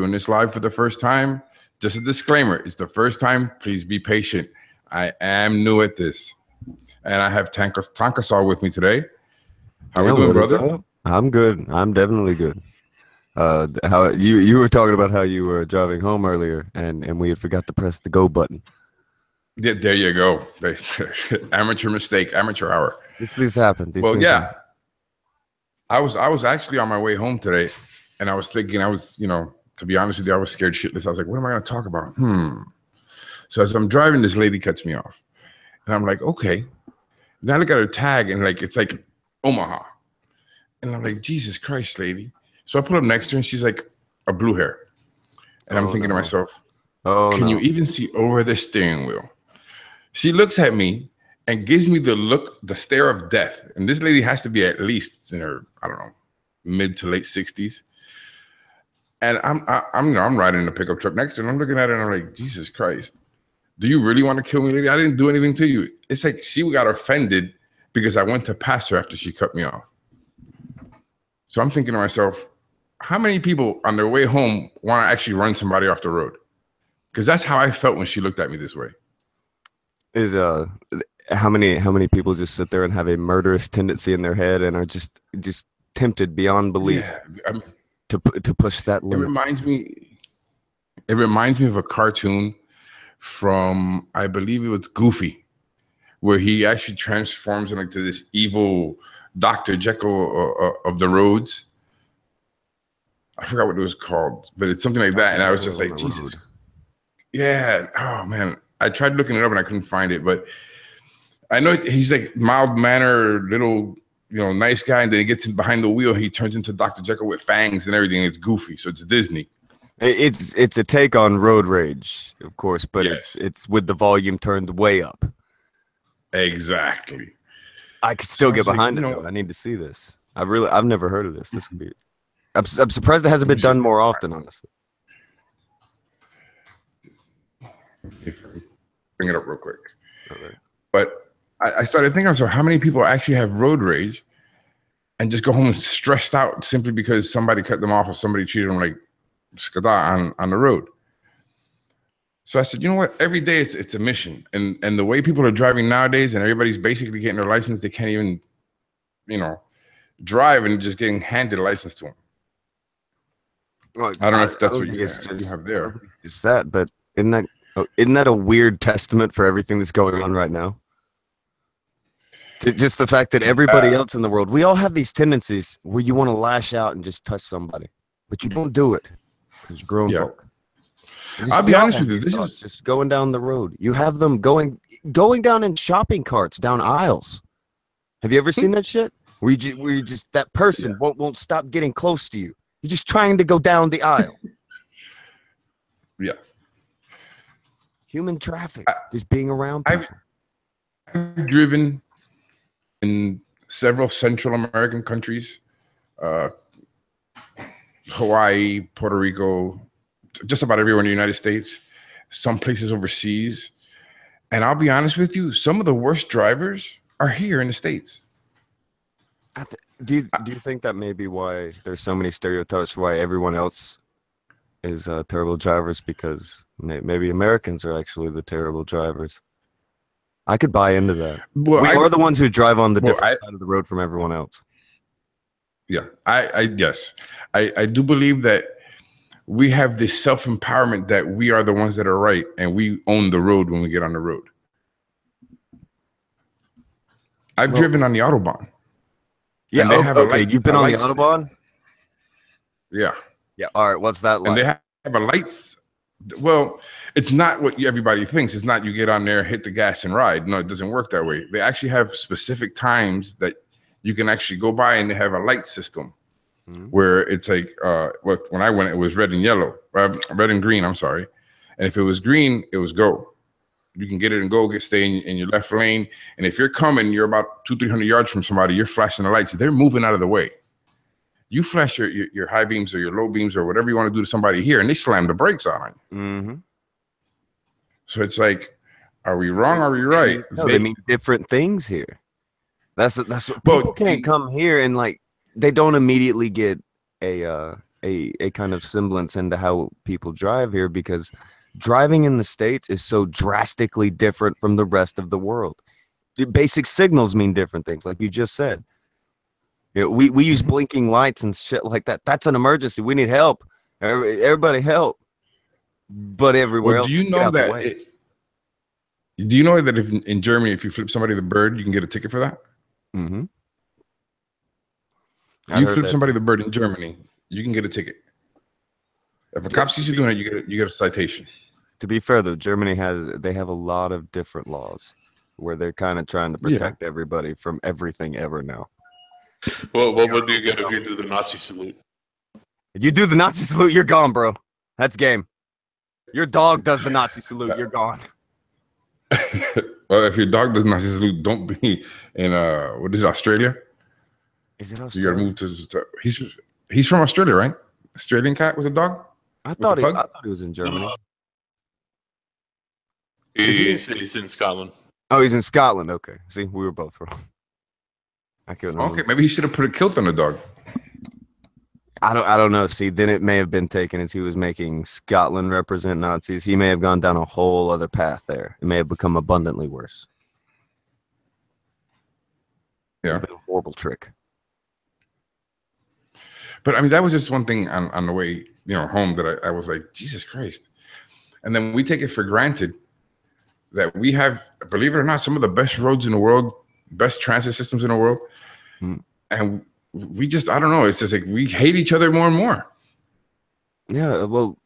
doing this live for the first time. Just a disclaimer, it's the first time. Please be patient. I am new at this. And I have Tonka Saw with me today. How are we doing, brother? I'm good. I'm definitely good. How you were talking about how you were driving home earlier and we had forgot to press the go button. Yeah, there you go. Amateur mistake, amateur hour. This happened. I was actually on my way home today, and I was thinking, to be honest with you, I was scared shitless. I was like, what am I going to talk about? So as I'm driving, this lady cuts me off, and I'm like, okay. Then I look at her tag, and it's like Omaha, and I'm like, Jesus Christ, lady. So I pull up next to her, and she's like a blue hair, and I'm thinking to myself, can you even see over the steering wheel? She looks at me and gives me the stare of death. And this lady has to be at least in her, I don't know, mid to late 60s. And I'm riding in the pickup truck next to her, and I'm looking at her, and I'm like, Jesus Christ, do you really want to kill me, lady? I didn't do anything to you. It's like she got offended because I went to pass her after she cut me off. So I'm thinking to myself, how many people on their way home want to actually run somebody off the road? Because that's how I felt when she looked at me this way. How many people just sit there and have a murderous tendency in their head and are just tempted beyond belief to push that limit? It reminds me of a cartoon from, I believe it was Goofy, where he actually transforms into this evil Dr. Jekyll of the roads. I forgot what it was called, but it's something like that. And I was just like, Jesus. Yeah. Oh man. I tried looking it up and I couldn't find it, but I know he's like mild-mannered, little, nice guy, and then he gets in behind the wheel. He turns into Dr. Jekyll with fangs and everything. It's Goofy, so it's Disney. It's a take on road rage, of course, but yes. It's with the volume turned way up. Exactly. I could still get behind it though. I need to see this. I've never heard of this. This could be. I'm surprised it hasn't been done more often, honestly. Bring it up real quick. Okay. But I started thinking, so how many people actually have road rage and just go home stressed out simply because somebody cut them off or somebody treated them like skada on the road? So I said, you know what? Every day it's a mission. And the way people are driving nowadays, and everybody's basically getting their license, they can't even, drive, and just getting handed a license to them. Well, I don't know if that's what you have there. It's that, but isn't that a weird testament for everything that's going on right now? Just the fact that everybody else in the world, we all have these tendencies where you want to lash out and just touch somebody, but you don't do it because you're grown folk. I'll be honest with you. This is just going down the road. You have them going down in shopping carts, down aisles. Have you ever seen that shit? Where you just that person won't stop getting close to you. You're just trying to go down the aisle. Yeah. Human traffic, just being around people. I've driven in several Central American countries, Hawaii, Puerto Rico, just about everywhere in the United States, some places overseas. And I'll be honest with you, some of the worst drivers are here in the States. Do you think that may be why there's so many stereotypes for why everyone else is terrible drivers, because maybe Americans are actually the terrible drivers? I could buy into that. Well, we are the ones who drive on the different side of the road from everyone else. Yeah, yes. I do believe that we have this self-empowerment that we are the ones that are right and we own the road when we get on the road. I've driven on the Autobahn. Yeah, and they have you've been on the Autobahn? Yeah. Yeah. All right. What's that like? And they have a light. Well, it's not what everybody thinks. It's not you get on there, hit the gas and ride. No, it doesn't work that way. They actually have specific times that you can actually go by, and they have a light system where it's like, when I went, it was red and yellow, red and green. I'm sorry. And if it was green, it was go. You can get it and go, stay in your left lane. And if you're coming, you're about 200-300 yards from somebody, you're flashing the lights. They're moving out of the way. You flash your high beams or your low beams or whatever you want to do to somebody here, and they slam the brakes on you. Mm-hmm. So it's like, are we wrong? Are we right? No, they mean different things here. That's what people can't come here and they don't immediately get a a kind of semblance into how people drive here, because driving in the States is so drastically different from the rest of the world. Basic signals mean different things, like you just said. You know, we use blinking lights and shit like that. That's an emergency. We need help. Everybody help. But Well, everywhere do else, you it's get know out the that? way. Do you know that if in Germany, if you flip somebody the bird, you can get a ticket for that? Mm-hmm. I You heard flip that somebody too. the bird in Germany, you can get a ticket. If a Yeah, cop sees you doing it, you get a citation. to be fair though, Germany they have a lot of different laws where they're kind of trying to Yeah. protect everybody from everything ever now. Well, what do you get if you do the Nazi salute? If you do the Nazi salute, you're gone, bro. That's game. Your dog does the Nazi salute, you're gone. Well, if your dog does not salute, don't be in what is it, Australia? Is it You Australia? gotta move to he's from Australia, right? Australian cat with a dog? I With the thought pug? he was in Germany. No. Is he? He's in Scotland. Oh, he's in Scotland. Okay. See, we were both wrong. I couldn't remember. Okay, maybe he should have put a kilt on the dog. I don't know. See, then it may have been taken as he was making Scotland represent Nazis. He may have gone down a whole other path there. It may have become abundantly worse. Yeah. It's been a horrible trick. But I mean, that was just one thing on the way, home that I was like, Jesus Christ. And then we take it for granted that we have, believe it or not, some of the best roads in the world, best transit systems in the world. And we just, I don't know. It's just like we hate each other more and more. Yeah, well,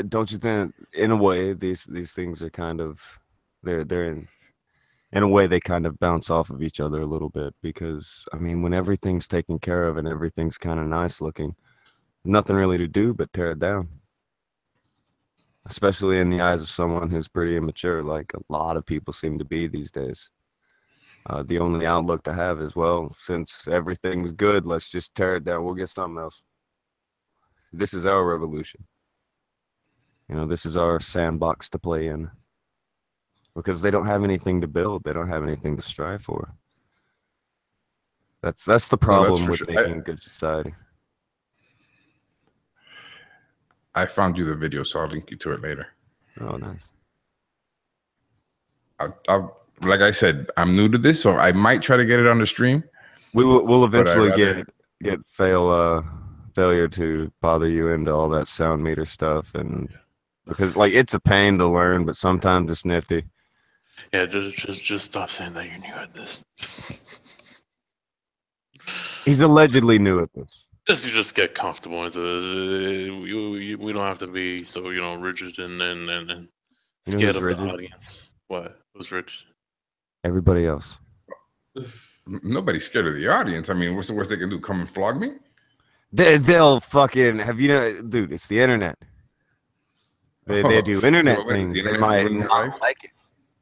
don't you think in a way these things are kind of they're in a way they kind of bounce off of each other a little bit, because I mean, when everything's taken care of and everything's kind of nice looking, there's nothing really to do but tear it down. Especially in the eyes of someone who's pretty immature, like a lot of people seem to be these days. The only outlook to have is, well, since everything's good, let's just tear it down. We'll get something else. This is our revolution. This is our sandbox to play in. Because they don't have anything to build. They don't have anything to strive for. That's the problem with making a good society. I found you the video, so I'll link you to it later. Oh, nice. I'll like I said, I'm new to this, so I might try to get it on the stream. We'll eventually get failure to bother you into all that sound meter stuff, and because like it's a pain to learn, but sometimes it's nifty. Yeah, just stop saying that you're new at this. He's allegedly new at this. Just get comfortable into this. We don't have to be so rigid and scared of the audience. What? Who's rigid? Everybody else. Nobody's scared of the audience. I mean, what's the worst they can do? Come and flog me? They'll fucking dude. It's the internet. They do internet things. They might not like it,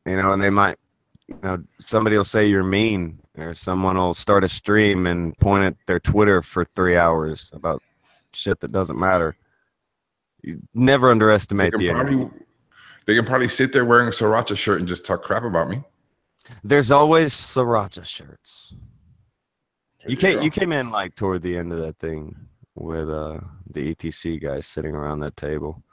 and they might, somebody will say you're mean, or someone will start a stream and point at their Twitter for 3 hours about shit that doesn't matter. You never underestimate the internet. They can probably sit there wearing a sriracha shirt and just talk crap about me. There's always sriracha shirts. You came in like toward the end of that thing with the ETC guys sitting around that table,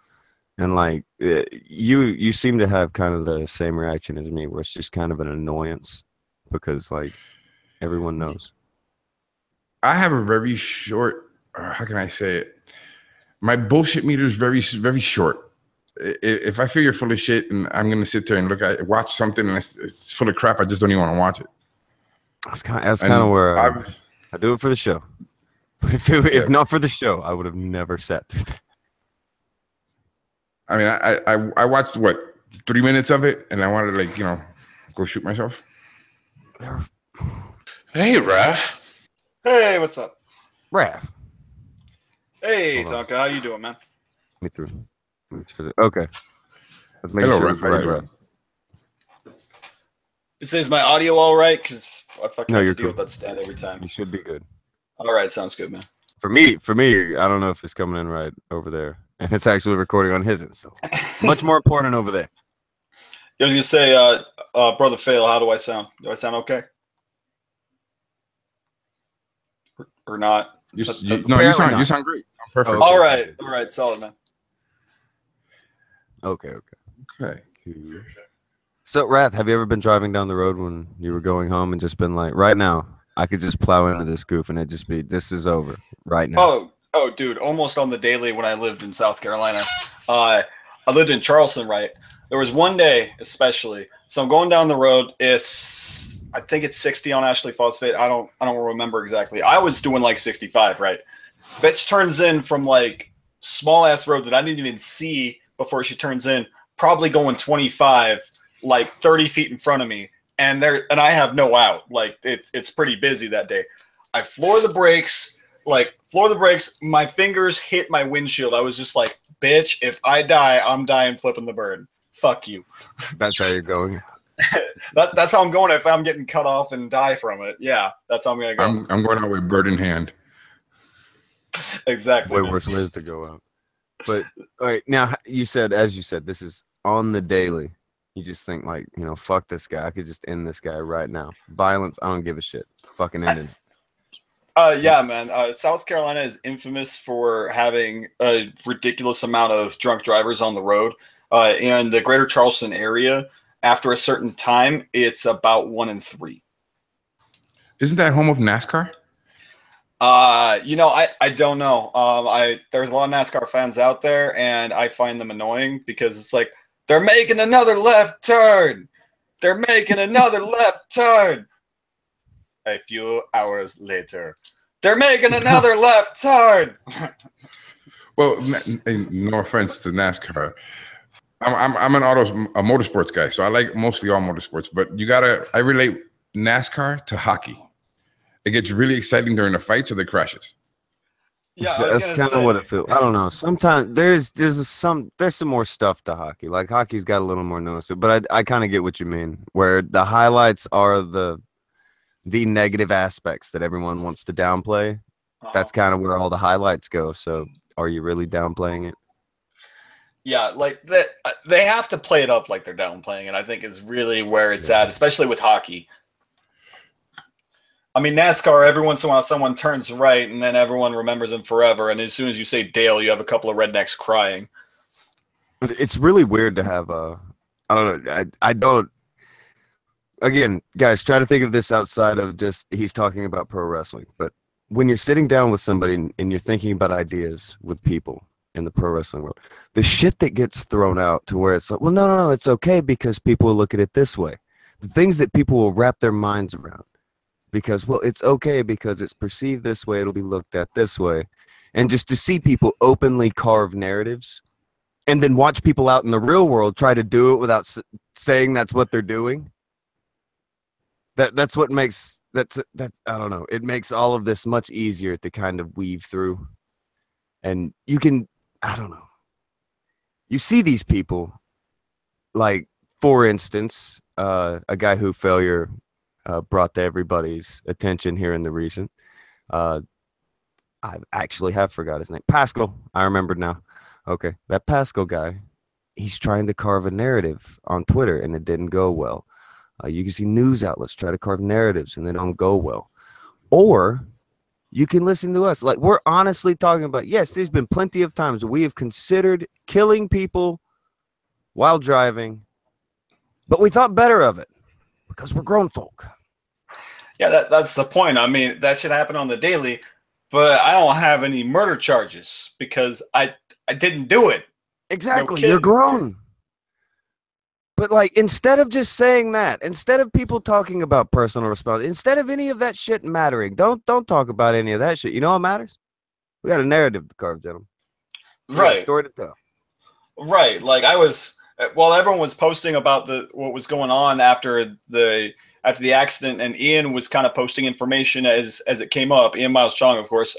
and like you seem to have kind of the same reaction as me, where it's just kind of an annoyance because like everyone knows. I have a very short, how can I say it? My bullshit meter is very, very short. If I feel you're full of shit and I'm gonna sit there and watch something and it's full of crap, I just don't even want to watch it. That's kind of where I do it for the show. But if not for the show, I would have never sat through that. I mean, I watched 3 minutes of it, and I wanted to go shoot myself. Hey, Raph. Hey, what's up? Raph. Hey, Tonka, how you doing, man? Me through. Okay. Let's make Hello, sure Raph. it's How you right, doing? Is my audio all right? Because I fucking have to deal good. with that stat every time. You should be good. All right, sounds good, man. For me, I don't know if it's coming in right over there, and it's actually recording on his end, so much more important over there. I was gonna say, brother Fail, how do I sound? Do I sound okay? Or not? You sound great. Perfect. Oh, All right, solid, man. Okay. Okay. So, Wrath, have you ever been driving down the road when you were going home and just been like, right now, I could just plow into this goof and it just be, this is over right now? Oh, dude, almost on the daily when I lived in South Carolina. I lived in Charleston, right? There was one day, especially. So I'm going down the road. I think it's 60 on Ashley Phosphate. I don't remember exactly. I was doing like 65, right? Bitch turns in from like small ass road that I didn't even see before she turns in, probably going 25, like 30 feet in front of me. And I have no out. Like it's pretty busy that day. I floor the brakes, my fingers hit my windshield. I was just like, bitch, if I die, I'm dying flipping the bird. Fuck you. That's how you're going. That's how I'm going if I'm getting cut off and die from it. Yeah, that's how I'm gonna go. I'm going out with bird in hand. Exactly. Way worse ways to go out. But all right, now as you said, this is on the daily. You just think like, fuck this guy. I could just end this guy right now. Violence, I don't give a shit. Fucking end it. Yeah, man. South Carolina is infamous for having a ridiculous amount of drunk drivers on the road. And the greater Charleston area, after a certain time, it's about 1 in 3. Isn't that home of NASCAR? I don't know. There's a lot of NASCAR fans out there, and I find them annoying because it's like, they're making another left turn. They're making another left turn. A few hours later, they're making another left turn. Well, no offense to NASCAR. I'm a motorsports guy, so I like mostly all motorsports. But I relate NASCAR to hockey. It gets really exciting during the fights or the crashes. Yeah, that's kind of what it feels. I don't know. Sometimes there's some more stuff to hockey. Like hockey's got a little more noticeable, but I kind of get what you mean. Where the highlights are the negative aspects that everyone wants to downplay. That's kind of where all the highlights go. So, are you really downplaying it? Yeah, like they have to play it up like they're downplaying it. I think is really where it's at, especially with hockey. I mean, NASCAR, every once in a while, someone turns right, and then everyone remembers them forever. And as soon as you say Dale, you have a couple of rednecks crying. It's really weird to have I don't know. I don't. Again, guys, try to think of this outside of just he's talking about pro wrestling. But when you're sitting down with somebody and you're thinking about ideas with people in the pro wrestling world, the shit that gets thrown out to where it's like, well, no, it's okay because people will look at it this way. The things that people will wrap their minds around. Because, well, it's okay because it's perceived this way, it'll be looked at this way. And just to see people openly carve narratives and then watch people out in the real world try to do it without saying that's what they're doing. That's what makes, I don't know, it makes all of this much easier to kind of weave through. And you can, I don't know, you see these people, like, for instance, a guy who failure brought to everybody's attention here in the recent. I actually have forgot his name. Pascal. I remembered now. Okay. That Pascal guy, he's trying to carve a narrative on Twitter and it didn't go well. You can see news outlets try to carve narratives and they don't go well. Or you can listen to us. Like, we're honestly talking about, yes, there's been plenty of times we have considered killing people while driving, but we thought better of it. Because we're grown folk. Yeah, that's the point. I mean, that should happen on the daily, but I don't have any murder charges because I didn't do it. Exactly. No, you're grown. But like, instead of just saying that, instead of people talking about personal responsibility, instead of any of that shit mattering, don't talk about any of that shit. You know what matters? We got a narrative to carve, gentlemen. Right. Story to tell. Right. Like while everyone was posting about what was going on after the accident, and Ian was kind of posting information as it came up. Ian Miles Chong, of course.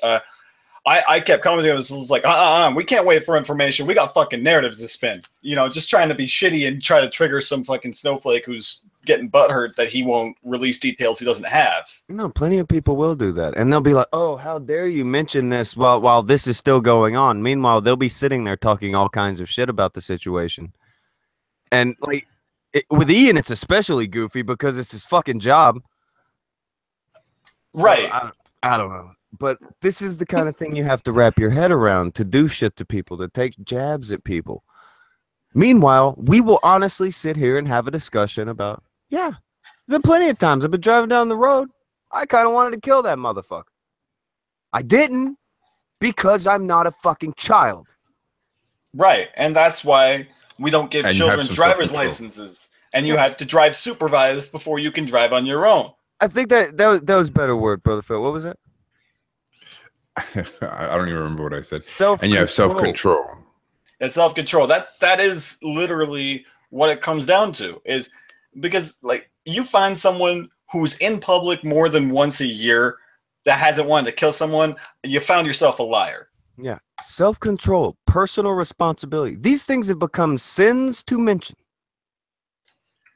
I kept commenting. It was like, we can't wait for information. We got fucking narratives to spin. Just trying to be shitty and try to trigger some fucking snowflake who's getting butthurt that he won't release details he doesn't have. No, plenty of people will do that, and they'll be like, "Oh, how dare you mention this while this is still going on?" Meanwhile, they'll be sitting there talking all kinds of shit about the situation. And like with Ian, it's especially goofy because it's his fucking job. Right. So, I don't know. But this is the kind of thing you have to wrap your head around, to do shit to people, to take jabs at people. Meanwhile, we will honestly sit here and have a discussion about, yeah, there's been plenty of times I've been driving down the road. I kind of wanted to kill that motherfucker. I didn't, because I'm not a fucking child. Right. And that's why we don't give And children driver's licenses. And you have to drive supervised before you can drive on your own. I think that was a better word, Brother Phil. What was that? I don't even remember what I said. Self-control. And you have self-control. It's self-control. That is literally what it comes down to. Is because like you find someone who's in public more than once a year that hasn't wanted to kill someone, you found yourself a liar. Yeah. Self-control, personal responsibility. These things have become sins to mention.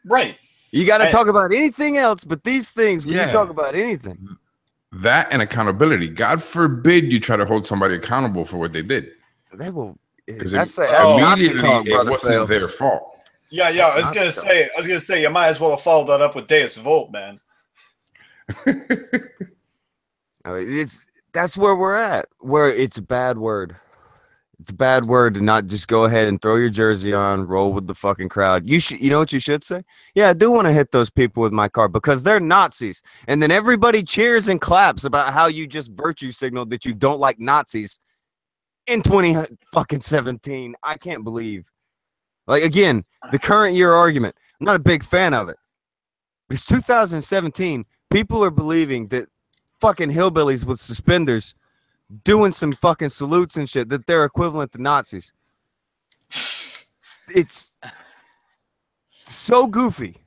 Right. You got to talk about anything else, but these things, when you talk about anything. That and accountability. God forbid you try to hold somebody accountable for what they did. They will. Because immediately it wasn't their fault. Yeah. I was gonna say, you might as well have followed that up with Deus Vult, man. I mean, that's where we're at. Where it's a bad word. It's a bad word to not just go ahead and throw your jersey on, roll with the fucking crowd. You know what you should say? Yeah, I do want to hit those people with my car because they're Nazis. And then everybody cheers and claps about how you just virtue signaled that you don't like Nazis in 2017. I can't believe. Like, again, the current year argument, I'm not a big fan of it. It's 2017. People are believing that fucking hillbillies with suspenders doing some fucking salutes and shit, that they're equivalent to Nazis. It's so goofy,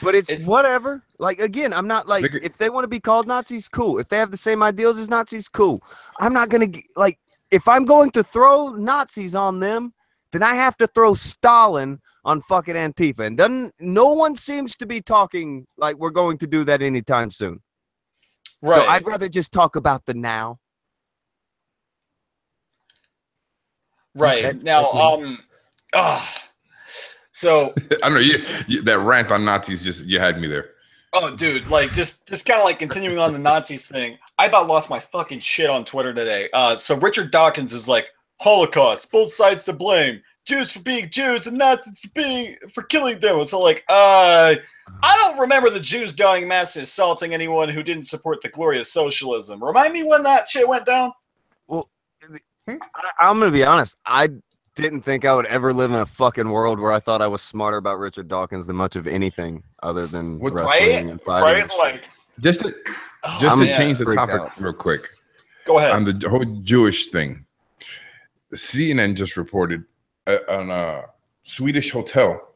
but it's whatever. Like, again, I'm not like, if they want to be called Nazis, cool. If they have the same ideals as Nazis, cool. I'm not gonna like, if I'm going to throw Nazis on them, then I have to throw Stalin on fucking Antifa. And no one seems to be talking like we're going to do that anytime soon. Right. So I'd rather just talk about the now. Right. Now, so I don't know, you that rant on Nazis, you had me there. Oh, dude, like just kind of like continuing on the Nazis thing. I about lost my fucking shit on Twitter today. So Richard Dawkins is like, Holocaust, both sides to blame. Jews for being Jews and Nazis for killing them. So like, I don't remember the Jews dying mass assaulting anyone who didn't support the glorious socialism. Remind me when that shit went down. Well, I'm gonna be honest. I didn't think I would ever live in a fucking world where I thought I was smarter about Richard Dawkins than much of anything other than wrestling and fighting. Right? Like, just to change the topic real quick. Go ahead. On the whole Jewish thing, CNN just reported on a Swedish hotel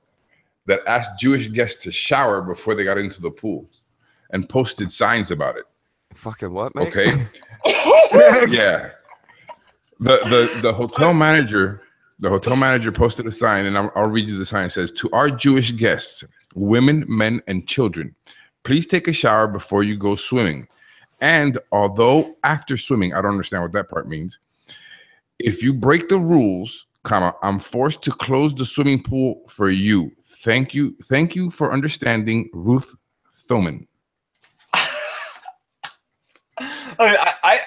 that asked Jewish guests to shower before they got into the pool and posted signs about it. Fucking what, man? Okay. Yeah. The hotel manager posted a sign, and I'll read you the sign. It says, "To our Jewish guests, women, men, and children, please take a shower before you go swimming. And although after swimming," I don't understand what that part means, "if you break the rules, I'm forced to close the swimming pool for you. Thank you for understanding, Ruth Thoman."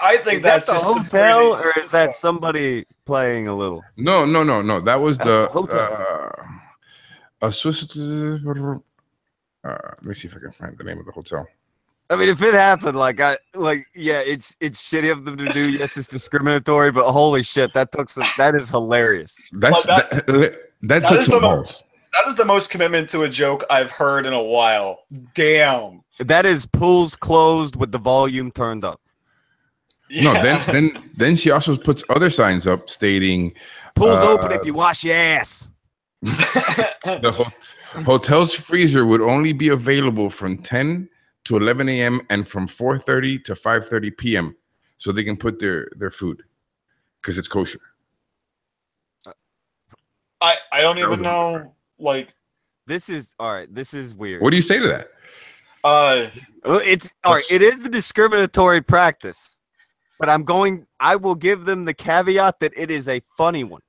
I think that's the just hotel, or is that somebody playing a little? No. That was the hotel. A Swiss. Let me see if I can find the name of the hotel. I mean, if it happened, yeah, it's shitty of them to do. Yes, it's discriminatory, but holy shit, that is hilarious. That took some balls. That is the most commitment to a joke I've heard in a while. Damn. That is pools closed with the volume turned up. Yeah. No, then she also puts other signs up stating pools open if you wash your ass. The hotel's freezer would only be available from 10 to 11 a.m. and from 4:30 to 5:30 p.m. so they can put their food because it's kosher. I don't even know. Like, this is all right. This is weird. What do you say to that? It's all right. It is the discriminatory practice, but I will give them the caveat that it is a funny one.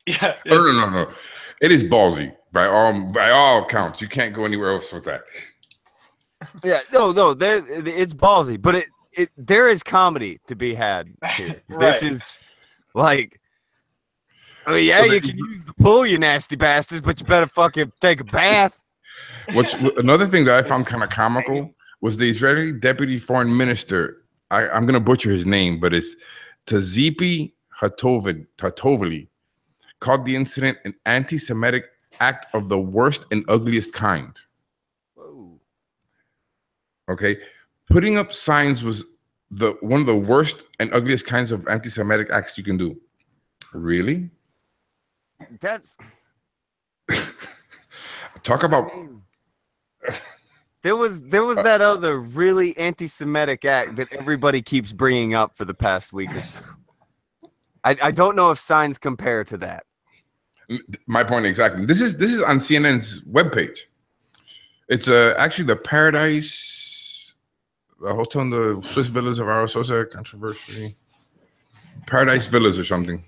Yeah. No. It is ballsy by all accounts. You can't go anywhere else with that. Yeah, no, it's ballsy, but there is comedy to be had here. Right. This is like, I mean, yeah, you can use the pool, you nasty bastards, but you better fucking take a bath. Another thing that I found kind of comical was the Israeli deputy foreign minister. I'm going to butcher his name, but it's Tazipi Hatoveli, called the incident an anti-Semitic act of the worst and ugliest kind. Whoa. Okay, putting up signs was one of the worst and ugliest kinds of anti-Semitic acts you can do. Really? That's talk about. There was that other really anti-Semitic act that everybody keeps bringing up for the past week or so. I don't know if signs compare to that. My point exactly. This is on CNN's webpage. It's actually the Paradise, the hotel in the Swiss villas of Arasosa controversy. Paradise Villas or something.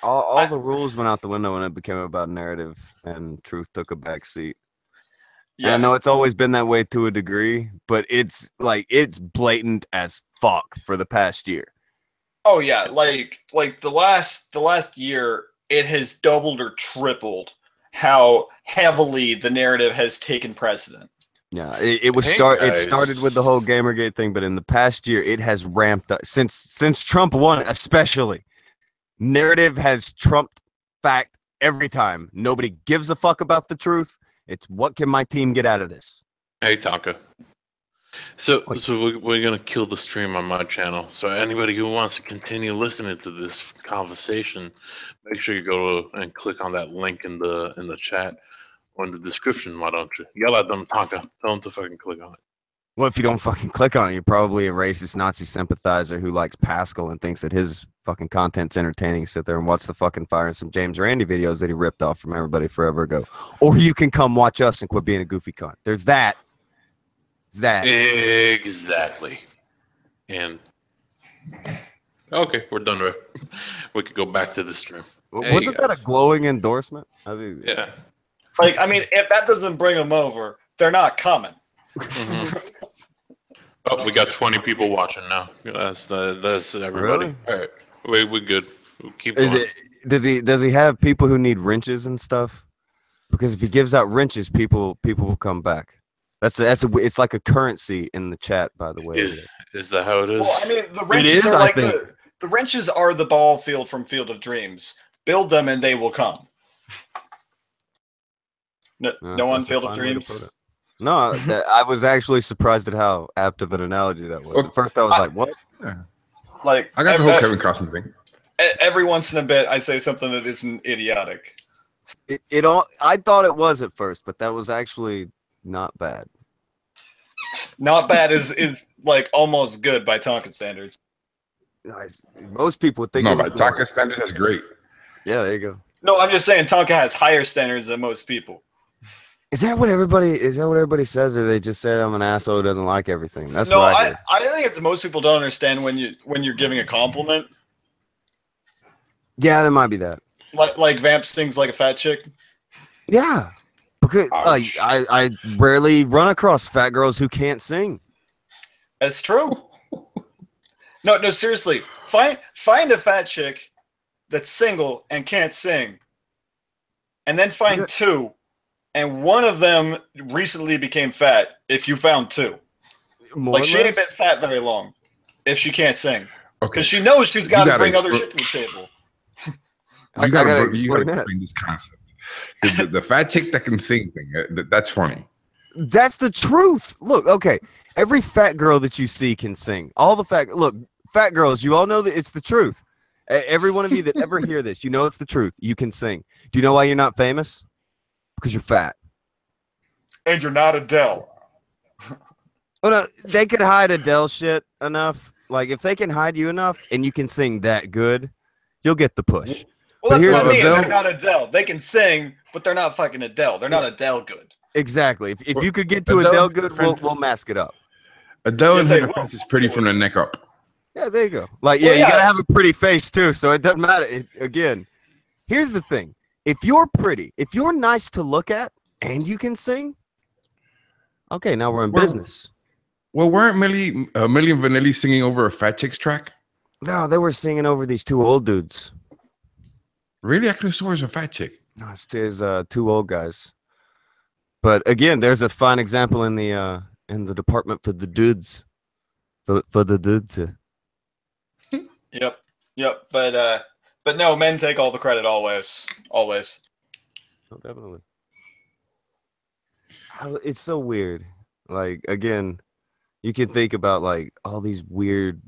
All the rules went out the window when it became about narrative, and truth took a back seat. Yeah, I know it's always been that way to a degree, but it's blatant as fuck for the past year. Oh yeah, like the last year, it has doubled or tripled how heavily the narrative has taken precedent. Yeah, it started with the whole Gamergate thing, but in the past year, it has ramped up since Trump won, especially. Narrative has trumped fact every time. Nobody gives a fuck about the truth. It's what can my team get out of this? Hey, Tonka. So we're gonna kill the stream on my channel. So anybody who wants to continue listening to this conversation, make sure you go and click on that link in the chat or in the description. Why don't you yell at them, Tonka? Tell them to fucking click on it. Well, if you don't fucking click on it, you're probably a racist Nazi sympathizer who likes Pascal and thinks that his fucking content's entertaining. Sit there and watch the fucking Fire and some James Randi videos that he ripped off from everybody forever ago. Or you can come watch us and quit being a goofy cunt. There's that. Exactly. And okay, we're done, right? We could go back to the stream. Wasn't that a glowing endorsement? Yeah. Like, I mean, if that doesn't bring them over, they're not coming. Mm-hmm. Oh, we got 20 people watching now. That's everybody. Really? All right, we're good. We'll keep going. Does he have people who need wrenches and stuff? Because if he gives out wrenches, people will come back. It's like a currency in the chat, by the way. Is that how it is? Well, I mean, the wrenches are like the wrenches are the ball field from Field of Dreams. Build them and they will come. No one Field of Dreams. No, I was actually surprised at how apt of an analogy that was. At first, I was like, "What?" Yeah. Like I got the whole Kevin Costner thing. Every once in a bit, I say something that isn't idiotic. I thought it was at first, but that was actually not bad. Not bad is like almost good by Tonka standards. Nice. Most people would think. No, by Tonka standards, that's great. Yeah, there you go. No, I'm just saying Tonka has higher standards than most people. Is that what everybody says, or they just say I'm an asshole who doesn't like everything? That's no, what I hear. I think it's most people don't understand when you're giving a compliment. Yeah, there might be that. Like Vamp sings like a fat chick. Yeah, because I rarely run across fat girls who can't sing. That's true. No, seriously. Find a fat chick that's single and can't sing, and then find two. And one of them recently became fat. If you found two, she ain't been fat very long. If she can't sing, because she knows she's got to bring other shit to the table. You got to explain this concept. The fat chick that can sing thing. That's funny. That's the truth. Look, okay, every fat girl that you see can sing. All the fat girls. You all know that it's the truth. Every one of you that ever hear this, you know it's the truth. You can sing. Do you know why you're not famous? Because you're fat. And you're not Adele. Oh, no, they could hide Adele shit enough. Like, if they can hide you enough and you can sing that good, you'll get the push. Well, that's what I mean. They're not Adele. They can sing, but they're not fucking Adele. They're not Adele good. Exactly. If you could get to Adele good, we'll mask it up. Adele in her defense is pretty from the neck up. Yeah, there you go. Like, you got to have a pretty face, too, so it doesn't matter. Again, here's the thing. If you're pretty, if you're nice to look at, and you can sing, do you know why you're not famous? Because you're fat. You got to Find a fat girl that you see can sing. All the fat. Look, fat girls. You all know that it's the truth. Every one of you that ever hear this, you know it's the truth. You can sing. Do you know why you're not famous? Because you're fat. Okay, now we're in Well- business. Well, weren't Millie and Vanilli singing over a Fat Chicks track? No, they were singing over these two old dudes. Really? I could have sworn it was a fat chick. No, it's two old guys. But again, there's a fine example in the department for the dudes. For the dudes. Yep. But no, men take all the credit always. Always. Oh, definitely. It's so weird. Like, again, you can think about like all these weird,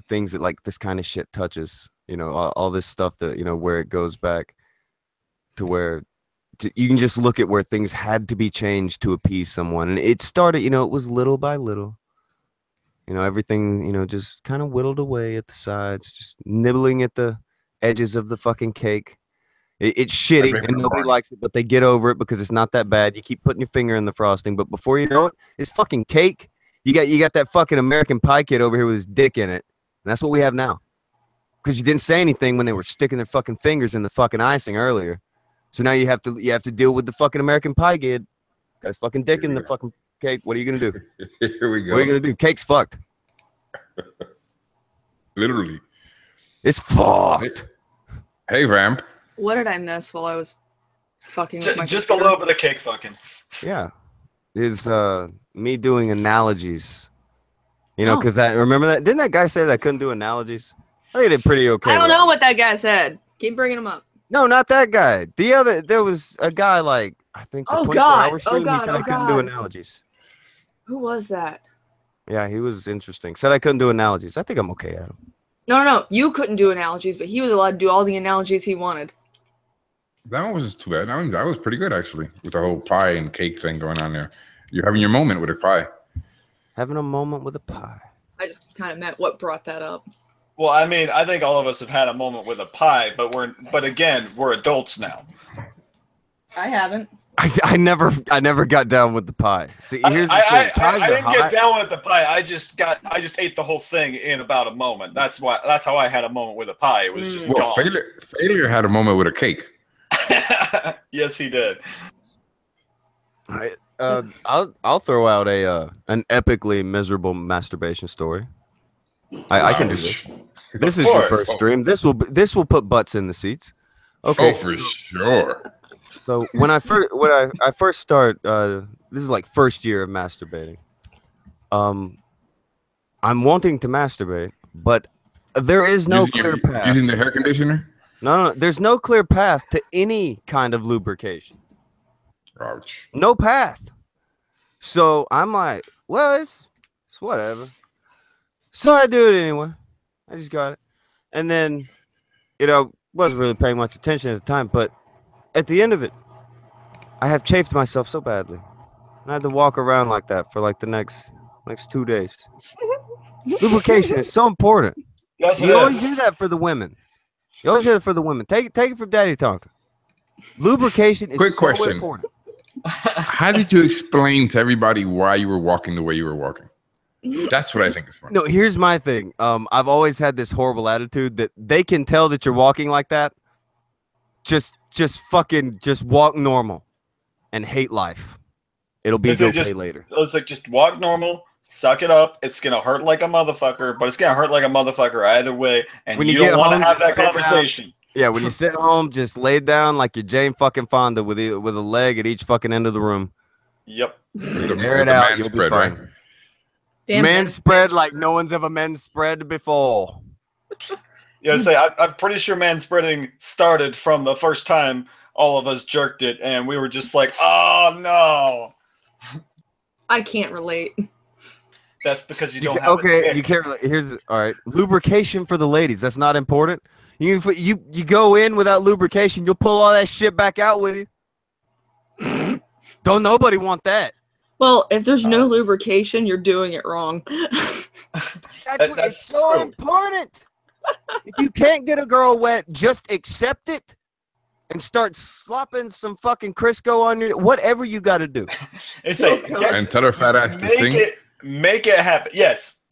things that like this kind of shit touches, all this stuff that, where it goes back to where you can just look at where things had to be changed to appease someone. And it started, it was little by little, everything, just kind of whittled away at the sides, just nibbling at the edges of the fucking cake. It's shitty and nobody likes it, but they get over it because it's not that bad. You keep putting your finger in the frosting, but before you know it, it's fucking cake. You got that fucking American Pie kid over here with his dick in it, and that's what we have now. Because you didn't say anything when they were sticking their fucking fingers in the fucking icing earlier, so now you have to deal with the fucking American Pie kid. Got his fucking dick in the fucking cake. What are you gonna do? Here we go. What are you gonna do? Cake's fucked. Literally. It's fucked. Hey, Vamp. What did I miss while I was fucking with my Just a computer? little bit of cake fucking. Yeah, is me doing analogies. Oh. Because I remember that. Didn't that guy say that I couldn't do analogies? I think I did pretty okay. I don't with know that. what that guy said. Keep bringing him up. No, not that guy. There was a guy like I think the Oh, 24-hour God. stream. Oh, He said God. I couldn't do God. analogies. Who was that? Yeah, he was interesting. Said I couldn't do analogies. I think I'm okay at them. No. You couldn't do analogies, but he was allowed to do all the analogies he wanted. That one wasn't too bad. That was pretty good, actually, with the whole pie and cake thing going on there. You're having your moment with a pie. Having a moment with a pie. I just kind of meant what brought that up. Well, I mean, I think all of us have had a moment with a pie, but again, we're adults now. I haven't. I never got down with the pie. See, here's the thing. Pies I are didn't hot. get down with the pie. I just ate the whole thing in about a moment. That's how I had a moment with a pie. It was just Well, gone. failure had a moment with a cake. Yes, he did. I'll throw out an epically miserable masturbation story. I can do this. This is your first stream. This will put butts in the seats. Okay. Oh, for sure. So when I first start, this is like first year of masturbating. I'm wanting to masturbate, but there is no clear path. Using the hair conditioner? No, there's no clear path to any kind of lubrication. Ouch. No path. So I'm like, well, it's So I do it anyway. I just got it. And then, wasn't really paying much attention at the time, but at the end of it, I have chafed myself so badly. And I had to walk around like that for like the next 2 days. Lubrication is so important. Yes, it You always is. hear that for the women. You always hear it for the women. Take it from Daddy Tonka. Lubrication is Quick so question. important. How did you explain to everybody why you were walking the way you were walking? That's what I think is funny. No, here's my thing. I've always had this horrible attitude that they can tell that you're walking like that. Just walk normal and hate life. It'll be okay later. It's like just walk normal, suck it up. It's gonna hurt like a motherfucker, but it's gonna hurt like a motherfucker either way. And When you you don't get want to home, have just that sit down. conversation. Yeah, when you sit home, just lay down like you're Jane fucking Fonda with a leg at each fucking end of the room. Yep. Air it out, you'll be fine. Right? Damn Men it. spread like no one's ever men spread before. Yeah, I'm pretty sure man spreading started from the first time all of us jerked it, and we were just like, "Oh no." I can't relate. That's because you You don't ca- have. okay, a dick. you can't. Here's all right. Lubrication for the ladies. That's not important. You go in without lubrication, you'll pull all that shit back out with you. Don't nobody want that. Well, if there's no lubrication, you're doing it wrong. It's That's so true. important. If you can't get a girl wet, just accept it and start slopping some fucking Crisco on your whatever you got to do. It's Oh, like God. And tell her fat ass to sing. make it happen. Yes.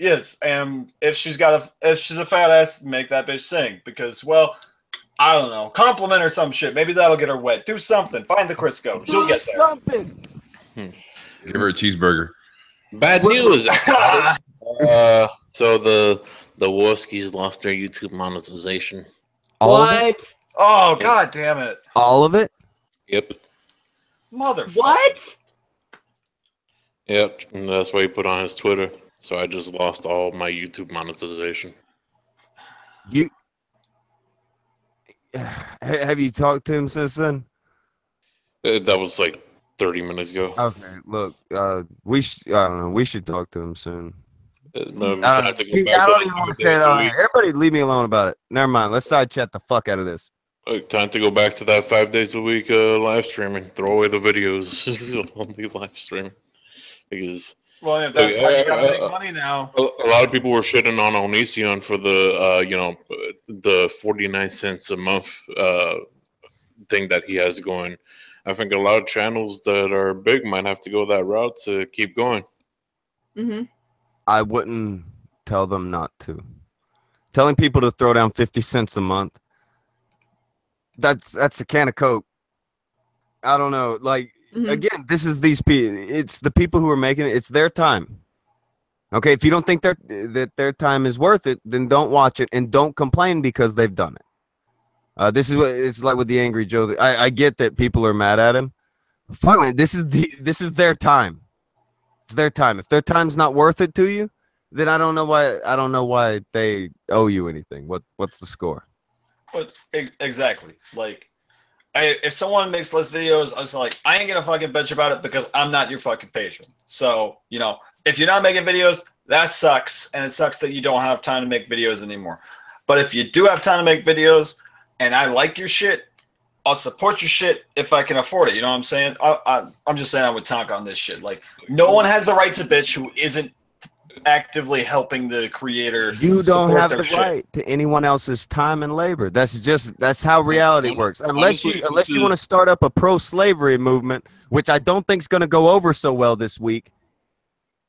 And if she's a fat ass, make that bitch sing because, well, I don't know, compliment her some shit. Maybe that'll get her wet. Do something. Find the Crisco. You'll get there. Something. Give her a cheeseburger. Bad news. So the Warskis lost their YouTube monetization. All of it? What? Oh, god damn it. All of it? Yep. Motherfucker. What? Yep. And that's what he put on his Twitter. So I just lost all my YouTube monetization. You have you talked to him since then? That was like 30 minutes ago. Okay, look, we I don't know. We should talk to him soon. I See, I don't even want to say it on air. Everybody, leave me alone about it. Never mind. Let's side chat the fuck out of this. Time to go back to that 5 days a week live streaming. Throw away the videos. Only live streaming. Because Well, if that's how you gotta make money now. a lot of people were shitting on Onision for the the 49 cents a month thing that he has going. I think a lot of channels that are big might have to go that route to keep going. Mm-hmm. I wouldn't tell them not to. Telling people to throw down 50 cents a month. That's a can of Coke. I don't know. Like, again, this is these people. It's the people who are making it. It's their time. Okay, if you don't think that their time is worth it, then don't watch it and don't complain because they've done it. This is what it's like with the Angry Joe. I get that people are mad at him. Finally, this is their time. It's their time. If their time's not worth it to you, then I don't know why they owe you anything. What's the score? But exactly. Like, if someone makes less videos, I was like, I ain't gonna fucking bitch about it because I'm not your fucking patron. So, if you're not making videos, that sucks, and it sucks that you don't have time to make videos anymore. But if you do have time to make videos, and I like your shit, I'll support your shit if I can afford it. You know what I'm saying? I'm just saying I'm with Tonka on this shit. Like, no one has the right to bitch who isn't actively helping the creator. You don't have the shit. right to anyone else's time and labor. That's how reality works. Unless you want to start up a pro-slavery movement, which I don't think is going to go over so well this week,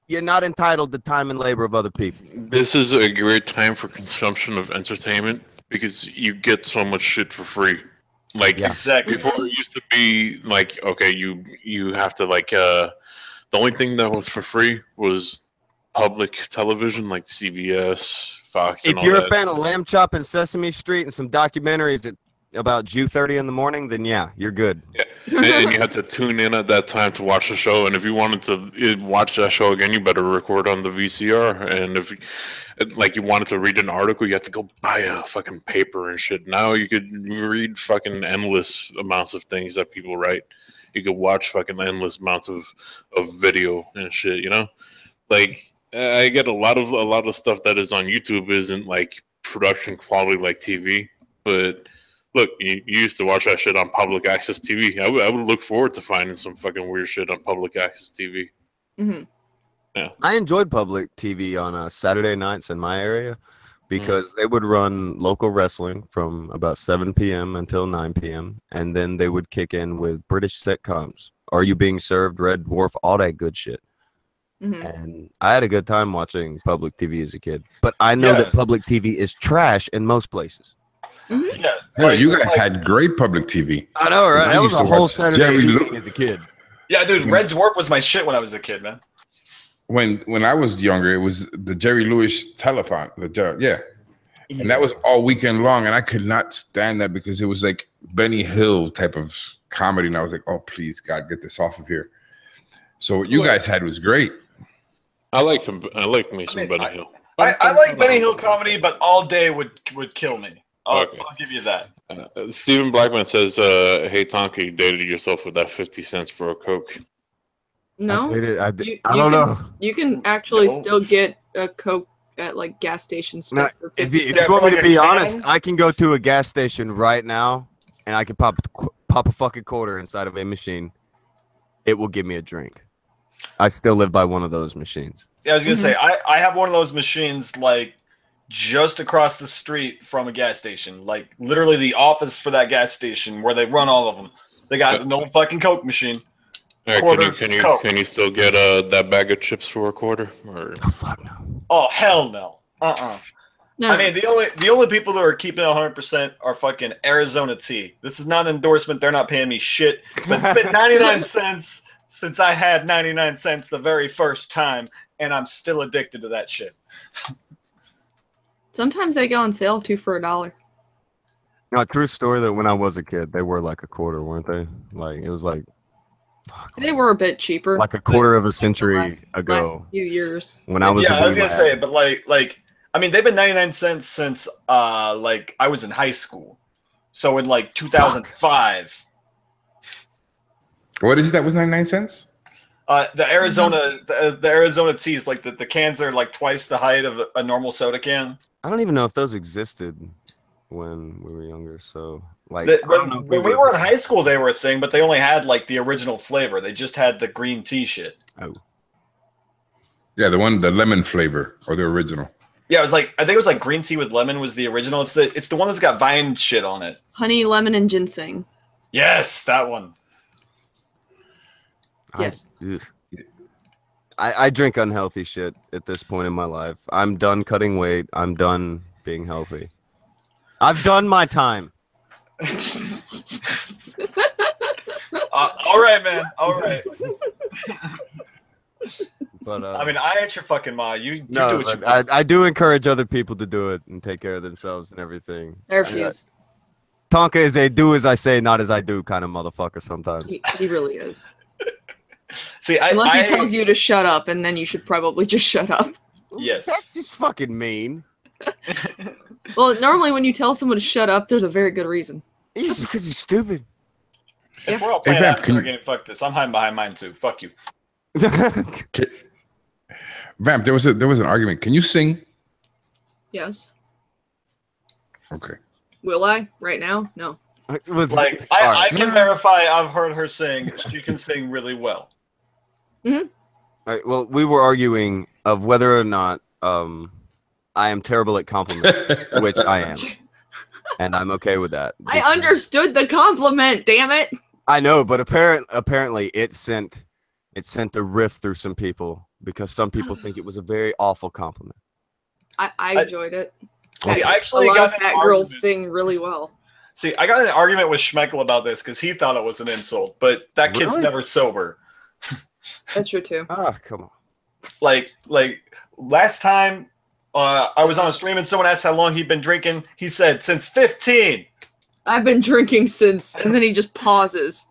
you're not entitled to time and labor of other people. This is a great time for consumption of entertainment because you get so much shit for free. Like, exactly. Before it used to be like, okay, you have to like the only thing that was for free was public television like CBS, Fox. If you're a fan of Lamb Chop and Sesame Street and some documentaries about Jew 30 in the morning, then yeah, you're good. Yeah. And you had to tune in at that time to watch the show. And if you wanted to watch that show again, you better record on the VCR. And if you wanted to read an article, you had to go buy a fucking paper and shit. Now you could read fucking endless amounts of things that people write. You could watch fucking endless amounts of video and shit. Like, I get a lot of stuff that is on YouTube isn't like production quality like TV, but look, you used to watch that shit on public access TV. I would look forward to finding some fucking weird shit on public access TV. Mm-hmm. Yeah. I enjoyed public TV on Saturday nights in my area because they would run local wrestling from about 7 p.m. until 9 p.m. and then they would kick in with British sitcoms. Are You Being Served, Red Dwarf, all that good shit. Mm-hmm. And I had a good time watching public TV as a kid, but I know that public TV is trash in most places. Mm-hmm. Yeah, you guys had great public TV. I know, right? That was a whole Saturday evening as a kid. Yeah, dude, Red Dwarf was my shit when I was a kid, man. When I was younger, it was the Jerry Lewis telethon. And that was all weekend long, and I could not stand that because it was like Benny Hill type of comedy, and I was like, oh, please, God, get this off of here. So what you guys had was great. I like him. I like me some Benny Hill. I like Benny Hill comedy, but all day would kill me. I'll give you that. Stephen Blackman says, hey, Tonka, you dated yourself with that 50 cents for a Coke. No. I don't know. You can actually still get a Coke at like gas station stuff for 50 cents. If you want me to be honest, I can go to a gas station right now and I can pop a fucking quarter inside of a machine. It will give me a drink. I still live by one of those machines. Yeah, I was going to say, I have one of those machines like just across the street from a gas station. Like literally the office for that gas station where they run all of them. They got an old fucking Coke machine. Right, can you still get that bag of chips for a quarter? Or? Oh, fuck no. Oh, hell no. No. I mean, the only people that are keeping it 100% are fucking Arizona Tea. This is not an endorsement. They're not paying me shit. But spend 99 cents. since I had 99 cents the very first time, and I'm still addicted to that shit. Sometimes they go on sale 2 for $1. No, true story that when I was a kid, they were like a quarter, weren't they? Like it was like They were a bit cheaper. like a quarter of a Last century ago. few years. When I was Yeah, a I was wee gonna lad. say, but like I mean, they've been 99 cents since like I was in high school. So in like 2005, What is it that was 99 cents? the Arizona the Arizona teas, like the cans that are like twice the height of a normal soda can. I don't even know if those existed when we were younger. So like When we were in high school, they were a thing, but they only had like the original flavor. They just had the green tea shit. Oh. Yeah, the lemon flavor or the original. Yeah, it was like I think it was like green tea with lemon was the original. It's the one that's got vine shit on it. Honey, lemon, and ginseng. Yes, that one. Yes. I drink unhealthy shit at this point in my life. I'm done cutting weight. I'm done being healthy. I've done my time. All right, man. All right. But I mean, I ain't your fucking ma. You no, do what you but I do encourage other people to do it and take care of themselves and everything. I refuse. Tonka is a do as I say, not as I do kind of motherfucker sometimes. He really is. See, Unless he tells you to shut up, and then you should probably just shut up. Yes. That's just fucking mean. Well, normally when you tell someone to shut up, there's a very good reason. Just because he's stupid. If we're all playing Vamp, after again, fuck this. I'm hiding behind mine too. Fuck you. Vamp, there was an argument. Can you sing? Yes. Okay. Will I? Right now? No. Like I can verify. I've heard her sing. She can sing really well. Mm-hmm. All right, well, we were arguing of whether or not I am terrible at compliments, which I am. And I'm okay with that. I understood the compliment, damn it. I know, but apparently it sent a rift through some people because some people think it was a very awful compliment. I enjoyed it. See, I actually a lot got of an fat girls argument. sing really well. See, I got in an argument with Schmeckel about this because he thought it was an insult, but that kid's Really? never sober. That's true too. Ah, come on. Like last time I was on a stream and someone asked how long he'd been drinking. He said since 15. I've been drinking since, and then he just pauses,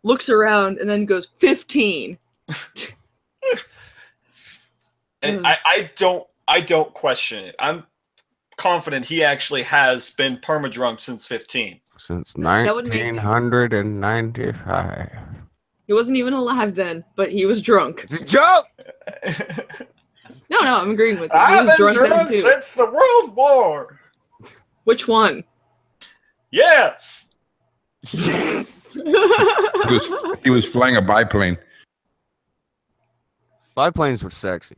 looks around, and then goes 15. And I don't question it. I'm confident he actually has been perma-drunk since 15. Since That would make- 1995. He wasn't even alive then, but he was drunk. It's a joke! No, I'm agreeing with you. He I've was been drunk then drunk too. since the World War. Which one? Yes. He was flying a biplane. Biplanes were sexy.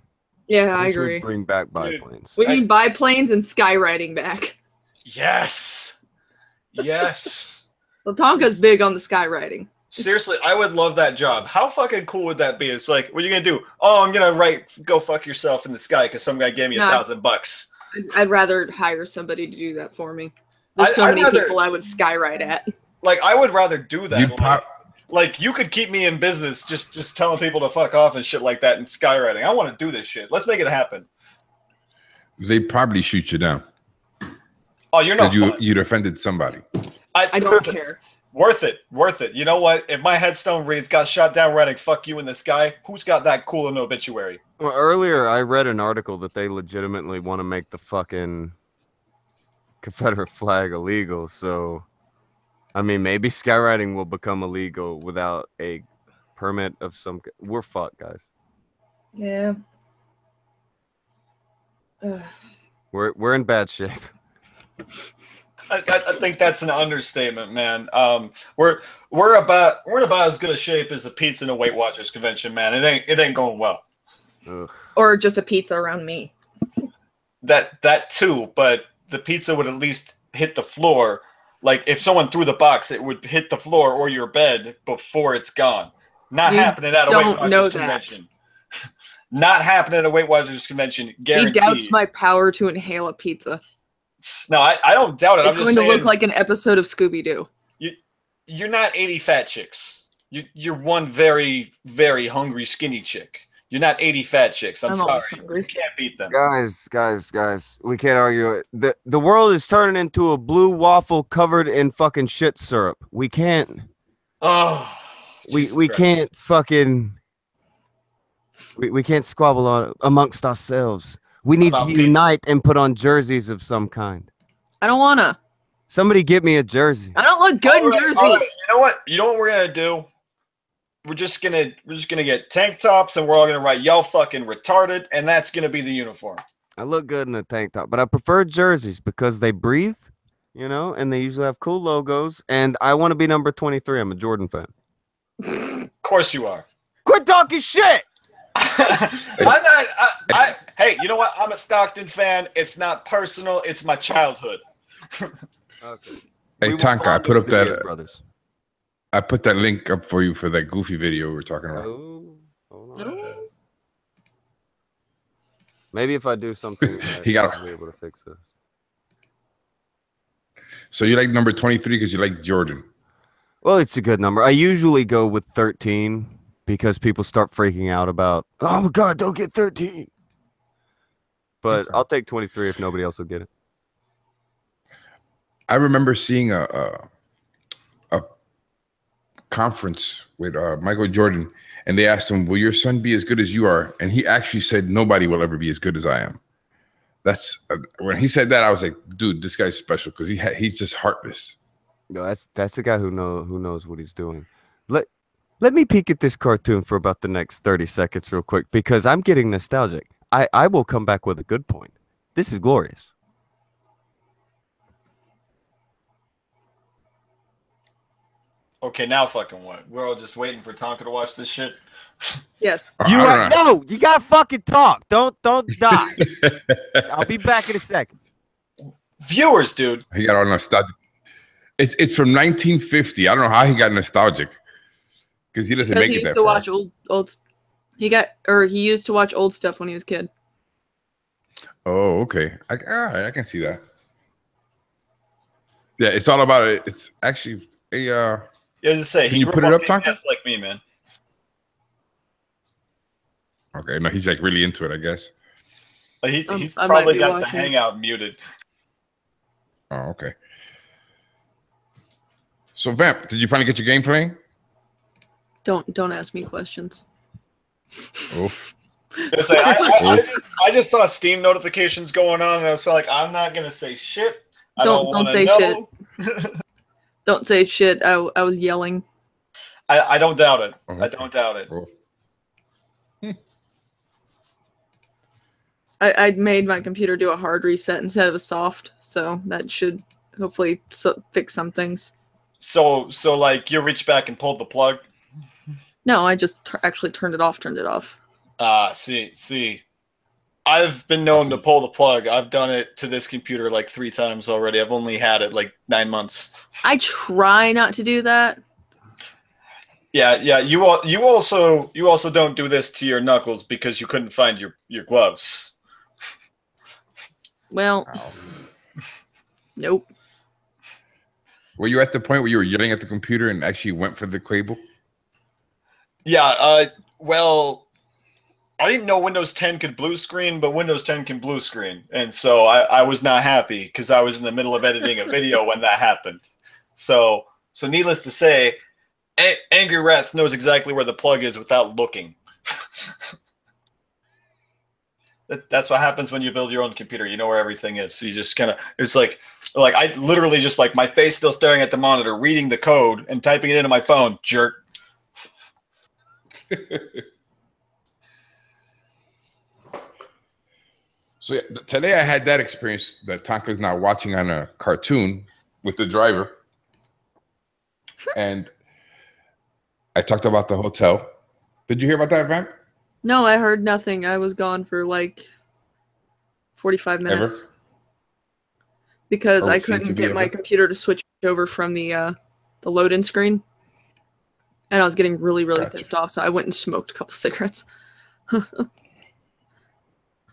Yeah, I We should agree. Bring back biplanes. We need biplanes and skywriting back. Yes. Yes. Well, Tonka's big on the skywriting. Seriously, I would love that job. How fucking cool would that be? It's like, what are you gonna do? Oh, I'm gonna write "Go fuck yourself" in the sky because some guy gave me Nah. $1,000. I'd rather hire somebody to do that for me. There's so I'd many rather- people I would skywrite at. Like, I would rather do that. You Like, you could keep me in business just telling people to fuck off and shit like that and skywriting. I want to do this shit. Let's make it happen. They probably shoot you down Oh, you're not because fun. you'd offended somebody. I don't care. Worth it. Worth it. You know what? If my headstone reads got shot down writing "fuck you" in the sky, who's got that cool in an obituary? Well, earlier I read an article that they legitimately want to make the fucking Confederate flag illegal. So, I mean, maybe skywriting will become illegal without a permit of some. We're fucked, guys. Yeah. Ugh. We're in bad shape. I think that's an understatement, man. We're in about as good a shape as a pizza and a Weight Watchers convention, man. It ain't going well. Ugh. Or just a pizza around me. That too, but the pizza would at least hit the floor. Like if someone threw the box, it would hit the floor or your bed before it's gone. Not You happening at a don't Weight know Watchers that. convention. Not happening at a Weight Watchers convention. Guaranteed. He doubts my power to inhale a pizza. No, I don't doubt it. It's I'm going just to saying, look like an episode of Scooby-Doo. you're not 80 fat chicks. You're one very, very hungry, skinny chick. You're not 80 fat chicks. I'm I'm sorry. always You hungry. can't beat them. Guys, we can't argue it. The world is turning into a blue waffle covered in fucking shit syrup. We can't. Oh, Jesus We Christ. can't fucking. We can't squabble on amongst ourselves. We need to About pizza. unite and put on jerseys of some kind. I don't wanna. Somebody get me a jersey. I don't look good in jerseys. All right. You know what? You know what we're gonna do? We're just gonna get tank tops and we're all gonna write "y'all fucking retarded" and that's gonna be the uniform. I look good in a tank top, but I prefer jerseys because they breathe, you know, and they usually have cool logos. And I want to be number 23. I'm a Jordan fan. Of course you are. Quit talking shit. I'm not. Hey, you know what? I'm a Stockton fan. It's not personal. It's my childhood. Okay. Hey, Tonka, I put up that. Brothers. I put that link up for you for that goofy video we were talking about. Oh, hold on. Maybe if I do something, I'll be able to fix this. So you like number 23 because you like Jordan. Well, it's a good number. I usually go with 13 because people start freaking out about, oh my God, don't get 13. But Okay. I'll take 23 if nobody else will get it. I remember seeing a conference with Michael Jordan, and they asked him, "Will your son be as good as you are?" And he actually said, "Nobody will ever be as good as I am." That's when he said that, I was like, "Dude, this guy's special because he's just heartless." No, that's a guy who knows what he's doing. Let me peek at this cartoon for about the next 30 seconds real quick because I'm getting nostalgic. I will come back with a good point. This is glorious. Okay, now fucking what? We're all just waiting for Tonka to watch this shit. Yes. No, you gotta fucking talk. Don't die. I'll be back in a second. Viewers, dude. He got all nostalgic. It's from 1950. I don't know how he got nostalgic because he doesn't Because make he it used that to far. watch old. He used to watch old stuff when he was a kid. Oh, okay. All right, I can see that. Yeah, it's all about it. It's actually a. Yeah, just say Can he you grew put it up, being Tonka? just like me, man. Okay, no, he's like really into it, I guess. Like he's I might probably be got the watching. hangout muted. Oh, okay. So, Vamp, did you finally get your game playing? Don't ask me questions. Oof. Just say, I just saw Steam notifications going on, and I was like, I'm not gonna say shit. I Don't wanna say know. Don't say shit. I was yelling. I don't doubt it. Oh, I don't doubt it. Oof. I made my computer do a hard reset instead of a soft, so that should hopefully fix some things. So like you reached back and pulled the plug. No, I just actually turned it off. See. I've been known to pull the plug. I've done it to this computer like 3 times already. I've only had it like 9 months. I try not to do that. Yeah. You also don't do this to your knuckles because you couldn't find your gloves. Well, nope. Were you at the point where you were yelling at the computer and actually went for the cable? Yeah. Well, I didn't know Windows 10 could blue screen, but Windows 10 can blue screen, and so I was not happy because I was in the middle of editing a video when that happened. So needless to say, Angry Wrath knows exactly where the plug is without looking. That's what happens when you build your own computer. You know where everything is. So you just kind of, it's like I literally just like my face still staring at the monitor, reading the code and typing it into my phone. Jerk. So yeah, today I had that experience that Tonka's now watching on a cartoon with the driver. And I talked about the hotel. Did you hear about that, Vamp? No, I heard nothing. I was gone for like 45 minutes. Ever? Because Oh, I it seemed to couldn't be get my ever? computer to switch over from the load-in screen. And I was getting really Gotcha. pissed off, so I went and smoked a couple cigarettes.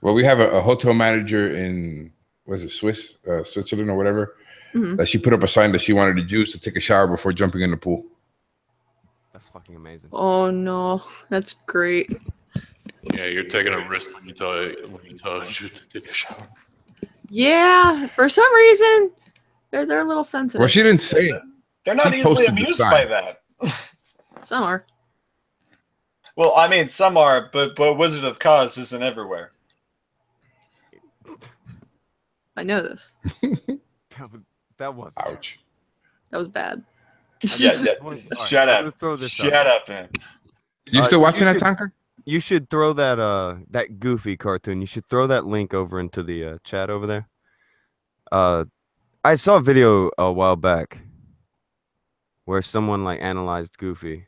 Well, we have a hotel manager in, Switzerland or whatever, Mhm. that she put up a sign that she wanted the Jews to take a shower before jumping in the pool. That's fucking amazing. Oh no, that's great. Yeah, you're taking a risk when you tell you to take a shower. Yeah, for some reason they're a little sensitive. Well, she didn't say it. They're not He easily posted the amused sign. by that. Some are. Well, I mean, some are, but Wizard of Oz isn't everywhere. I know this. That was Ouch. That was bad. Yeah, Alright, shut I'm gonna up. throw this Shut out. up, man. You still watching that, should- Tonka? You should throw that Goofy cartoon. You should throw that link over into the chat over there. I saw a video a while back where someone like analyzed Goofy,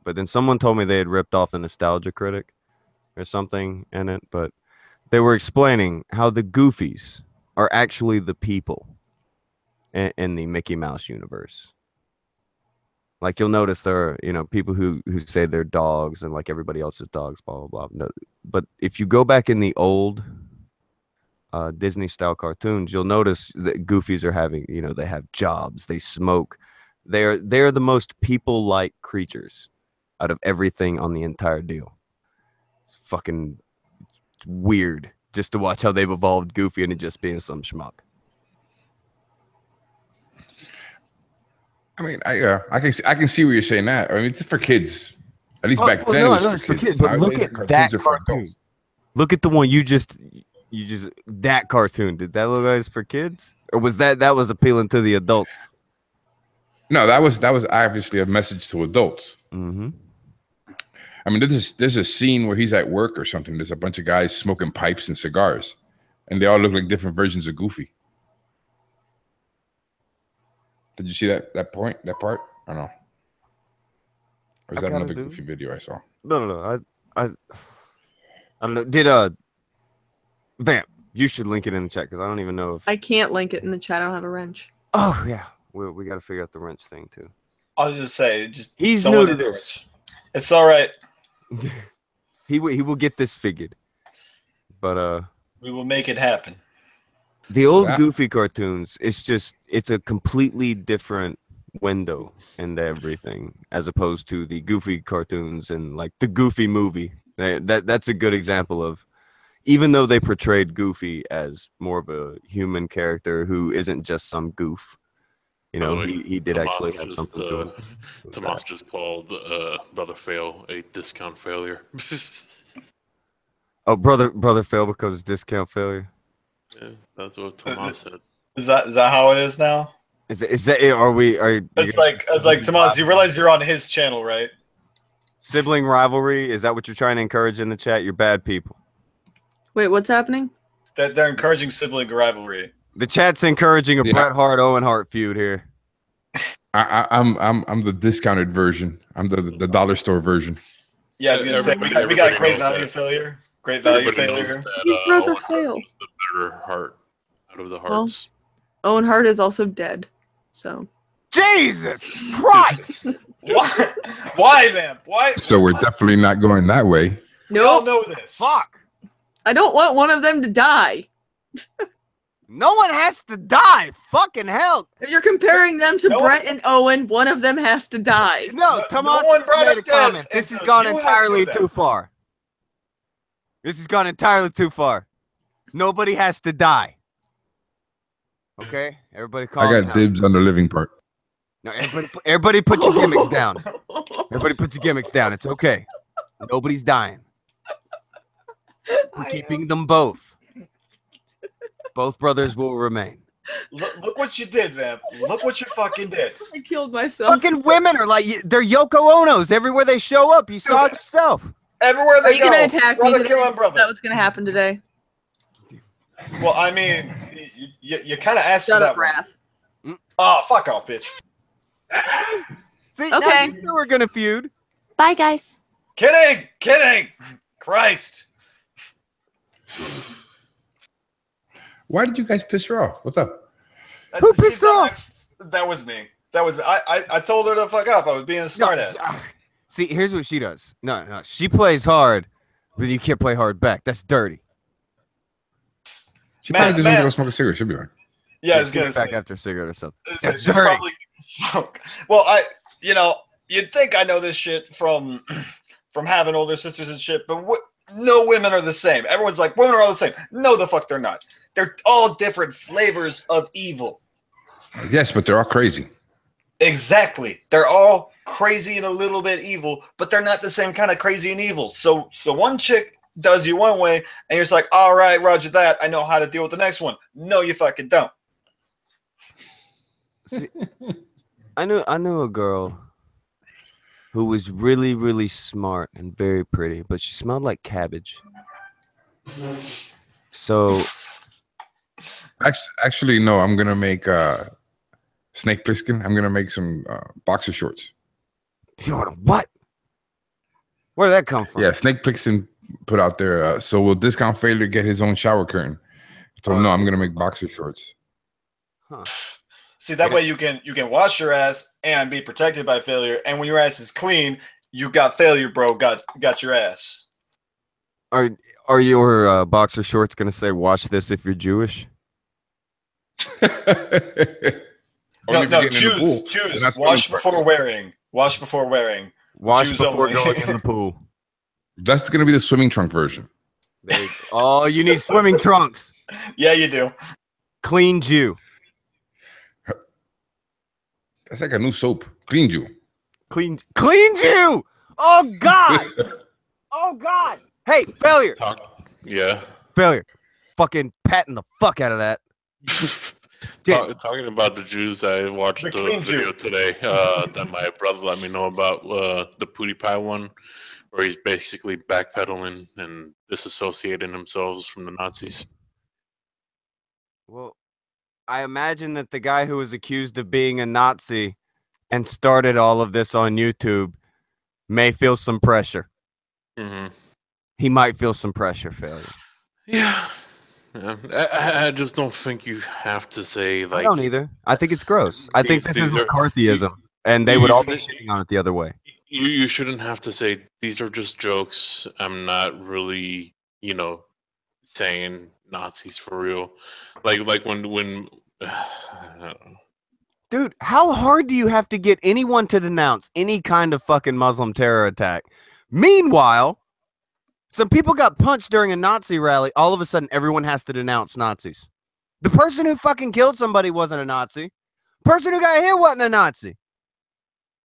but then someone told me they had ripped off the Nostalgia Critic or something in it. But they were explaining how the Goofies are actually the people in the Mickey Mouse universe. Like you'll notice there are, people who say they're dogs and like everybody else's dogs, blah blah blah. No, but if you go back in the old Disney style cartoons, you'll notice that Goofies are having, they have jobs, they smoke, they're the most people-like creatures out of everything on the entire deal. It's fucking weird just to watch how they've evolved Goofy into just being some schmuck. I mean, I can see where you're saying that. I mean, it's for kids. At least back then, no, it was it's for kids. But look Nowadays, at cartoons that are for cartoon. adults. Look at the one you just that cartoon. Did that look like it's for kids, or was that was appealing to the adults? No, that was obviously a message to adults. Mm-hmm. I mean, there's a scene where he's at work or something. There's a bunch of guys smoking pipes and cigars, and they all look like different versions of Goofy. Did you see that part? I don't know. Or is that another Goofy video I saw? No. I don't know. Did Vamp? You should link it in the chat because I don't even know if I can't link it in the chat. I don't have a wrench. Oh yeah, we got to figure out the wrench thing too. I was just say, He's someone new to in the this. wrench. It's all right. He will get this figured, but We will make it happen. the old That- Goofy cartoons, it's a completely different window into everything as opposed to the Goofy cartoons and like the Goofy movie. That's a good example of, even though they portrayed Goofy as more of a human character who isn't just some goof, By the way, he did Tomas actually have just, something to him. Tomas just called Brother Fail a discount failure. Oh, brother fail because discount failure. Yeah, that's what Tomas said. Is that how it is now? Is that it? It's like Tomas, you realize you're on his channel, right? Sibling rivalry? Is that what you're trying to encourage in the chat? You're bad people. Wait, what's happening? That they're encouraging sibling rivalry. The chat's encouraging a Yeah. Bret Hart Owen Hart feud here. I'm the discounted version. I'm the dollar store version. Yeah, I was gonna say we got Everybody great knows value that. failure. Great value Everybody knows failure. that, Who's Brother Owen Hart Fail? was the better heart out of the Well, hearts. Owen Hart is also dead. So Jesus Christ! Why? Why, man? Why? So we're definitely not going that way. We all nope. know this. Fuck! I don't want one of them to die. No one has to die. Fucking hell! If you're comparing them to No Brett one's- and Owen, one of them has to die. No, No Tomas one brought made a up death comment. This has until gone you have to entirely do that. too far. This has gone entirely too far. Nobody has to die. Okay, everybody calm I got down. dibs on the living part. No, everybody put your gimmicks down. Everybody put your gimmicks down. It's okay. Nobody's dying. We're keeping them both. Both brothers will remain. Look what you did, man. Look what you fucking did. I killed myself. Fucking women are like, they're Yoko Onos everywhere they show up. You saw it yourself. Everywhere Are they you go, gonna attack me brother today? killing Is brother. that what's gonna happen today? Well, I mean, you kind of asked Shut for that up, Wrath. one. Oh, fuck off, bitch. See, now Okay. you knew we're gonna feud. Bye, guys. Kidding. Christ. Why did you guys piss her off? What's up? Who pissed her off? That was me. I told her to fuck up. I was being a smartass. See, here's what she does. No, she plays hard, but you can't play hard back. That's dirty. She Man, probably just man. wants to go smoke a cigarette. She'll be fine. Yeah, I was Get gonna it back say. after a cigarette or something. It's That's just dirty. probably smoke. Well, you'd think I know this shit from having older sisters and shit, but no women are the same. Everyone's like, women are all the same. No, the fuck they're not. They're all different flavors of evil. Yes, but they're all crazy. Exactly. They're all crazy and a little bit evil, but they're not the same kind of crazy and evil. So one chick does you one way, and you're just like, all right, roger that. I know how to deal with the next one. No, you fucking don't. See, I knew a girl who was really, really smart and very pretty, but she smelled like cabbage. So Actually, no. I'm gonna make Snake Plissken. I'm gonna make some boxer shorts. what? Where did that come from? Yeah, Snake Plissken put out there. So will discount failure get his own shower curtain? So no, I'm gonna make boxer shorts. Huh. See, that way you can wash your ass and be protected by failure. And when your ass is clean, you got failure, bro. Got your ass. Are your boxer shorts gonna say "Watch this if you're Jewish"? No, choose. Wash before wearing. Wash before wearing. Wash Jews before only. going in the pool. That's gonna be the swimming trunk version. Oh, you need swimming trunks. Yeah, you do. Clean Jew. That's like a new soap. Clean Jew. Clean Jew. Oh God. Oh God. Hey, failure. Yeah. Failure. Fucking patting the fuck out of that. Talking about the Jews, I watched The a clean video Jew. today that my brother let me know about, the Pootie Pie one, where he's basically backpedaling and disassociating himself from the Nazis. Well, I imagine that the guy who was accused of being a Nazi and started all of this on YouTube may feel some pressure. Mm-hmm. He might feel some pressure, failure. Yeah. I just don't think you have to say, like... I don't either. I think it's gross. I think this is these are- McCarthyism, and they would all be shitting on it the other way. You shouldn't have to say, these are just jokes. I'm not really, saying Nazis for real. Like when I don't know. Dude, how hard do you have to get anyone to denounce any kind of fucking Muslim terror attack? Meanwhile, some people got punched during a Nazi rally. All of a sudden, everyone has to denounce Nazis. The person who fucking killed somebody wasn't a Nazi. The person who got hit wasn't a Nazi.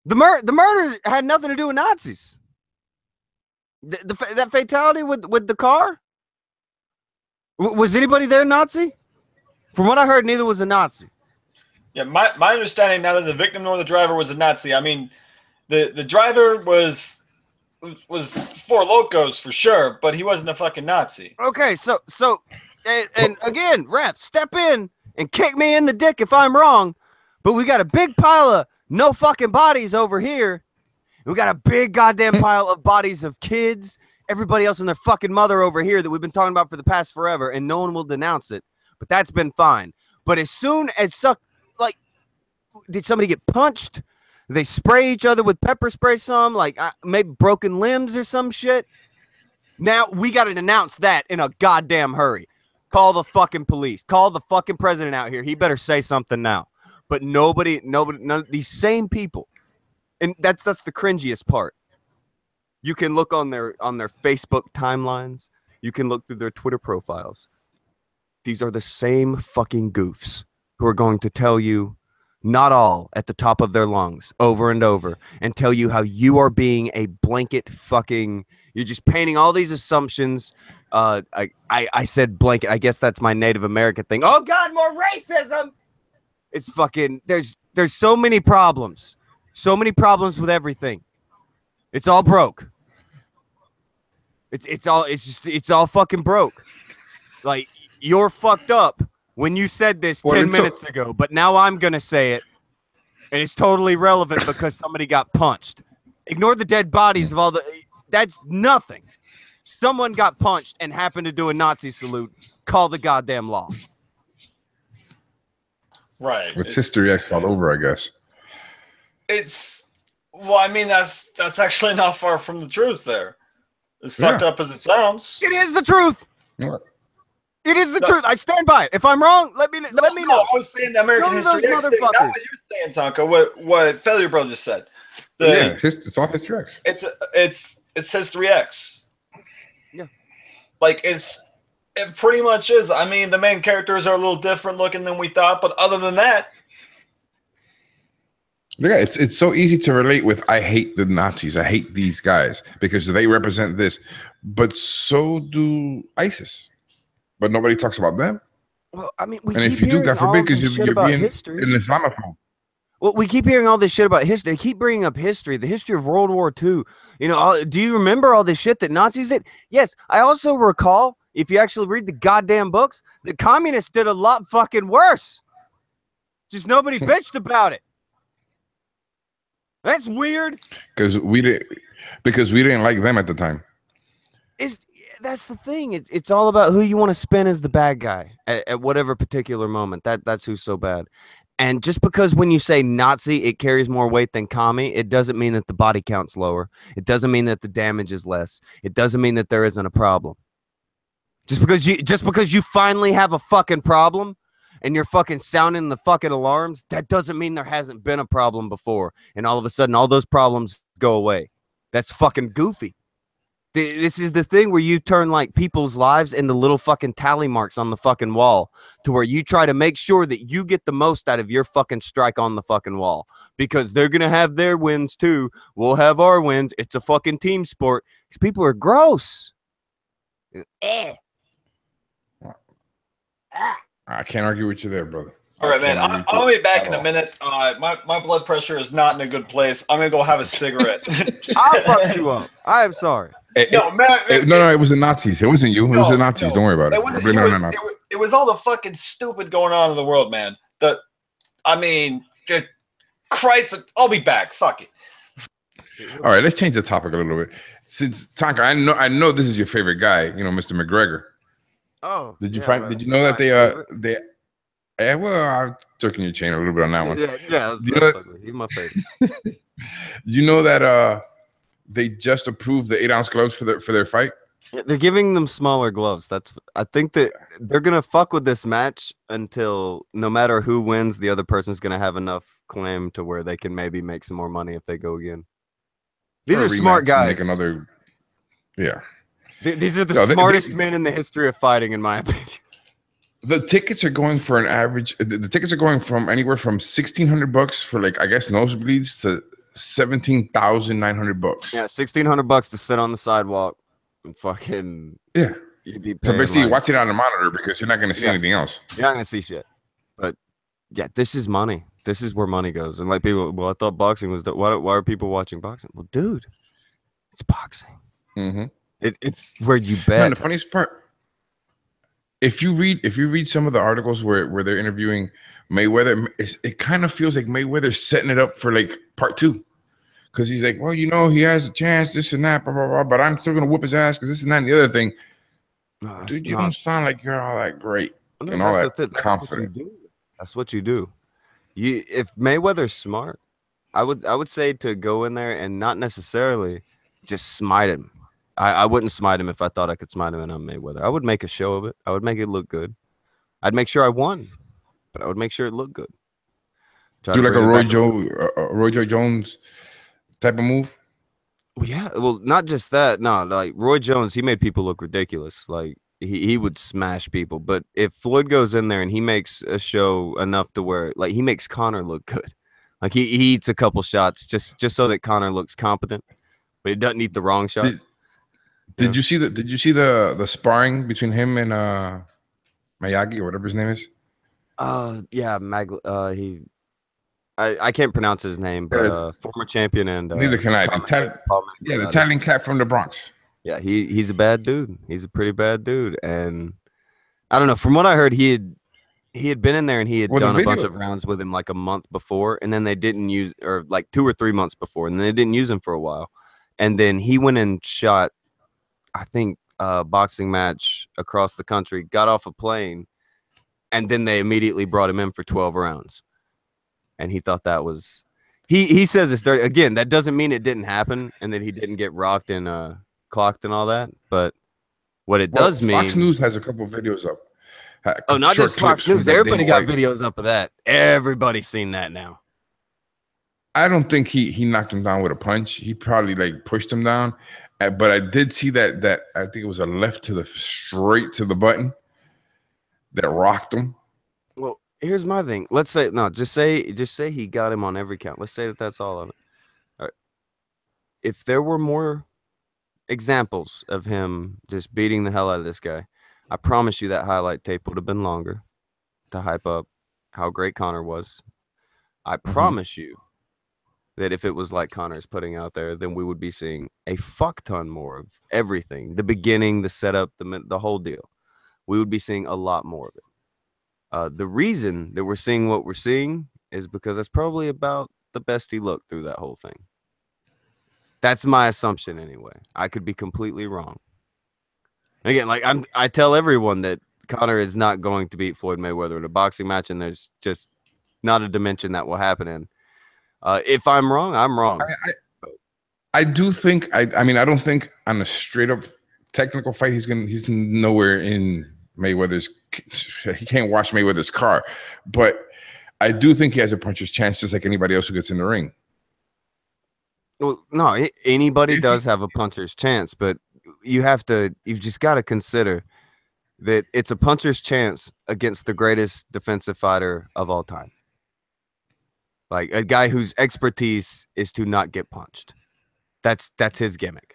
The murder had nothing to do with Nazis. That fatality with the car? Was anybody there Nazi? From what I heard, neither was a Nazi. Yeah, my understanding now that the victim nor the driver was a Nazi. I mean, the driver was Four Locos for sure, but he wasn't a fucking Nazi. Okay, so and again, Wrath, step in and kick me in the dick if I'm wrong, but we got a big pile of no fucking bodies over here. We got a big goddamn pile of bodies of kids, everybody else and their fucking mother over here that we've been talking about for the past forever, and no one will denounce it. But that's been fine. But as soon as did somebody get punched? Did they spray each other with pepper spray? Some maybe broken limbs or some shit. Now we got to announce that in a goddamn hurry. Call the fucking police. Call the fucking president out here. He better say something now. But none of these same people, and that's the cringiest part. You can look on their Facebook timelines. You can look through their Twitter profiles. These are the same fucking goofs who are going to tell you, not all at the top of their lungs, over and over, and tell you how you are being a blanket fucking. You're just painting all these assumptions. I said blanket. I guess that's my Native American thing. Oh God, more racism. It's fucking. There's so many problems. So many problems with everything. It's all broke. It's all fucking broke. Like, you're fucked up when you said this 10 minutes ago, but now I'm gonna say it, and it's totally relevant because somebody got punched. Ignore the dead bodies of all the. That's nothing. Someone got punched and happened to do a Nazi salute. Call the goddamn law. Right. It's History X all over, I guess. I mean, that's actually not far from the truth there. As fucked up as it sounds. It is the truth. What? It is the truth. I stand by it. If I'm wrong, let me know. I was saying the American History X thing, not what you're saying, Tonka. What Failure Bro just said. Yeah, it's all History X. It's History X. Yeah. Like it pretty much is. I mean, the main characters are a little different looking than we thought, but other than that, yeah, it's so easy to relate with. I hate the Nazis. I hate these guys because they represent this, but so do ISIS. But nobody talks about them. Well, I mean, we And keep if you do, hearing God all forbid, this because shit you're about being history. an Islamophobe. Well, we keep hearing all this shit about history. They keep bringing up history, the history of World War II. You know, do you remember all this shit that Nazis did? Yes, I also recall, if you actually read the goddamn books, the communists did a lot fucking worse. Just nobody bitched about it. That's weird. Because we didn't like them at the time. That's the thing. It's all about who you want to spin as the bad guy at whatever particular moment. That's who's so bad. And just because when you say Nazi, it carries more weight than commie, it doesn't mean that the body count's lower. It doesn't mean that the damage is less. It doesn't mean that there isn't a problem. Just because you finally have a fucking problem and you're fucking sounding the fucking alarms, that doesn't mean there hasn't been a problem before. And all of a sudden, all those problems go away. That's fucking goofy. This is the thing where you turn like people's lives into little fucking tally marks on the fucking wall to where you try to make sure that you get the most out of your fucking strike on the fucking wall because they're going to have their wins too. We'll have our wins. It's a fucking team sport. These people are gross. I can't argue with you there, brother. All right, man. I'll be back in a minute. My blood pressure is not in a good place. I'm gonna go have a cigarette. I'll fuck you up. I am sorry. No, it was the Nazis. It wasn't you. It was the Nazis. Don't worry about it. It was all the fucking stupid going on in the world, man. Christ, I'll be back. Fuck it. All right, let's change the topic a little bit. Since Tonka, I know this is your favorite guy. You know, Mr. McGregor. Oh, did you know that they? Yeah, well, I'm jerking your chain a little bit on that one. Yeah. He's my favorite. You know that they just approved the 8-ounce gloves for their fight. Yeah, they're giving them smaller gloves. I think that they're gonna fuck with this match until no matter who wins, the other person's gonna have enough claim to where they can maybe make some more money if they go again. These are smart guys. Make another, yeah. These are the smartest men in the history of fighting, in my opinion. The tickets are going for an average. The tickets are going from anywhere from $1,600 for like I guess nosebleeds to $17,900. Yeah, $1,600 to sit on the sidewalk and fucking yeah. You'd be so basically watch it on the monitor because you're not going to see anything else. You're not going to see shit. But yeah, this is money. This is where money goes. And like people, well, I thought boxing was. Why are people watching boxing? Well, dude, it's boxing. Mm-hmm. It's where you bet. And the funniest part. If you read some of the articles where they're interviewing Mayweather, it kind of feels like Mayweather's setting it up for like part 2, because he's like, well, you know, he has a chance, this and that, blah blah blah, but I'm still gonna whoop his ass because this and that and the other thing. No, dude, you don't sound like you're all that great and all that confident. That's what you do. If Mayweather's smart, I would say to go in there and not necessarily just smite him. I wouldn't smite him if I thought I could smite him and I'm Mayweather. I would make a show of it. I would make it look good. I'd make sure I won, but I would make sure it looked good. Do like a Roy Joe Jones type of move? Well, yeah. Well, not just that. No, like Roy Jones, he made people look ridiculous. Like he would smash people. But if Floyd goes in there and he makes a show enough to where like he makes Conor look good, like he eats a couple shots just so that Conor looks competent, but he doesn't eat the wrong shots. Did you see the sparring between him and Miyagi or whatever his name is? Yeah, I can't pronounce his name, but former champion and neither can I. The Italian cat from the Bronx. Yeah, he's a bad dude. He's a pretty bad dude, and I don't know. From what I heard, he had been in there and he had done a bunch of rounds with him like a month before, and then they didn't use, or like 2 or 3 months before, and they didn't use him for a while, and then he went and shot, I think, a boxing match across the country, got off a plane, and then they immediately brought him in for 12 rounds. And he thought that was he says it's dirty. Again, that doesn't mean it didn't happen and that he didn't get rocked and clocked and all that. But what it does mean, Fox News has a couple of videos up. Not just Fox News. Everybody got videos up of that. Everybody's seen that now. I don't think he knocked him down with a punch. He probably like pushed him down. But I did see that I think it was a left to the straight to the button that rocked him. Well, here's my thing. Let's say no, just say he got him on every count. Let's say that that's all of it. All right. If there were more examples of him just beating the hell out of this guy, I promise you that highlight tape would have been longer to hype up how great Connor was. I promise you that if it was like Connor's putting out there, then we would be seeing a fuck ton more of everything. The beginning, the setup, the whole deal. We would be seeing a lot more of it. The reason that we're seeing what we're seeing is because that's probably about the best he looked through that whole thing. That's my assumption anyway. I could be completely wrong. And again, like I tell everyone that Conor is not going to beat Floyd Mayweather in a boxing match, and there's just not a dimension that will happen in. If I'm wrong, I'm wrong. I do think I mean I don't think on a straight up technical fight he's nowhere in Mayweather's. He can't wash Mayweather's car, but I do think he has a puncher's chance, just like anybody else who gets in the ring. Well, no, anybody does have a puncher's chance, but you've just got to consider that it's a puncher's chance against the greatest defensive fighter of all time. Like a guy whose expertise is to not get punched. That's his gimmick.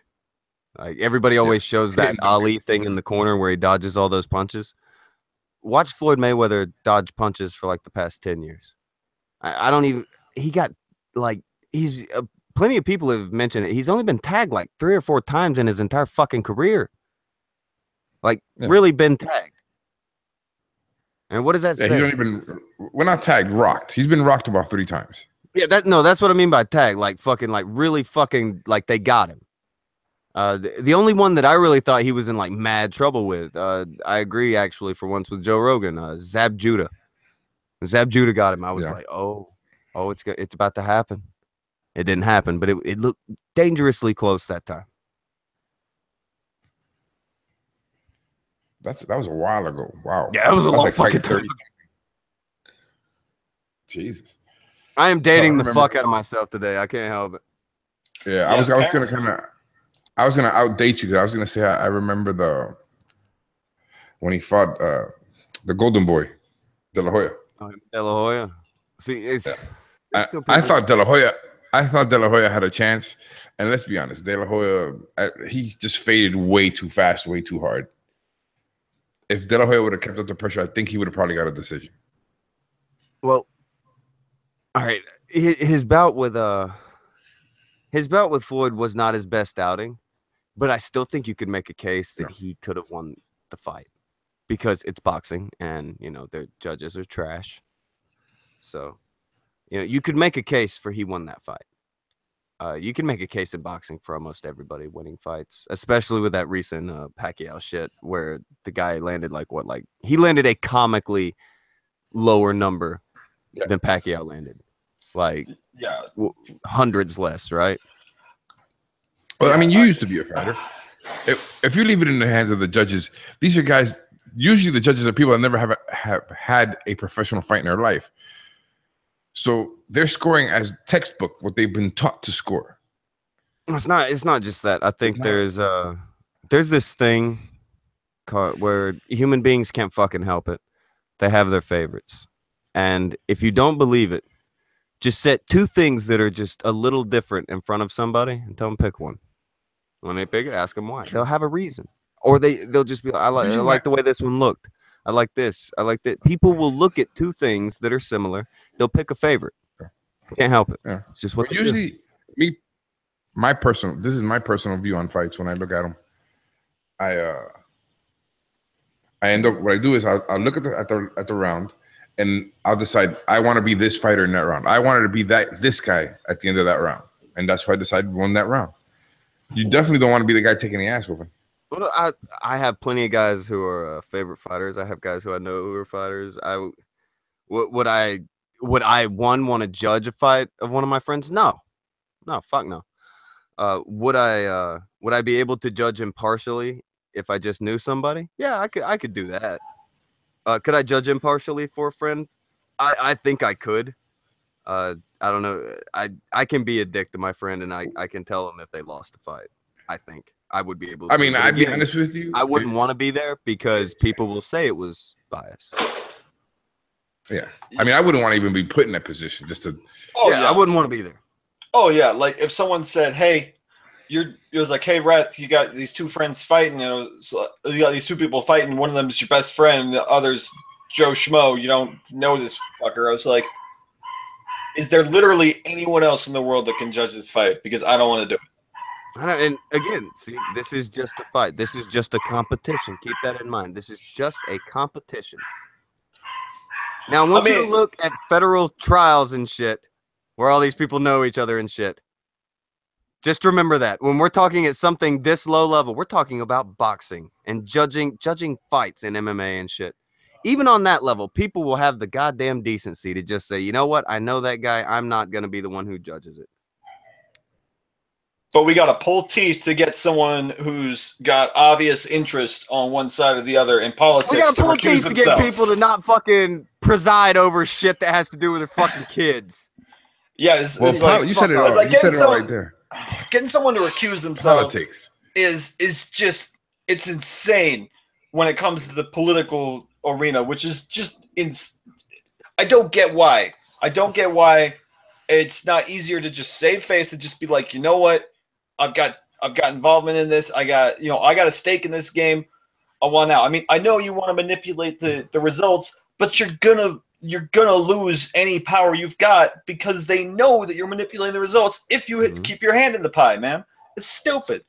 Like everybody always shows that Ali thing in the corner where he dodges all those punches. Watch Floyd Mayweather dodge punches for like the past 10 years. I don't even. He got like he's. Plenty of people have mentioned it. He's only been tagged like 3 or 4 times in his entire fucking career. Like, really been tagged. And what does that say? He's only been, we're not tagged, rocked. He's been rocked about 3 times. Yeah, that's what I mean by tag. Like, fucking, like, really fucking, like, they got him. The only one that I really thought he was in, like, mad trouble with, I agree, actually, for once with Joe Rogan, Zab Judah. Zab Judah got him. I was like, oh, it's about to happen. It didn't happen, but it looked dangerously close that time. That was a while ago. Wow. Yeah, that was a long fucking time. Jesus. I am dating the fuck out of myself today. I can't help it. Yeah, I was gonna outdate you because I was gonna say I remember when he fought the Golden Boy, De La Hoya. Oh, De La Hoya. See, it's I thought De La Hoya. I thought De La Hoya had a chance, and let's be honest, De La Hoya, he just faded way too fast, way too hard. If De La Hoya would have kept up the pressure, I think he would have probably got a decision. Well, all right, his bout with Floyd was not his best outing, but I still think you could make a case that he could have won the fight because it's boxing, and their judges are trash, so. You could make a case for he won that fight. You can make a case in boxing for almost everybody winning fights, especially with that recent Pacquiao shit where the guy landed he landed a comically lower number than Pacquiao landed. Hundreds less, right? Well, I mean, you used to be a fighter. If you leave it in the hands of the judges, these are guys, usually the judges are people that never have had a professional fight in their life. So they're scoring as textbook what they've been taught to score. It's not just that. I think there's this thing where human beings can't fucking help it. They have their favorites. And if you don't believe it, just set 2 things that are just a little different in front of somebody and tell them pick one. When they pick it, ask them why. They'll have a reason. Or they'll just be like, I like the way this one looked. I like this. I like that. People will look at 2 things that are similar. They'll pick a favorite. Can't help it. Yeah. It's just what usually do. This is my personal view on fights. When I look at them, I end up, what I do is I'll look at the round, and I'll decide I want to be this fighter in that round. I wanted to be this guy at the end of that round, and that's why I decided to win that round. You definitely don't want to be the guy taking the ass whooping. Well, I have plenty of guys who are favorite fighters. I have guys who I know who are fighters. Would I want to judge a fight of one of my friends? No, fuck no. Would I be able to judge impartially if I just knew somebody? Yeah, I could do that. Could I judge impartially for a friend? I think I could. I I don't know. I can be a dick to my friend, and I can tell them if they lost a fight. I think I would be able to. I mean, But I'd be again, honest with you. I wouldn't want to be there because people will say it was bias. Yeah. I mean, I wouldn't want to even be put in that position just to. Oh yeah, I wouldn't want to be there. Oh yeah, like if someone said, "Hey, it was like, hey, Rhett, you got these two friends fighting. You know, so you got these two people fighting. One of them is your best friend. The other's Joe Schmo. You don't know this fucker." I was like, "Is there literally anyone else in the world that can judge this fight? Because I don't want to do it." And again, see, this is just a fight. This is just a competition. Keep that in mind. This is just a competition. Now, I want you to look at federal trials and shit, where all these people know each other and shit. Just remember that when we're talking at something this low level, we're talking about boxing and judging fights in MMA and shit. Even on that level, people will have the goddamn decency to just say, you know what? I know that guy. I'm not going to be the one who judges it. But we got to pull teeth to get someone who's got obvious interest on one side or the other in politics. We got to pull teeth to get people to not fucking preside over shit that has to do with their fucking kids. Yeah, it's Well, like, you said it all. like You said it all right there. Getting someone to accuse themselves Politics is just, it's insane when it comes to the political arena, which is just I don't get why. I don't get why it's not easier to just save face and just be like, you know what? I've got involvement in this. I got a stake in this game. I want out. I mean, I know you want to manipulate the results, but you're gonna lose any power you've got because they know that you're manipulating the results if you keep your hand in the pie, man. It's stupid.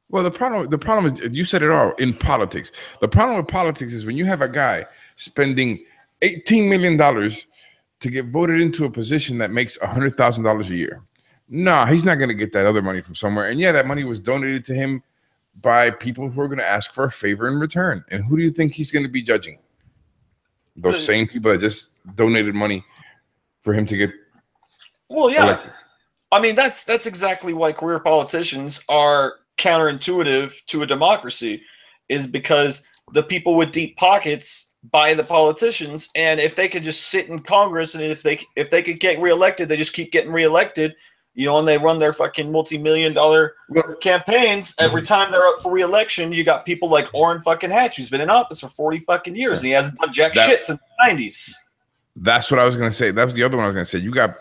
Well, the problem is, you said it all, in politics. The problem with politics is when you have a guy spending $18 million to get voted into a position that makes $100,000 a year. No, he's not going to get that other money from somewhere. And yeah, that money was donated to him by people who are going to ask for a favor in return. And who do you think he's going to be judging? Those same people that just donated money for him to get elected. I mean, that's exactly why career politicians are counterintuitive to a democracy, is because the people with deep pockets buy the politicians, and if they could just sit in Congress and if they could get reelected, they just keep getting reelected, you know, and they run their fucking multi-million-dollar campaigns every time they're up for reelection. You got people like Orrin fucking Hatch, who's been in office for 40 fucking years, and he hasn't done jack shit since the 90s. That's what I was gonna say. That was the other one I was gonna say. You got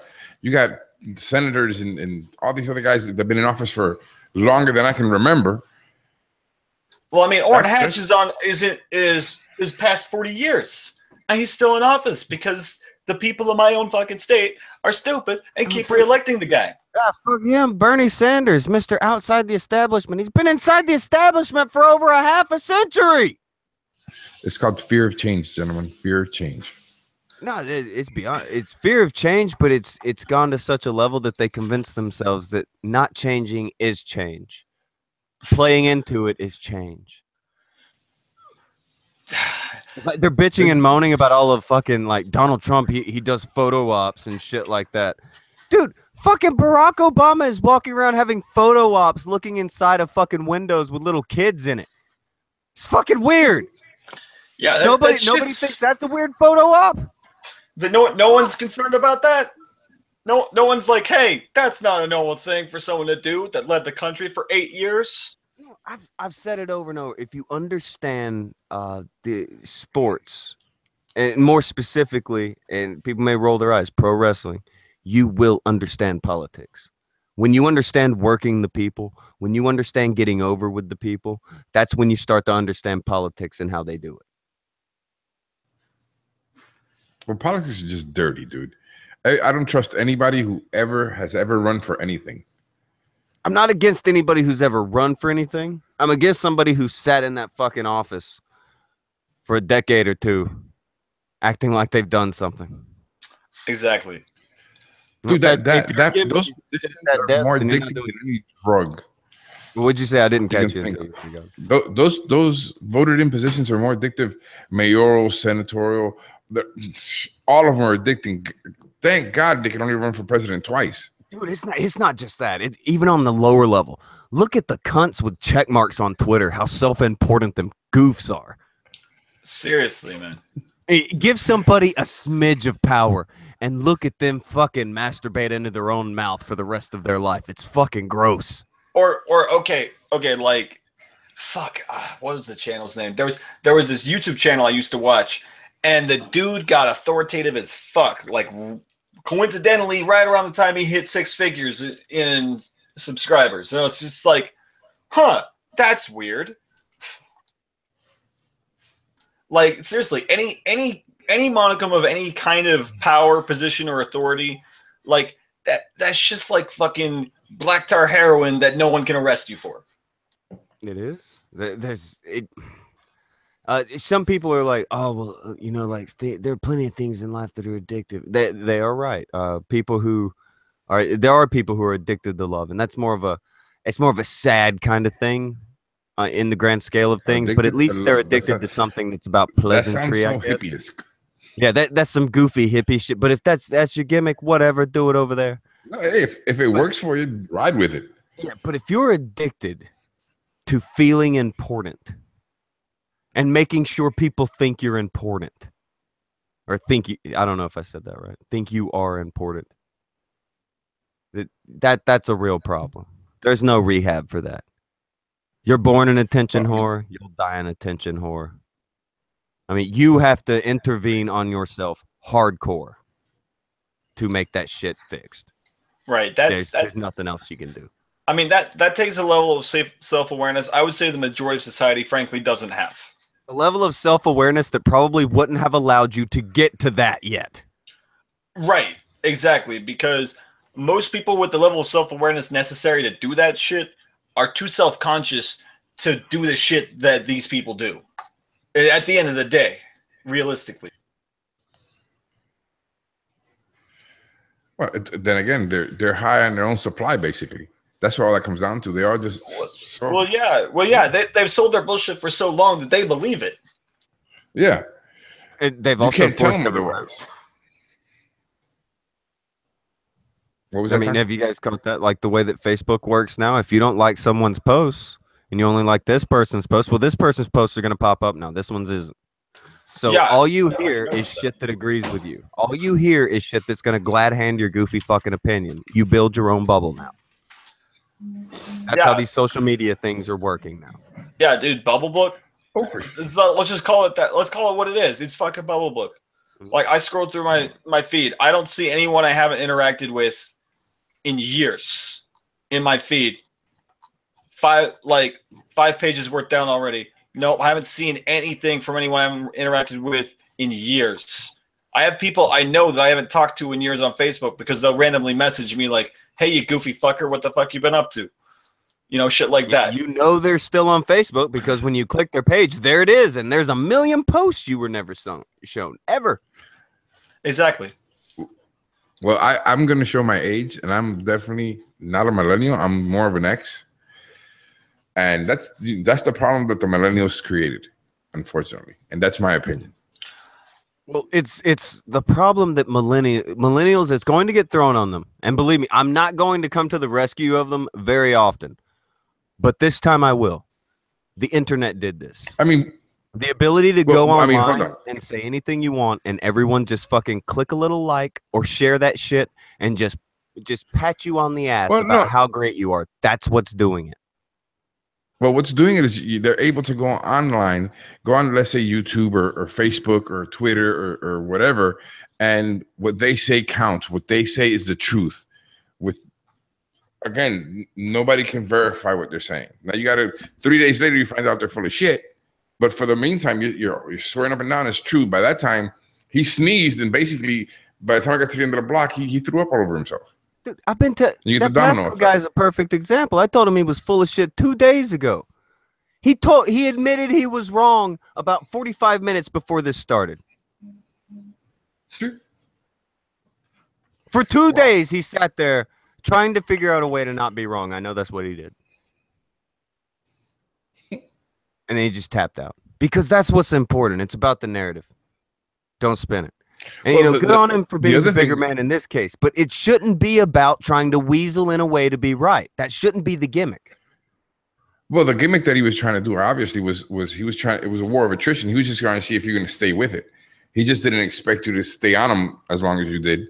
senators and all these other guys that have been in office for longer than I can remember. Well, I mean, Orrin Hatch is past 40 years, and he's still in office because the people of my own fucking state are stupid and keep reelecting the guy. Yeah, fuck him. Bernie Sanders, Mr. Outside the Establishment. He's been inside the establishment for over a half a century. It's called fear of change, gentlemen. Fear of change. No, it's beyond. It's fear of change, but it's gone to such a level that they convince themselves that not changing is change. Playing into it is change. It's like they're bitching and moaning about all of fucking like Donald Trump. He does photo ops and shit like that. Dude, fucking Barack Obama is walking around having photo ops looking inside of fucking windows with little kids in it. It's fucking weird. Yeah, nobody thinks that's a weird photo op. No one's concerned about that. No one's like, hey, that's not a normal thing for someone to do that led the country for 8 years. I've said it over and over. If you understand the sports, and more specifically, and people may roll their eyes, pro wrestling, you will understand politics. When you understand working the people, when you understand getting over with the people, that's when you start to understand politics and how they do it. Well, politics is just dirty, dude. I don't trust anybody who has ever run for anything. I'm not against anybody who's ever run for anything. I'm against somebody who sat in that fucking office for a decade or two, acting like they've done something. Exactly. Dude, those positions are more addicting than any drug. What'd you say? I didn't catch you. Those voted in positions are more addictive. Mayoral, senatorial, all of them are addicting. Thank God they can only run for president twice. Dude, it's not just that. It's even on the lower level. Look at the cunts with check marks on Twitter, how self-important them goofs are. Seriously, man. Give somebody a smidge of power, and look at them fucking masturbate into their own mouth for the rest of their life. It's fucking gross. Or okay, like, fuck, what was the channel's name? There was this YouTube channel I used to watch, and the dude got authoritative as fuck. Like, coincidentally, right around the time he hit 6 figures in subscribers. So it's just like, huh, that's weird. Like, seriously, any monicum of any kind of power, position, or authority, like that's just like fucking black tar heroin that no one can arrest you for. It is. Some people are like, oh well, you know, like there are plenty of things in life that are addictive. They are right. There are people who are addicted to love, and that's more of a sad kind of thing in the grand scale of things. But at least they're addicted to something that's about pleasantry. That sounds so I guess. hippie-esque. Yeah, that's some goofy hippie shit. But if that's your gimmick, whatever, do it over there. No, hey, if it works for you, ride with it. Yeah, but if you're addicted to feeling important and making sure people think you're important, or I don't know if I said that right. Think you are important. That's a real problem. There's no rehab for that. You're born an attention whore. You'll die an attention whore. I mean, you have to intervene on yourself hardcore to make that shit fixed. Right. There's nothing else you can do. I mean, that takes a level of self-awareness I would say the majority of society, frankly, doesn't have. A level of self-awareness that probably wouldn't have allowed you to get to that yet. Right. Exactly. Because most people with the level of self-awareness necessary to do that shit are too self-conscious to do the shit that these people do. At the end of the day, realistically. Well, then again, they're high on their own supply, basically. That's what all that comes down to. They are just so... Well, yeah. They've sold their bullshit for so long that they believe it. Yeah. They've also can't tell forced them otherwise. What was that? I mean, have you guys caught that? Like the way that Facebook works now, if you don't like someone's posts and you only like this person's post, well, this person's posts are going to pop up now. This one's isn't. So all you hear is shit that agrees with you. All you hear is shit that's going to glad hand your goofy fucking opinion. You build your own bubble now. That's how these social media things are working now. Yeah, dude, Bubble Book. Let's just call it that. Let's call it what it is. It's fucking Bubble Book. Like, I scroll through my feed. I don't see anyone I haven't interacted with in years in my feed. 5 pages worth down already. No, I haven't seen anything from anyone I haven't interacted with in years. I have people I know that I haven't talked to in years on Facebook because they'll randomly message me like, hey, you goofy fucker, what the fuck you been up to? You know, shit like that. You know they're still on Facebook because when you click their page, there it is. And there's a million posts you were never shown, ever. Exactly. Well, I'm going to show my age, and I'm definitely not a millennial. I'm more of an X. And that's the problem that the millennials created, unfortunately. And that's my opinion. Well, it's the problem that millennials, it's going to get thrown on them. And believe me, I'm not going to come to the rescue of them very often. But this time I will. The internet did this. I mean, the ability to go online and say anything you want, and everyone just fucking click a little like or share that shit and just pat you on the ass about how great you are. That's what's doing it. Well, what's doing it is they're able to go online, go on, let's say, YouTube or Facebook or Twitter or whatever, and what they say counts. What they say is the truth. Again, nobody can verify what they're saying. Now, you got to 3 days later, you find out they're full of shit. But for the meantime, you're swearing up and down it's true. By that time, he sneezed, and basically, by the time I got to the end of the block, he threw up all over himself. Dude, I've been to that Pasco guy's a perfect example. I told him he was full of shit 2 days ago. He admitted he was wrong about 45 minutes before this started. For 2 days, he sat there trying to figure out a way to not be wrong. I know that's what he did. And then he just tapped out. Because that's what's important. It's about the narrative. Don't spin it. And, good on him for being the bigger man in this case. But it shouldn't be about trying to weasel in a way to be right. That shouldn't be the gimmick. Well, the gimmick that he was trying to do, obviously, was he was trying. It was a war of attrition. He was just trying to see if you're going to stay with it. He just didn't expect you to stay on him as long as you did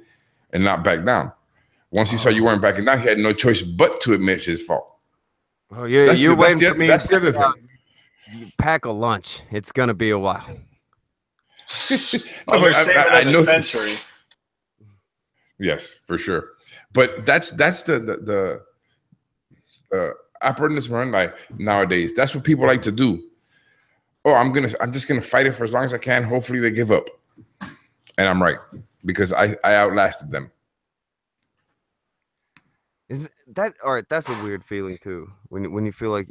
and not back down. Once he saw you weren't backing down, he had no choice but to admit his fault. Oh, yeah, you're waiting for me. That's the other thing. You pack a lunch. It's gonna be a while. Understatement of the century. Yes, for sure. But that's the operating run like nowadays. That's what people like to do. Oh, I'm just gonna fight it for as long as I can. Hopefully they give up. And I'm right, because I outlasted them. Is that all right? That's a weird feeling too. When you feel like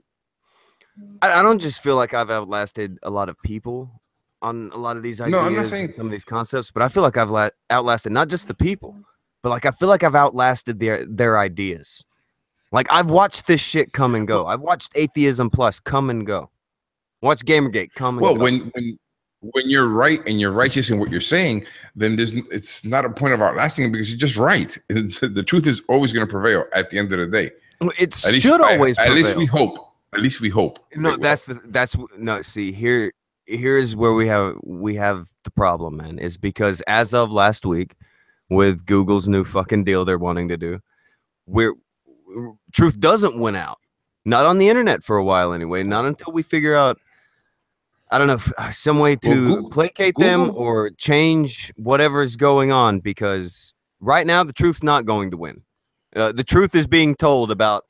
I don't just feel like I've outlasted a lot of people on a lot of these ideas, No, I'm not saying and some of these concepts, but I feel like I've outlasted not just the people, but like I feel like I've outlasted their ideas. Like I've watched this shit come and go. I've watched Atheism Plus come and go. Watch Gamergate come and go. Well, when you're right and you're righteous in what you're saying, then it's not a point of outlasting because you're just right. The truth is always going to prevail at the end of the day. It should always prevail. At least we hope. At least we hope. No, no. See, here's where we have the problem, man. Is because as of last week, with Google's new fucking deal they're wanting to do, truth doesn't win out. Not on the internet for a while, anyway. Not until we figure out, I don't know, some way to placate them or change whatever's going on. Because right now the truth's not going to win. The truth is being told about.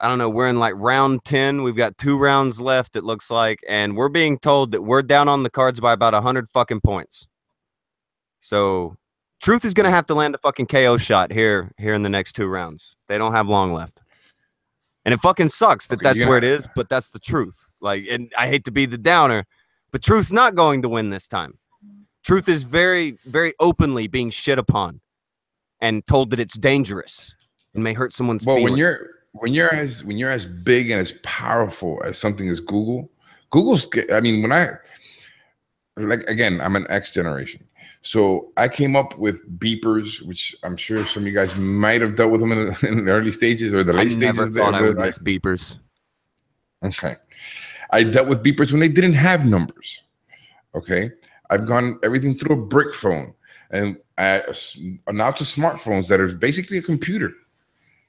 I don't know, we're in like round 10. We've got 2 rounds left, it looks like. And we're being told that we're down on the cards by about 100 fucking points. So truth is going to have to land a fucking KO shot here in the next 2 rounds. They don't have long left. And it fucking sucks that's where it is, but that's the truth. Like, and I hate to be the downer, but truth's not going to win this time. Truth is very, very openly being shit upon and told that it's dangerous and may hurt someone's feelings. When you're as big and as powerful as something as Google's, I mean, I'm an X generation. So I came up with beepers, which I'm sure some of you guys might have dealt with them in the early stages or the late stages. I never thought I would miss beepers. Okay. I dealt with beepers when they didn't have numbers. Okay. I've gone everything through a brick phone and now to smartphones that are basically a computer.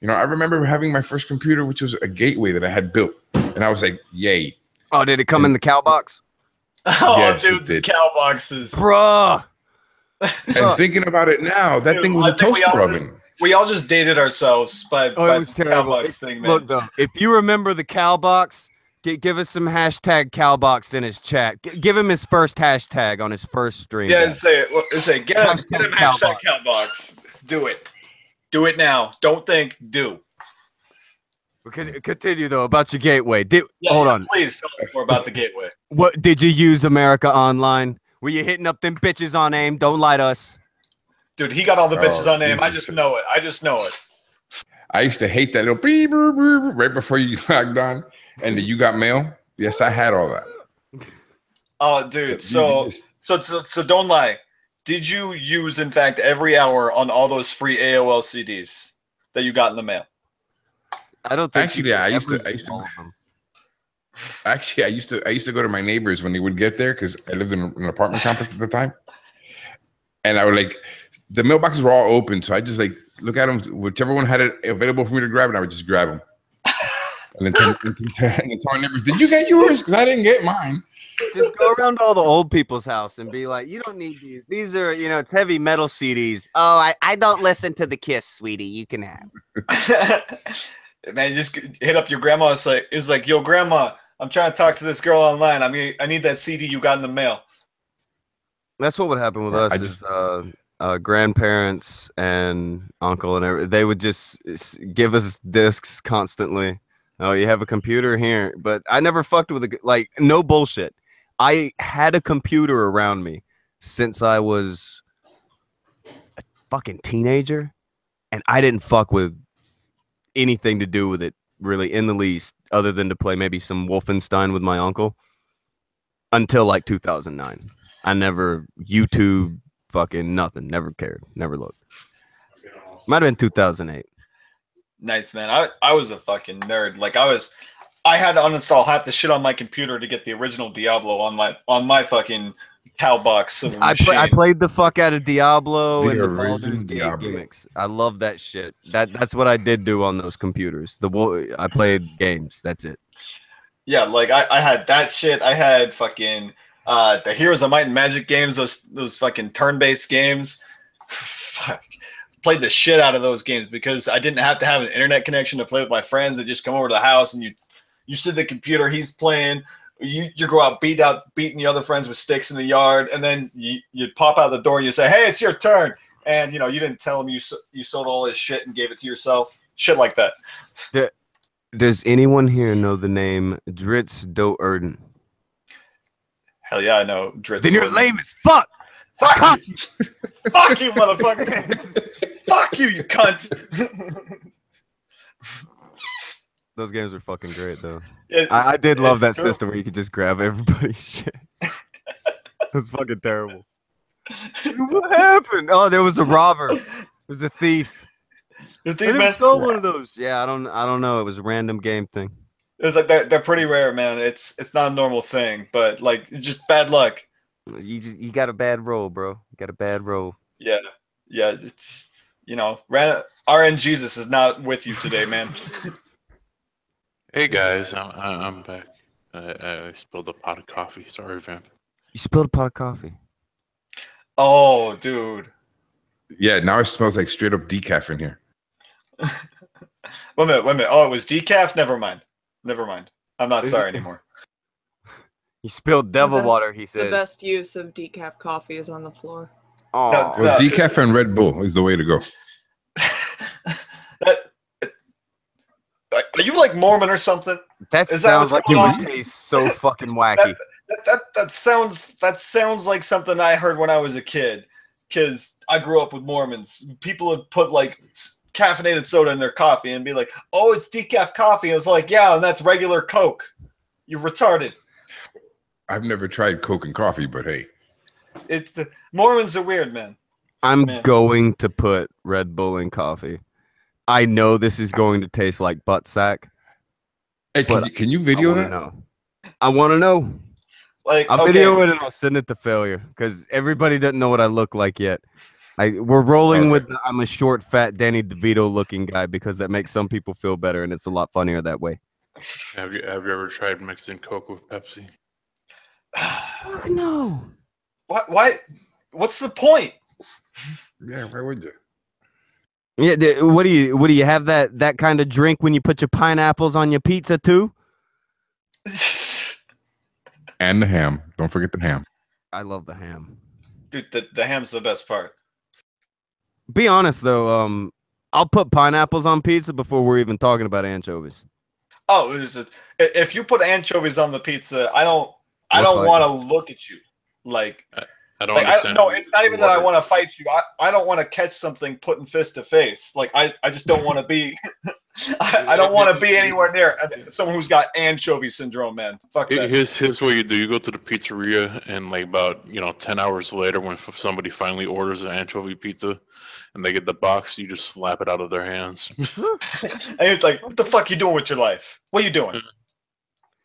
You know, I remember having my first computer, which was a gateway that I had built, and I was like, "Yay!" Oh, did it come in the cow box? Oh, yes, dude, the cow boxes, bruh. And thinking about it now, that thing was a toaster oven. We all just dated ourselves by it was the terrible. cow box thing, man. Look, though, if you remember the cow box, give us some hashtag cowbox in his chat. Give him his first hashtag on his first stream. Yeah, say get him hashtag cowbox. Do it. Do it now. Don't think. Do. Continue though about your gateway. Hold on. Please tell me more about the gateway. What did you use America Online? Were you hitting up them bitches on AIM? Don't lie to us. Dude, he got all the bitches on AIM. I just know it. I used to hate that little beep, beep, beep, right before you logged on, and you got mail. Yes, I had all that. Oh, dude. So don't lie. Did you use, in fact, every hour on all those free AOL CDs that you got in the mail? I don't think. Actually, I used to. Actually, I used to go to my neighbors when they would get there because I lived in an apartment complex at the time, and I would the mailboxes were all open, so I just look at them, whichever one had it available for me to grab, and I would just grab them, and then tell my neighbors, "Did you get yours? Because I didn't get mine." Just go around to all the old people's house and be like, you don't need these. These are, it's heavy metal CDs. Oh, I don't listen to the Kiss, sweetie. You can have. Man, just hit up your grandma. It's like, yo, grandma, I'm trying to talk to this girl online. I need that CD you got in the mail. That's what would happen with us. Is grandparents and uncle and everything. They would just give us discs constantly. Oh, you have a computer here, but I never fucked with no bullshit. I had a computer around me since I was a fucking teenager, and I didn't fuck with anything to do with it really in the least, other than to play maybe some Wolfenstein with my uncle until 2009. I never YouTube fucking nothing, never cared, never looked. Might have been 2008. Nice, man. I was a fucking nerd. I had to uninstall half the shit on my computer to get the original Diablo on my fucking Cowbox and I played the fuck out of Diablo The and the original Baldur's Gate Diablo. gimmicks. I love that shit. That's what I did do on those computers. I played games. That's it. Yeah, like I had that shit. I had fucking the Heroes of Might and Magic games, those fucking turn-based games. Fuck. Played the shit out of those games because I didn't have to have an internet connection to play with my friends. They just come over to the house and you sit at the computer, he's playing, you go out beating the other friends with sticks in the yard, and then you'd pop out the door and you say, hey, it's your turn. And you didn't tell him you sold all his shit and gave it to yourself. Shit like that. Does anyone here know the name Dritz Do Erden? Hell yeah, I know Dritz. Then you're lame as fuck. Fuck you. Fuck you, motherfucker. Fuck you, you cunt. Those games are fucking great, though. I did love that system where you could just grab everybody's shit. It was fucking terrible. What happened? Oh, there was a robber. It was a thief. The thief I stole one of those. Yeah, I don't know. It was a random game thing. It's like they're pretty rare, man. It's not a normal thing, but like it's just bad luck. You got a bad roll, bro. You got a bad roll. Yeah. It's RN Jesus is not with you today, man. Hey guys, I'm back. I spilled a pot of coffee. Sorry, Vamp. You spilled a pot of coffee. Oh, dude. Yeah, now it smells like straight up decaf in here. Wait a minute. Oh, it was decaf? Never mind. I'm not sorry anymore. You spilled devil water, he says. The best use of decaf coffee is on the floor. Oh, Well, decaf and Red Bull is the way to go. Are you like Mormon or something? That sounds like it would taste so fucking wacky. That sounds like something I heard when I was a kid, because I grew up with Mormons. People would put like caffeinated soda in their coffee and be like, "Oh, it's decaf coffee." I was like, "Yeah, and that's regular Coke." You're retarded. I've never tried Coke and coffee, but hey, Mormons are weird, man. I'm going to put Red Bull in coffee. I know this is going to taste like butt sack. Hey, can you video that? I want to know. Like, I'll video it and I'll send it to failure because everybody doesn't know what I look like yet. We're rolling with I'm a short, fat Danny DeVito looking guy because that makes some people feel better and it's a lot funnier that way. Have you ever tried mixing Coke with Pepsi? Fuck no. Why? What's the point? Yeah, why would you? Yeah, what do you have that kind of drink when you put your pineapples on your pizza too? And the ham. Don't forget the ham. I love the ham. Dude, the ham's the best part. Be honest though, I'll put pineapples on pizza before we're even talking about anchovies. Oh, if you put anchovies on the pizza, I don't want to look at you like. I don't understand. No, it's not even that I want to fight you. I don't want to catch something putting fist to face. Like I just don't want to be. I don't want to be anywhere near someone who's got anchovy syndrome, man. Fuck that. Here's what you do: you go to the pizzeria, and like about 10 hours later, when somebody finally orders an anchovy pizza, and they get the box, you just slap it out of their hands. And it's like, what the fuck you doing with your life? What are you doing?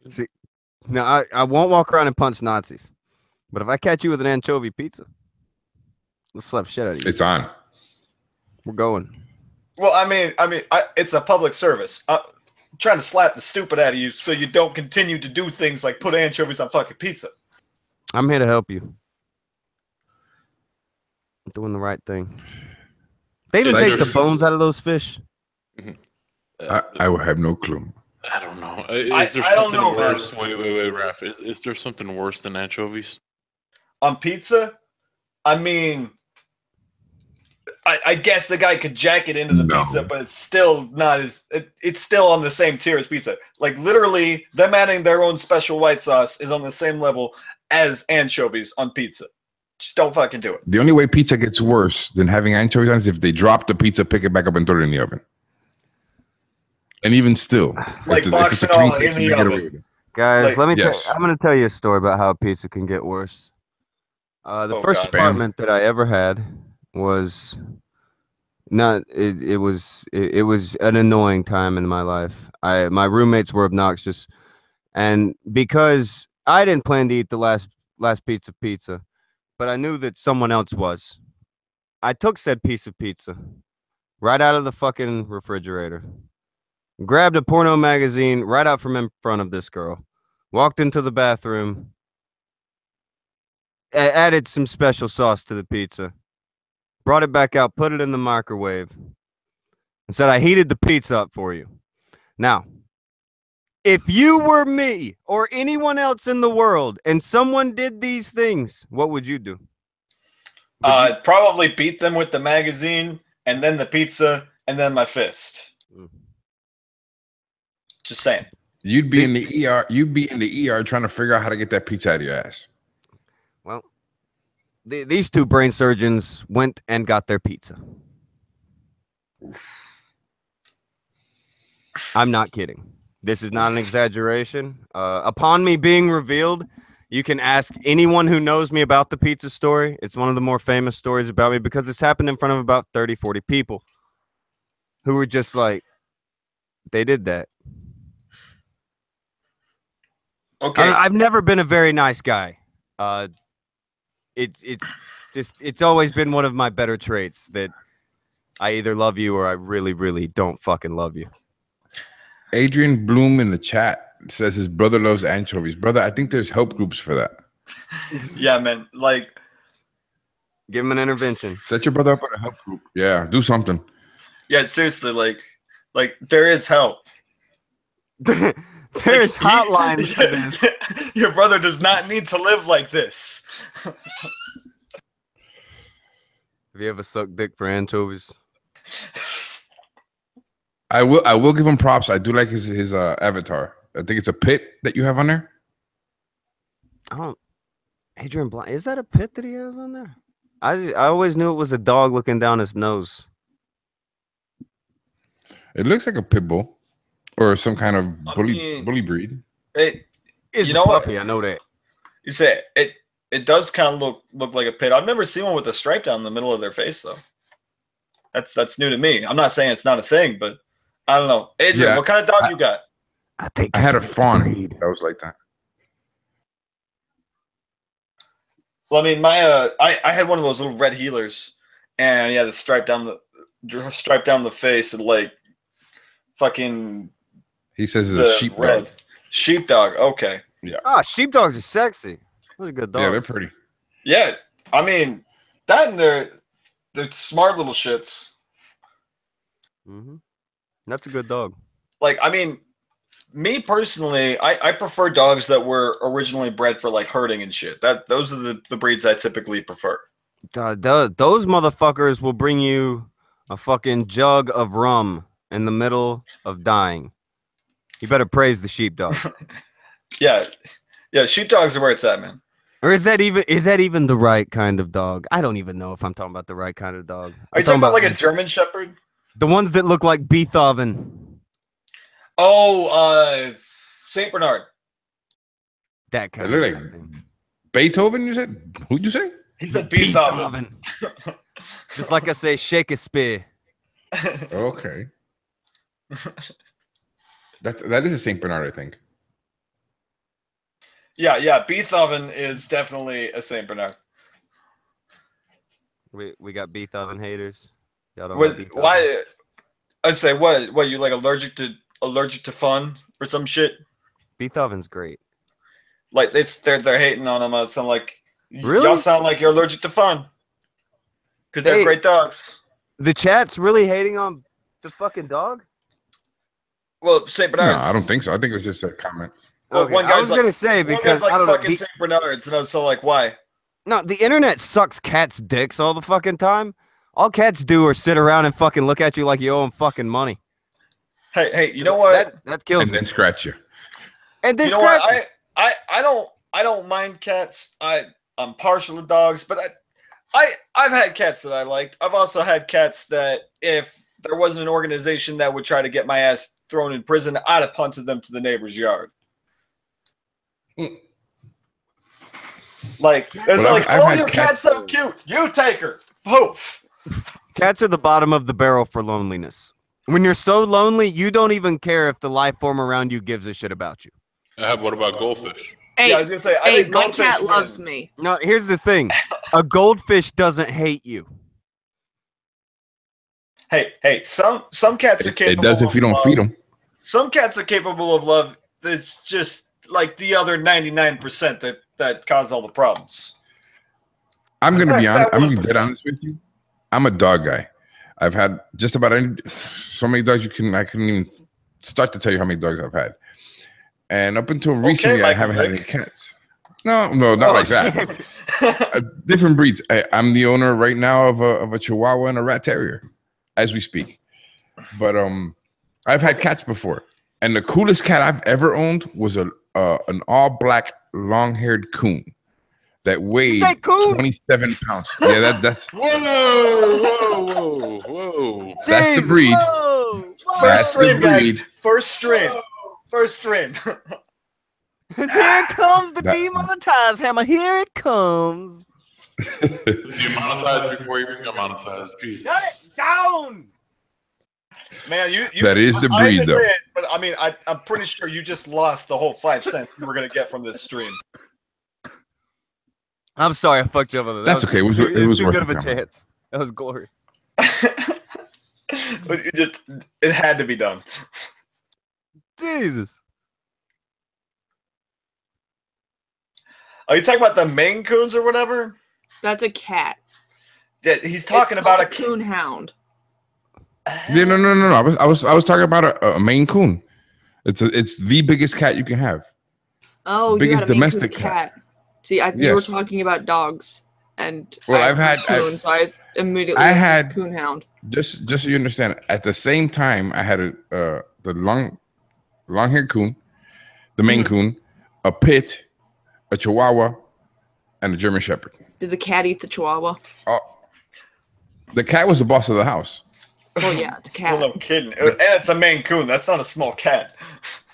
See, now I won't walk around and punch Nazis. But if I catch you with an anchovy pizza, we'll slap shit out of you. It's on. We're going. Well, I mean, it's a public service. I'm trying to slap the stupid out of you so you don't continue to do things like put anchovies on fucking pizza. I'm here to help you. I'm doing the right thing. They didn't take the bones out of those fish. I will have no clue. I don't know. I don't know, worse? Wait, Raph. Is there something worse than anchovies? On pizza? I mean, I guess the guy could jack it into the pizza, but it's still not it's still on the same tier as pizza. Like literally, them adding their own special white sauce is on the same level as anchovies on pizza. Just don't fucking do it. The only way pizza gets worse than having anchovies on is if they drop the pizza, pick it back up, and throw it in the oven. And even still, like boxing all in the oven. Guys, let me I'm going to tell you a story about how pizza can get worse. The first apartment that I ever had was not. It was an annoying time in my life. My roommates were obnoxious, and because I didn't plan to eat the last piece of pizza, but I knew that someone else was. I took said piece of pizza right out of the fucking refrigerator, grabbed a porno magazine right out from in front of this girl, walked into the bathroom, added some special sauce to the pizza, brought it back out, put it in the microwave, and said, I heated the pizza up for you. Now, if you were me or anyone else in the world and someone did these things, what would you do? I'd probably beat them with the magazine and then the pizza and then my fist. Just saying. You'd be in the ER. You'd be in the ER trying to figure out how to get that pizza out of your ass. Well, these two brain surgeons went and got their pizza. I'm not kidding. This is not an exaggeration. Upon me being revealed, you can ask anyone who knows me about the pizza story. It's one of the more famous stories about me because it's happened in front of about 30, 40 people who were just like, they did that. Okay. I've never been a very nice guy. It's always been one of my better traits that I either love you or I really, really don't fucking love you. Adrian Bloom in the chat says his brother loves anchovies. Brother, I think there's help groups for that. Yeah, man. Like, give him an intervention. Set your brother up at a help group. Yeah, do something. yeah, seriously, like there is help. There's hotlines for this. Your brother does not need to live like this. Have you ever sucked dick for anchovies? I will give him props. I do like his avatar. I think it's a pit that you have on there. Oh, Adrian Blind. Is that a pit that he has on there? I always knew it was a dog looking down his nose. It looks like a pit bull or some kind of bully breed. It's you know a puppy. what? I know that. You say it does kind of look like a pit. I've never seen one with a stripe down the middle of their face though. That's new to me. I'm not saying it's not a thing, but I don't know. Adrian, what kind of dog you got? I think I had a fawn that was like that. Well, I mean, my I had one of those little red healers, and yeah, the stripe down the face and like fucking. He says it's a sheepdog. Sheepdog. Okay. Yeah. Ah, sheepdogs are sexy. Those are good dogs. Yeah, they're pretty. Yeah, I mean that and they're smart little shits. Mm-hmm. That's a good dog. Like, I mean, me personally, I prefer dogs that were originally bred for like herding and shit. Those are the breeds I typically prefer. Those motherfuckers will bring you a fucking jug of rum in the middle of dying. You better praise the sheepdog. Yeah, sheepdogs are where it's at, man. Or is that even the right kind of dog? I don't even know if I'm talking about the right kind of dog. Are you talking about like a German Shepherd? The ones that look like Beethoven. Oh, Saint Bernard. That kind. They look like Beethoven. You said? Who'd you say? He said Beethoven. Just like I say, Shakespeare. Okay. That is a Saint Bernard, I think. Yeah. Beethoven is definitely a Saint Bernard. We got Beethoven haters. Y'all don't like Beethoven? Why? I'd say what you like allergic to fun or some shit. Beethoven's great. Like they're hating on him. I sound like really? Y'all sound like you're allergic to fun because they're great dogs. The chat's really hating on the fucking dog. Well, Saint Bernards. No, I don't think so. I think it was just a comment. Well, okay. I was gonna say because like I don't fucking know, Saint Bernards, and I was so like, why? No, the internet sucks cats' dicks all the fucking time. All cats do is sit around and fucking look at you like you owe them fucking money. Hey, you know what? That kills me. And then scratch you. And then you know scratch what? I don't mind cats. I'm partial to dogs, but I've had cats that I liked. I've also had cats that if there wasn't an organization that would try to get my ass thrown in prison, I'd have punted them to the neighbor's yard. Like it's your cat's so cute. You take her. Poof. Cats are the bottom of the barrel for loneliness. When you're so lonely, you don't even care if the life form around you gives a shit about you. What about goldfish? Hey, yeah, I was gonna say, my cat loves me. No, here's the thing. A goldfish doesn't hate you. Hey, some cats are It capable. does if you don't feed them. Some cats are capable of love. That's just like the other 99% that cause all the problems. I'm gonna be honest. That I'm gonna be dead 1%. honest with you. I'm a dog guy. I've had just about so many dogs I couldn't even start to tell you how many dogs I've had. And up until recently, I Michael haven't had Vick. any cats. No, not like that. Different breeds. I'm the owner right now of a Chihuahua and a Rat Terrier, as we speak. But I've had cats before, and the coolest cat I've ever owned was an all black, long haired coon that weighed 27 pounds. Yeah, that's Whoa. that's the breed. Whoa, First stream, guys. breed. First stream. Here comes the That- demonetized hammer. Here it comes. You monetize before you become monetized. Jesus. Shut it down. Man, you That is the I hate breed, to though. say it, but I mean, I'm pretty sure you just lost the whole 5 cents you were gonna get from this stream. I'm sorry, I fucked you up on that. That's okay. It was too worth good the of a comment. chance. That was glorious. But it had to be done. Jesus. Are you talking about the Maine Coons or whatever? That's a cat. That he's talking It's about called a coon hound. Yeah, no. I was talking about a Maine Coon. It's the biggest cat you can have. Oh, you Biggest had a Maine Coon domestic cat. See, you were Yes. talking about dogs, and Well, I I've had- coon, so I immediately I went to had- coon hound. Just so you understand, at the same time, I had the long-haired coon, the Maine Coon, a pit, a Chihuahua, and a German Shepherd. Did the cat eat the chihuahua? Oh, the cat was the boss of the house. Well, yeah, it's a cat. Well, no kidding. And it's a Maine Coon. That's not a small cat.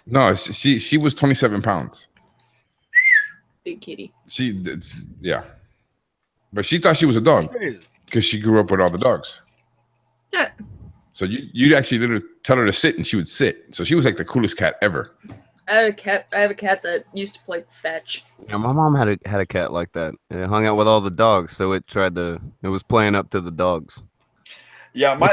No, she was 27 pounds. Big kitty. Yeah, but she thought she was a dog because she grew up with all the dogs. Yeah. So you'd actually literally tell her to sit, and she would sit. So she was like the coolest cat ever. I have a cat that used to play fetch. Yeah, my mom had a cat like that. It hung out with all the dogs, so it was playing up to the dogs. Yeah, my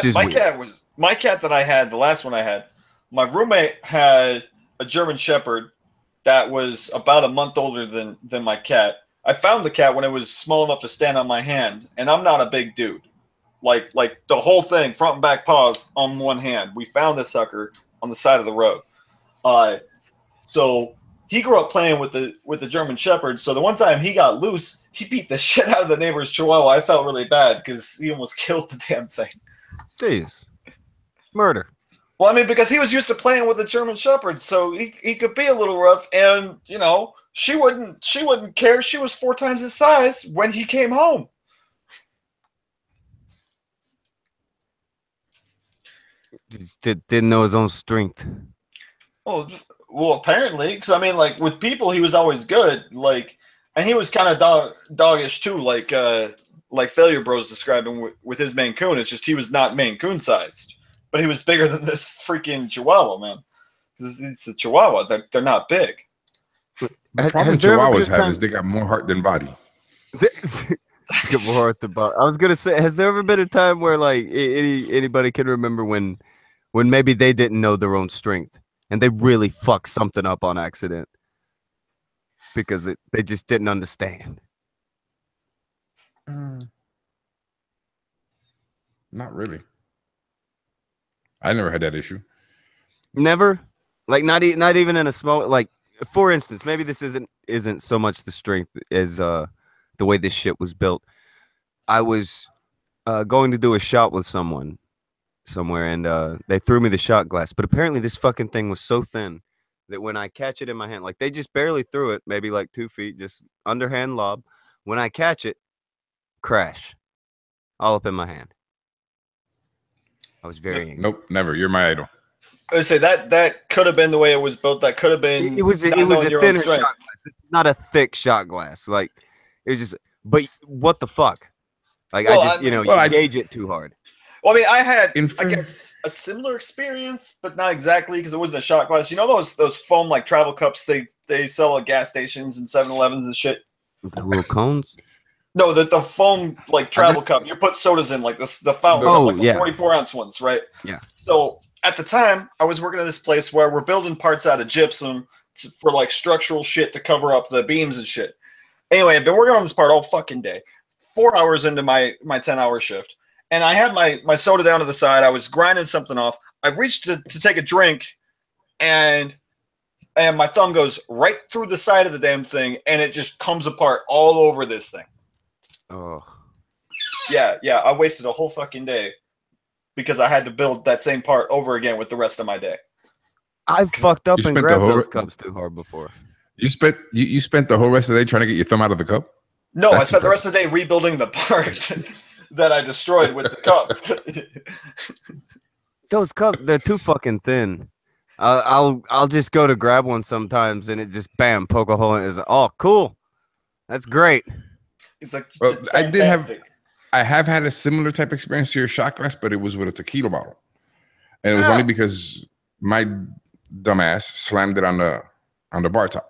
cat that I had, the last one I had, my roommate had a German Shepherd that was about a month older than my cat. I found the cat when it was small enough to stand on my hand, and I'm not a big dude. Like the whole thing, front and back paws on one hand. We found this sucker on the side of the road. So he grew up playing with the German Shepherd. So the one time he got loose, he beat the shit out of the neighbor's Chihuahua. I felt really bad because he almost killed the damn thing. Jeez. Murder. Well, I mean, because he was used to playing with the German Shepherd, so he could be a little rough, and she wouldn't care. She was 4 times his size when he came home. Didn't know his own strength. Well, apparently, because I mean, like with people, he was always good. Like, and he was kind of doggish too. Like Failure Bros described him with his Maine Coon. It's just he was not Maine Coon sized, but he was bigger than this freaking Chihuahua, man. Because it's a Chihuahua. They're not big. The problem Chihuahuas have is they got more heart than body. Get more heart than body. I was gonna say, has there ever been a time where like anybody can remember when maybe they didn't know their own strength and they really fucked something up on accident because they just didn't understand? Not really. I never had that issue. Never, like not even in a small, like for instance, maybe this isn't so much the strength as the way this shit was built. I was going to do a shot with someone somewhere, and they threw me the shot glass. But apparently, this fucking thing was so thin that when I catch it in my hand, like they just barely threw it, maybe like 2 feet, just underhand lob. When I catch it, crash, all up in my hand. I was very angry. Nope, never. You're my idol. I would say that could have been the way it was built. That could have been. It was a thinner shot glass, not a thick shot glass. Like it was just. But what the fuck? Like Well, you gauge it too hard. Well, I mean, I had, I guess, a similar experience, but not exactly because it wasn't a shot glass. You know those foam like travel cups they sell at gas stations and 7-Elevens and shit. The little cones. No, the foam like travel cup. You put sodas in like this, the fountain cup, like the 44-ounce ones, right? Yeah. So at the time, I was working at this place where we're building parts out of gypsum for like structural shit to cover up the beams and shit. Anyway, I've been working on this part all fucking day. 4 hours into my 10-hour shift, and I had my soda down to the side. I was grinding something off. I reached to take a drink, and my thumb goes right through the side of the damn thing, and it just comes apart all over this thing. Oh. Yeah, I wasted a whole fucking day because I had to build that same part over again with the rest of my day. I've fucked up and grabbed those cups too hard before. You spent the whole rest of the day trying to get your thumb out of the cup? No, I spent the rest of the day rebuilding the part that I destroyed with the cup. Those cups, they're too fucking thin. I'll just go to grab one sometimes, and it just bam, poke a hole in it. It's like, oh, cool, that's great. He's like, well, I have had a similar type experience to your shot glass, but it was with a tequila bottle, and it was only because my dumbass slammed it on the bar top.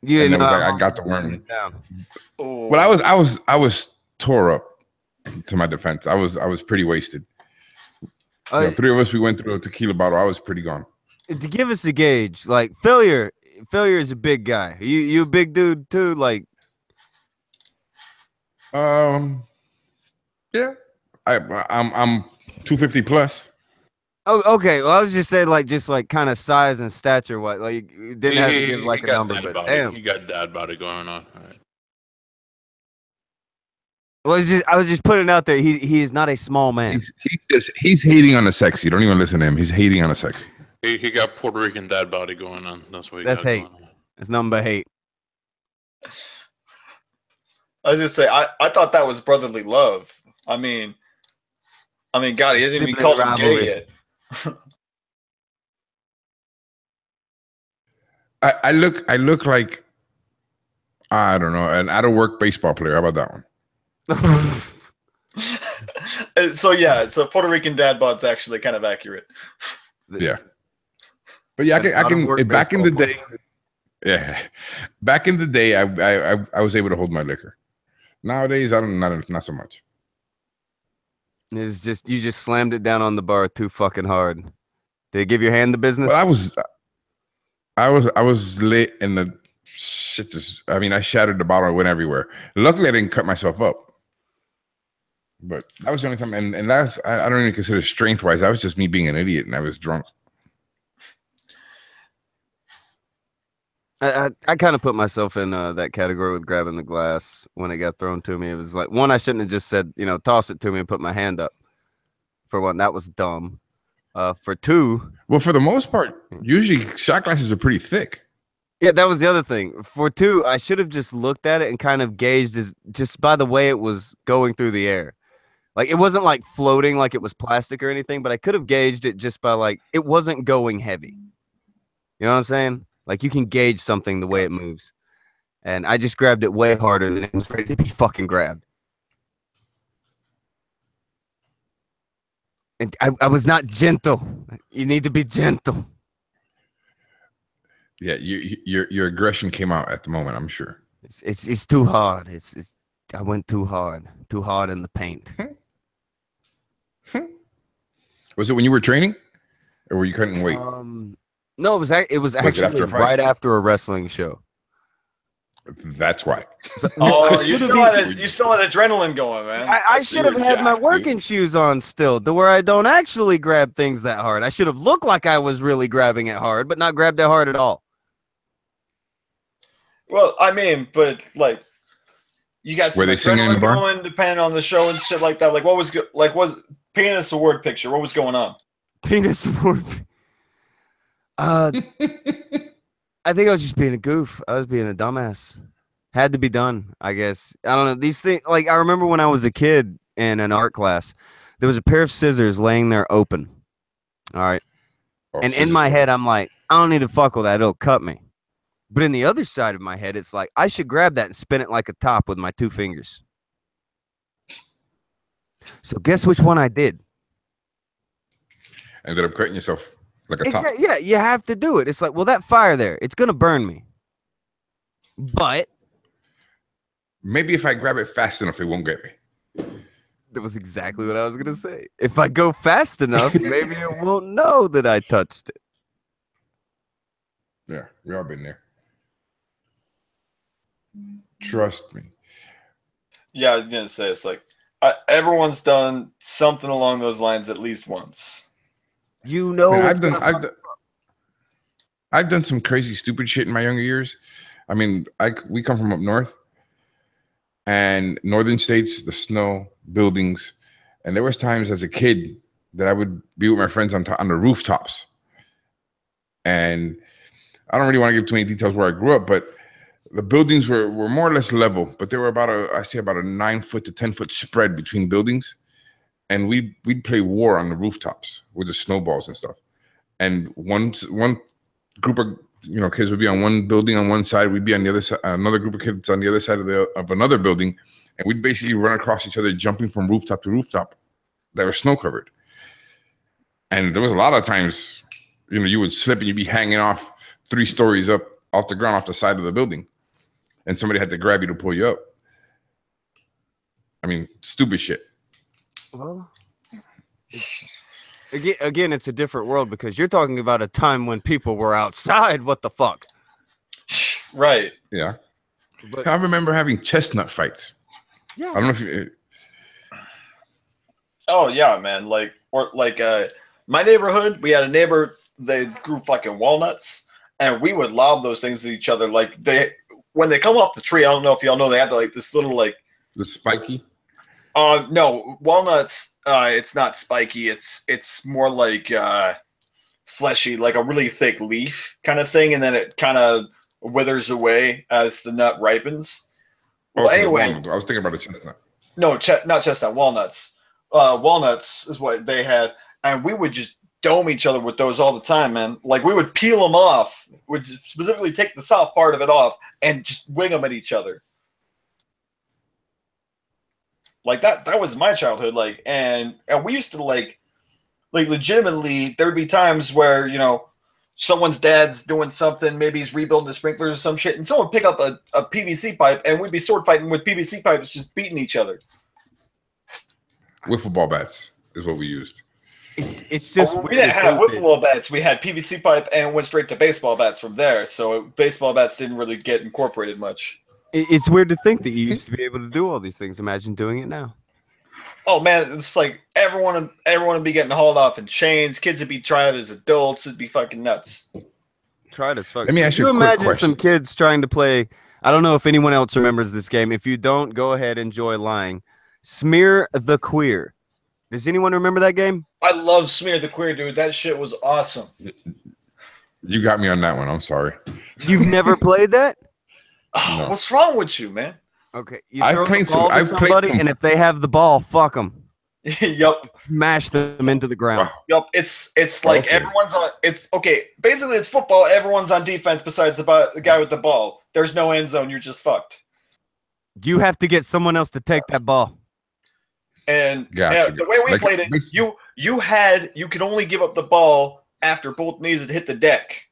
You didn't know I got the worm. Oh. Well, I was tore up. To my defense, I was pretty wasted. Three of us, we went through a tequila bottle. I was pretty gone. To give us a gauge, like failure is a big guy. You a big dude too, like. Yeah, I'm 250 plus. Oh, okay. Well, I was just saying, just kind of size and stature. What, like, you didn't have to give like a number, but damn, you got dad body going on. All right. Well, I was just putting out there. He is not a small man. He's hating on the sexy. Don't even listen to him. He's hating on the sexy. He got Puerto Rican dad body going on. That's what. That's hate. It's nothing but hate. I was just say I thought that was brotherly love. I mean, God, he hasn't even called him gay yet. I look like, I don't know, an out of work baseball player. How about that one? So Puerto Rican dad bod's actually kind of accurate. Yeah, but yeah, I can back in the day. Yeah, back in the day, I was able to hold my liquor. Nowadays, not so much. It's just you just slammed it down on the bar too fucking hard. Did it give your hand the business? Well, I was lit and the shit just. I mean, I shattered the bottle. It went everywhere. Luckily, I didn't cut myself up. But that was the only time, and that's I don't even consider strength wise. That was just me being an idiot, and I was drunk. I kind of put myself in that category with grabbing the glass when it got thrown to me. It was like, one, I shouldn't have just said, toss it to me and put my hand up. For one, that was dumb. For two, well, for the most part, usually shot glasses are pretty thick. Yeah, that was the other thing. For two, I should have just looked at it and kind of gauged just by the way it was going through the air. Like, it wasn't like floating like it was plastic or anything, but I could have gauged it just by like, it wasn't going heavy. You know what I'm saying? Like, you can gauge something the way it moves. And I just grabbed it way harder than it was ready to be fucking grabbed. And I was not gentle. You need to be gentle. Yeah, your aggression came out at the moment, I'm sure. It's too hard. I went too hard in the paint. Was it when you were training, or were you cutting weight? No, it was actually right after a wrestling show. That's why. So, you still had adrenaline going, man. I should have had my working shoes on still, to where I don't actually grab things that hard. I should have looked like I was really grabbing it hard, but not grabbed it hard at all. Well, I mean, but like, you got some adrenaline going, depending on the show and shit like that. Like, was penis award picture? What was going on? Penis award. I think I was just being a goof. I was being a dumbass. Had to be done, I guess. I don't know. These things, like, I remember when I was a kid in an art class, there was a pair of scissors laying there open. All right. And in my head, I'm like, I don't need to fuck with that. It'll cut me. But in the other side of my head, it's like, I should grab that and spin it like a top with my 2 fingers. So guess which one I did? Ended up cutting yourself like a top. Yeah, you have to do it. It's like, well, that fire there, it's going to burn me. But Maybe if I grab it fast enough, it won't get me. That was exactly what I was gonna say. If I go fast enough, maybe it won't know that I touched it. Yeah, we all been there. Trust me. Yeah, I was gonna say it's like everyone's done something along those lines at least once. You know, Man, it's I've done some crazy, stupid shit in my younger years. I mean, we come from up north, and northern states, the snow, buildings, and there was times as a kid that I would be with my friends on the rooftops. And I don't really want to give too many details where I grew up, but the buildings were more or less level, but they were about a 9 foot to 10 foot spread between buildings, and we'd play war on the rooftops with the snowballs and stuff. And one group of kids would be on one building on one side, we'd be on the other side, another group of kids on the other side of another building, and we'd basically run across each other, jumping from rooftop to rooftop that were snow covered. And there was a lot of times, you would slip and you'd be hanging off 3 stories up off the ground, off the side of the building, and somebody had to grab you to pull you up. I mean, stupid shit. Well, again, it's a different world because you're talking about a time when people were outside. What the fuck? Right. Yeah. But, I remember having chestnut fights. yeah. I don't know if you. Oh yeah, man. Like my neighborhood, we had a neighbor. They grew fucking walnuts, and we would lob those things at each other. Like when they come off the tree, I don't know if y'all know, they have this little the spiky. No, walnuts. It's not spiky. It's more like fleshy, like a really thick leaf kind of thing, and then it kind of withers away as the nut ripens. Well, anyway, I was thinking about a chestnut. No, not chestnut, walnuts. Walnuts is what they had, and we would just dome each other with those all the time, man. Like we would peel them off, would specifically take the soft part of it off, and just wing them at each other. Like that was my childhood. Like, and we used to like legitimately, there'd be times where someone's dad's doing something, maybe he's rebuilding the sprinklers or some shit, and someone would pick up a PVC pipe, and we'd be sword fighting with PVC pipes, just beating each other. Wiffle ball bats is what we used. It's just we didn't have wiffle ball bats. We had PVC pipe and went straight to baseball bats from there. So baseball bats didn't really get incorporated much. It's weird to think that you used to be able to do all these things. Imagine doing it now. Oh man, it's like everyone would be getting hauled off in chains. Kids would be tried as adults. It'd be fucking nuts. Tried as fuck. Let me ask you a quick imagine question. some kids trying to play. I don't know if anyone else remembers this game. If you don't, go ahead, enjoy lying. Smear the Queer. Does anyone remember that game? I love Smear the Queer, dude. That shit was awesome. You got me on that one. I'm sorry. You've never played that? No. What's wrong with you, man? Okay, I've throw played the ball some- to I've played somebody, some- and if they have the ball, fuck them. Yup. Smash them into the ground. Yup. It's like Okay. everyone's on. It's okay. Basically, it's football. Everyone's on defense besides the guy with the ball. There's no end zone. You're just fucked. You have to get someone else to take that ball. And Gotcha. the way we played it, you could only give up the ball after both knees had hit the deck.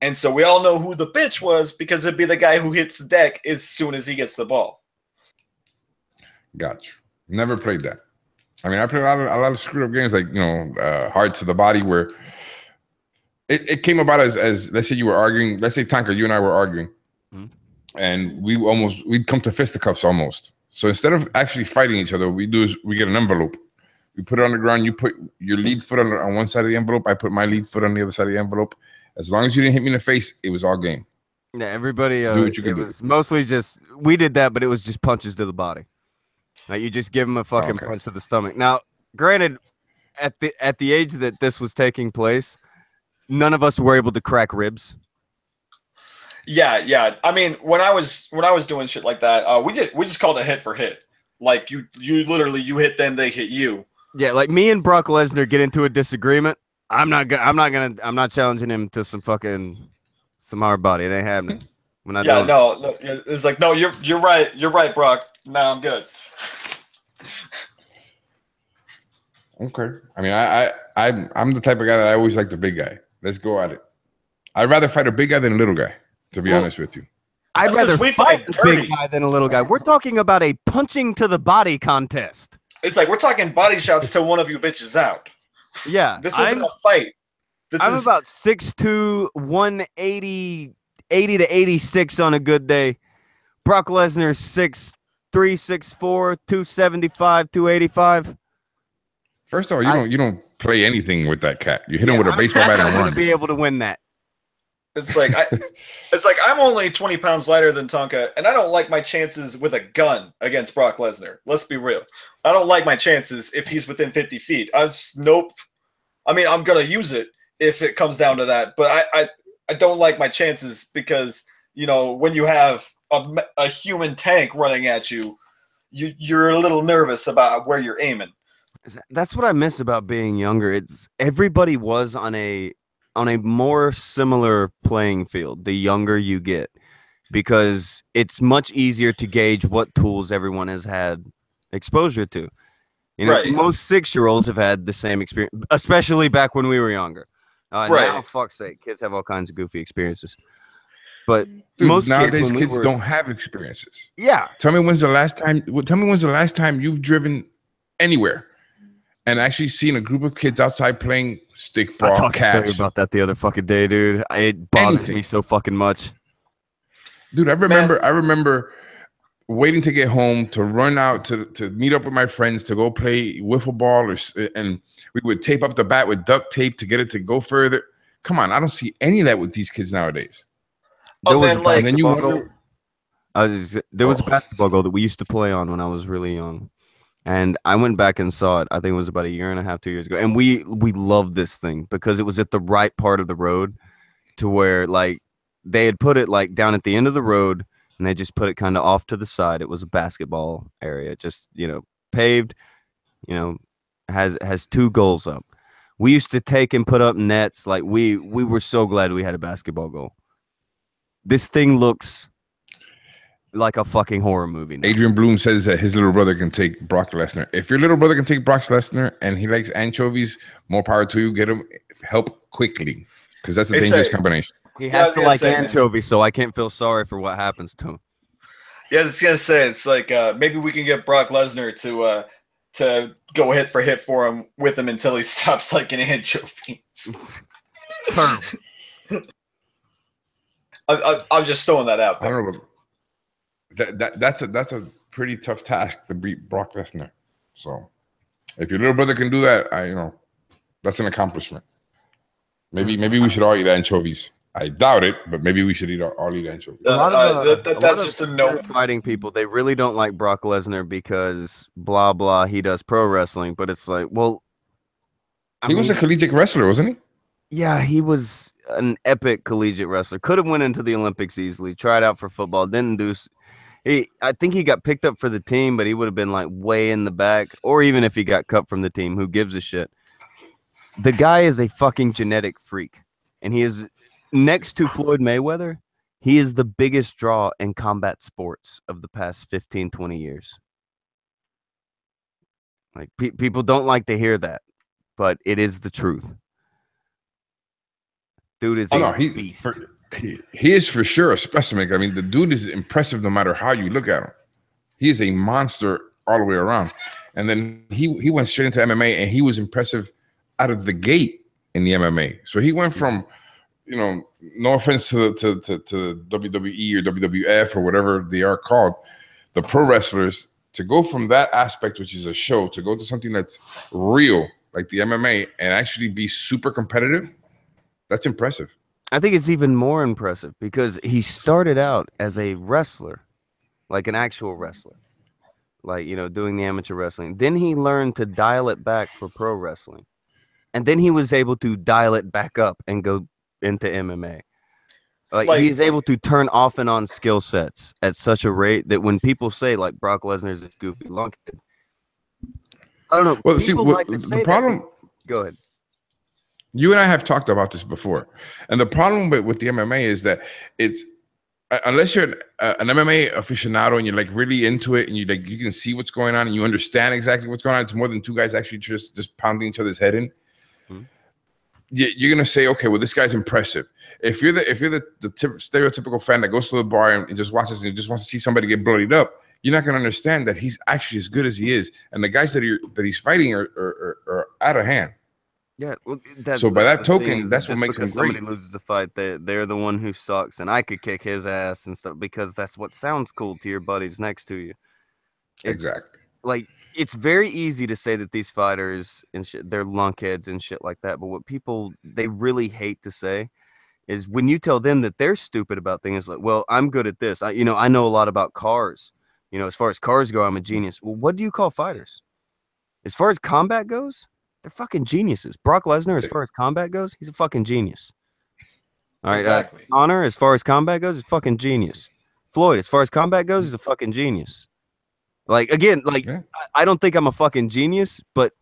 And so we all know who the bitch was because it'd be the guy who hits the deck as soon as he gets the ball. Gotcha. Never played that. I mean, I played a lot of screwed up games like Hard to the Body, where it came about as let's say you were arguing. Let's say Tonka, you and I were arguing, and we'd come to fisticuffs almost. So instead of actually fighting each other, what we do is we get an envelope. We put it on the ground. You put your lead foot on one side of the envelope. I put my lead foot on the other side of the envelope. As long as you didn't hit me in the face, it was all game. Yeah, everybody. Do what you can it do. was mostly just we did that, but it was just punches to the body. Like you just give them a fucking Okay. punch to the stomach. Now, granted, at the age that this was taking place, none of us were able to crack ribs. Yeah. I mean, when I was doing shit like that, we just called it hit for hit. Like you literally you hit them, they hit you. Yeah, like me and Brock Lesnar get into a disagreement. I'm not challenging him to some hard body. It ain't happening. When I Yeah, no, it's like no, you're right, Brock. Nah, I'm good. Okay. I mean, I'm the type of guy that I always like the big guy. Let's go at it. I'd rather fight a big guy than a little guy, to be honest with you. I'd That's rather 'cause we fight fight a big dirty. guy than a little guy. We're talking about a punching to the body contest. It's like we're talking body shots till one of you bitches out. Yeah, This isn't a fight. I'm about 6'2", 180, 80 to 86 on a good day. Brock Lesnar 6'3", 6'4", 275, 285. First of all, you don't play anything with that cat. You hit him with a baseball bat and I'm gonna run. be able to win that. It's like I'm only 20 pounds lighter than Tonka, and I don't like my chances with a gun against Brock Lesnar. Let's be real. I don't like my chances if he's within 50 feet. Nope. I mean, I'm gonna use it if it comes down to that, but I don't like my chances because when you have a human tank running at you, you're a little nervous about where you're aiming. That's what I miss about being younger. It's everybody was on a more similar playing field the younger you get, because it's much easier to gauge what tools everyone has had exposure to. Right. Most 6-year-olds have had the same experience, especially back when we were younger. Right. Now, fuck's sake, kids have all kinds of goofy experiences. But Dude, most nowadays kids don't have experiences. Yeah. Tell me when's the last time you've driven anywhere and actually seen a group of kids outside playing stick ball, I talked to catch. you about that the other fucking day, dude. It bothers me so fucking much. Dude, I remember waiting to get home to run out to meet up with my friends to go play wiffle ball, and we would tape up the bat with duct tape to get it to go further. Come on, I don't see any of that with these kids nowadays. There was a and then you basketball wonder, goal. There was a basketball goal that we used to play on when I was really young. And I went back and saw it. I think it was about 1.5 years, 2 years ago. And we loved this thing because it was at the right part of the road to where like they had put it like down at the end of the road and they just put it kind of off to the side. It was a basketball area, just, paved, has 2 goals up. We used to take and put up nets. Like we were so glad we had a basketball goal. This thing looks like a fucking horror movie now. Adrian Bloom says that his little brother can take Brock Lesnar. If your little brother can take Brock Lesnar and he likes anchovies, more power to you. Get him help quickly because that's a dangerous combination. He has to like anchovies, so I can't feel sorry for what happens to him. Yeah, I was gonna say it's like maybe we can get Brock Lesnar to go hit for him with him until he stops liking anchovies. Terrible. I'm just throwing that out there. I don't know. That's a pretty tough task to beat Brock Lesnar. So if your little brother can do that, that's an accomplishment. Maybe we should all eat anchovies. I doubt it, but maybe we should all eat anchovies. That's just a no. Fighting people, they really don't like Brock Lesnar because blah blah he does pro wrestling, but it's like, well, he was a collegiate wrestler, wasn't he? Yeah, he was an epic collegiate wrestler. Could have went into the Olympics easily. Tried out for football, didn't do. I think he got picked up for the team, but he would have been like way in the back. Or even if he got cut from the team, who gives a shit? The guy is a fucking genetic freak, and he is next to Floyd Mayweather. He is the biggest draw in combat sports of the past 15, 20 years. Like people don't like to hear that, but it is the truth. Dude is a beast. He is for sure a specimen. I mean, the dude is impressive no matter how you look at him. He is a monster all the way around. And then he went straight into MMA, and he was impressive out of the gate in the MMA. So he went from, no offense to WWE or WWF or whatever they are called, the pro wrestlers, to go from that aspect, which is a show, to go to something that's real, like the MMA, and actually be super competitive. That's impressive. I think it's even more impressive because he started out as a wrestler, like an actual wrestler, like, doing the amateur wrestling. Then he learned to dial it back for pro wrestling. And then he was able to dial it back up and go into MMA. Like he is able to turn off and on skill sets at such a rate that when people say like Brock Lesnar is this goofy lunkhead, I don't know. Well, people like to say the problem. Go ahead. You and I have talked about this before, and the problem with the MMA is that it's unless you're an MMA aficionado and you're like really into it and you can see what's going on and you understand exactly what's going on. It's more than 2 guys actually just pounding each other's head in. you're gonna say, okay, well, this guy's impressive. If you're the stereotypical fan that goes to the bar and just watches and just wants to see somebody get bloodied up, you're not gonna understand that he's actually as good as he is, and the guys that he's fighting are out of hand. Yeah, well, So by that token, thing is that's that what just makes them because great. somebody loses a fight, they're the one who sucks, and I could kick his ass and stuff because that's what sounds cool to your buddies next to you. It's Exactly. like it's very easy to say that these fighters and shit, they're lunkheads and shit like that. But what people they really hate to say is when you tell them that they're stupid about things, like, well, I'm good at this. I know a lot about cars. As far as cars go, I'm a genius. Well, what do you call fighters? As far as combat goes, they're fucking geniuses. Brock Lesnar, as far as combat goes, he's a fucking genius. All right, Exactly. Connor, as far as combat goes, is fucking genius. Floyd, as far as combat goes, is a fucking genius. Like again, like Yeah. I don't think I'm a fucking genius, but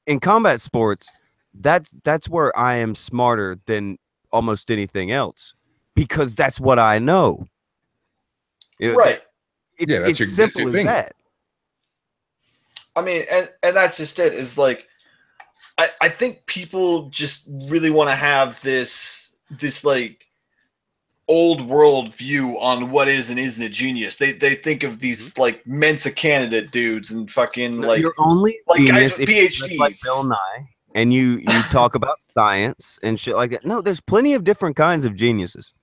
in combat sports, that's where I am smarter than almost anything else because that's what I know. Right. It's simple as that. I mean, and that's just it. Is like, I think people just really want to have this like old world view on what is and isn't a genius. They think of these like Mensa candidate dudes and fucking No, like you're only like genius guys with if you PhDs. look like Bill Nye and you talk about science and shit like that. No, there's plenty of different kinds of geniuses.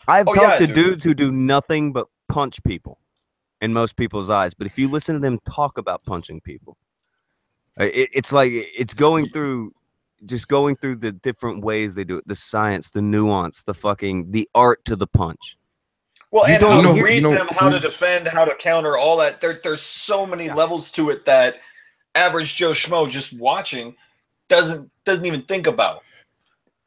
I've talked to dudes who do nothing but punch people in most people's eyes, but if you listen to them talk about punching people, it's like it's going through the different ways they do it, the science, the nuance, the art to the punch. Well, and how to read them, how to who's- defend, how to counter, all that. There's so many levels to it that average Joe Schmo just watching doesn't even think about.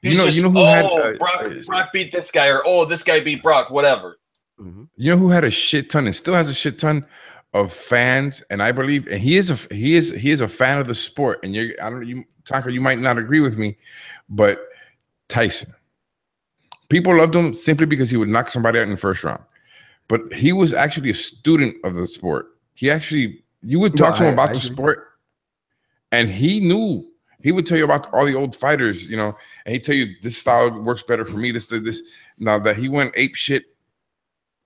He's you know who had Brock beat this guy, or this guy beat Brock, whatever. Mm-hmm. You know who had a shit ton and still has a shit ton of fans, and I believe, and he is a fan of the sport. And Tonka, you might not agree with me, but Tyson. People loved him simply because he would knock somebody out in the first round. But he was actually a student of the sport. You would talk to him about the sport, and he knew. He would tell you about all the old fighters, and he'd tell you this style works better for me. This. Now that he went ape shit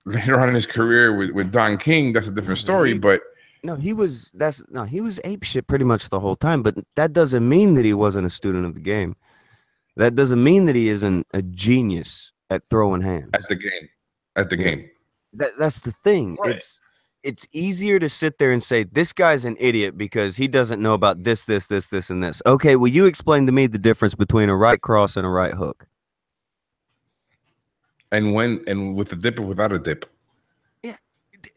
later on in his career with Don King, that's a different story. But he was ape shit pretty much the whole time. But that doesn't mean that he wasn't a student of the game. That doesn't mean that he isn't a genius at throwing hands. At the game. That's the thing. Right. It's easier to sit there and say this guy's an idiot because he doesn't know about this, and this. Okay, will you explain to me the difference between a right cross and a right hook? And with a dip or without a dip. Yeah,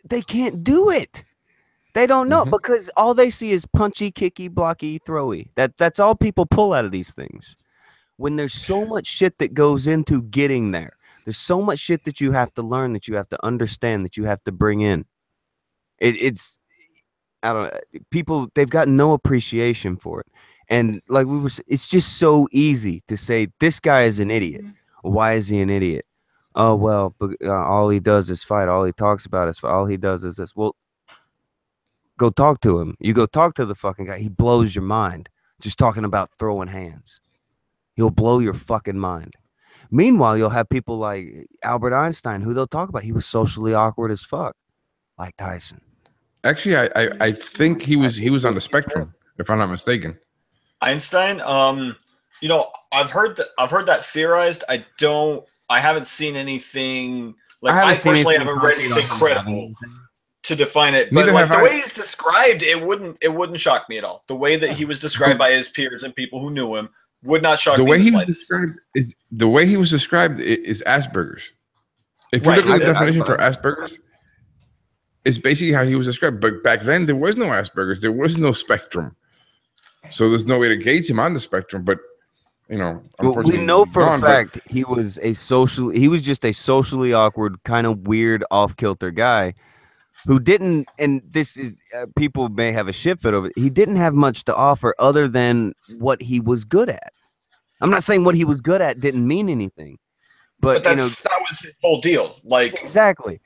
they can't do it. They don't know because all they see is punchy, kicky, blocky, throwy. That's all people pull out of these things. When there's so much shit that goes into getting there, there's so much shit that you have to learn, that you have to understand, that you have to bring in. It's I don't know. People, they've got no appreciation for it. And like it's just so easy to say this guy is an idiot. Why is he an idiot? Oh, well, all he does is fight. All he talks about is fight. All he does is this. Well, go talk to him. You go talk to the fucking guy. He blows your mind just talking about throwing hands. He'll blow your fucking mind. Meanwhile, you'll have people like Albert Einstein, who they'll talk about. He was socially awkward as fuck, like Tyson. Actually, I think he was on the spectrum, if I'm not mistaken. Einstein, I've heard that theorized. I haven't seen anything like I personally haven't read anything credible to define it. But like the way he's described, it wouldn't shock me at all. The way that he was described by his peers and people who knew him would not shock me. The way he was described is Asperger's. If you look at the definition for Asperger's, it's basically how he was described. But back then there was no Asperger's, there was no spectrum. So there's no way to gauge him on the spectrum. But unfortunately, we know for a fact he was just a socially awkward, kind of weird, off-kilter guy who didn't, and this is people may have a shit fit over it, he didn't have much to offer other than what he was good at. I'm not saying what he was good at didn't mean anything, but that was his whole deal. Like exactly.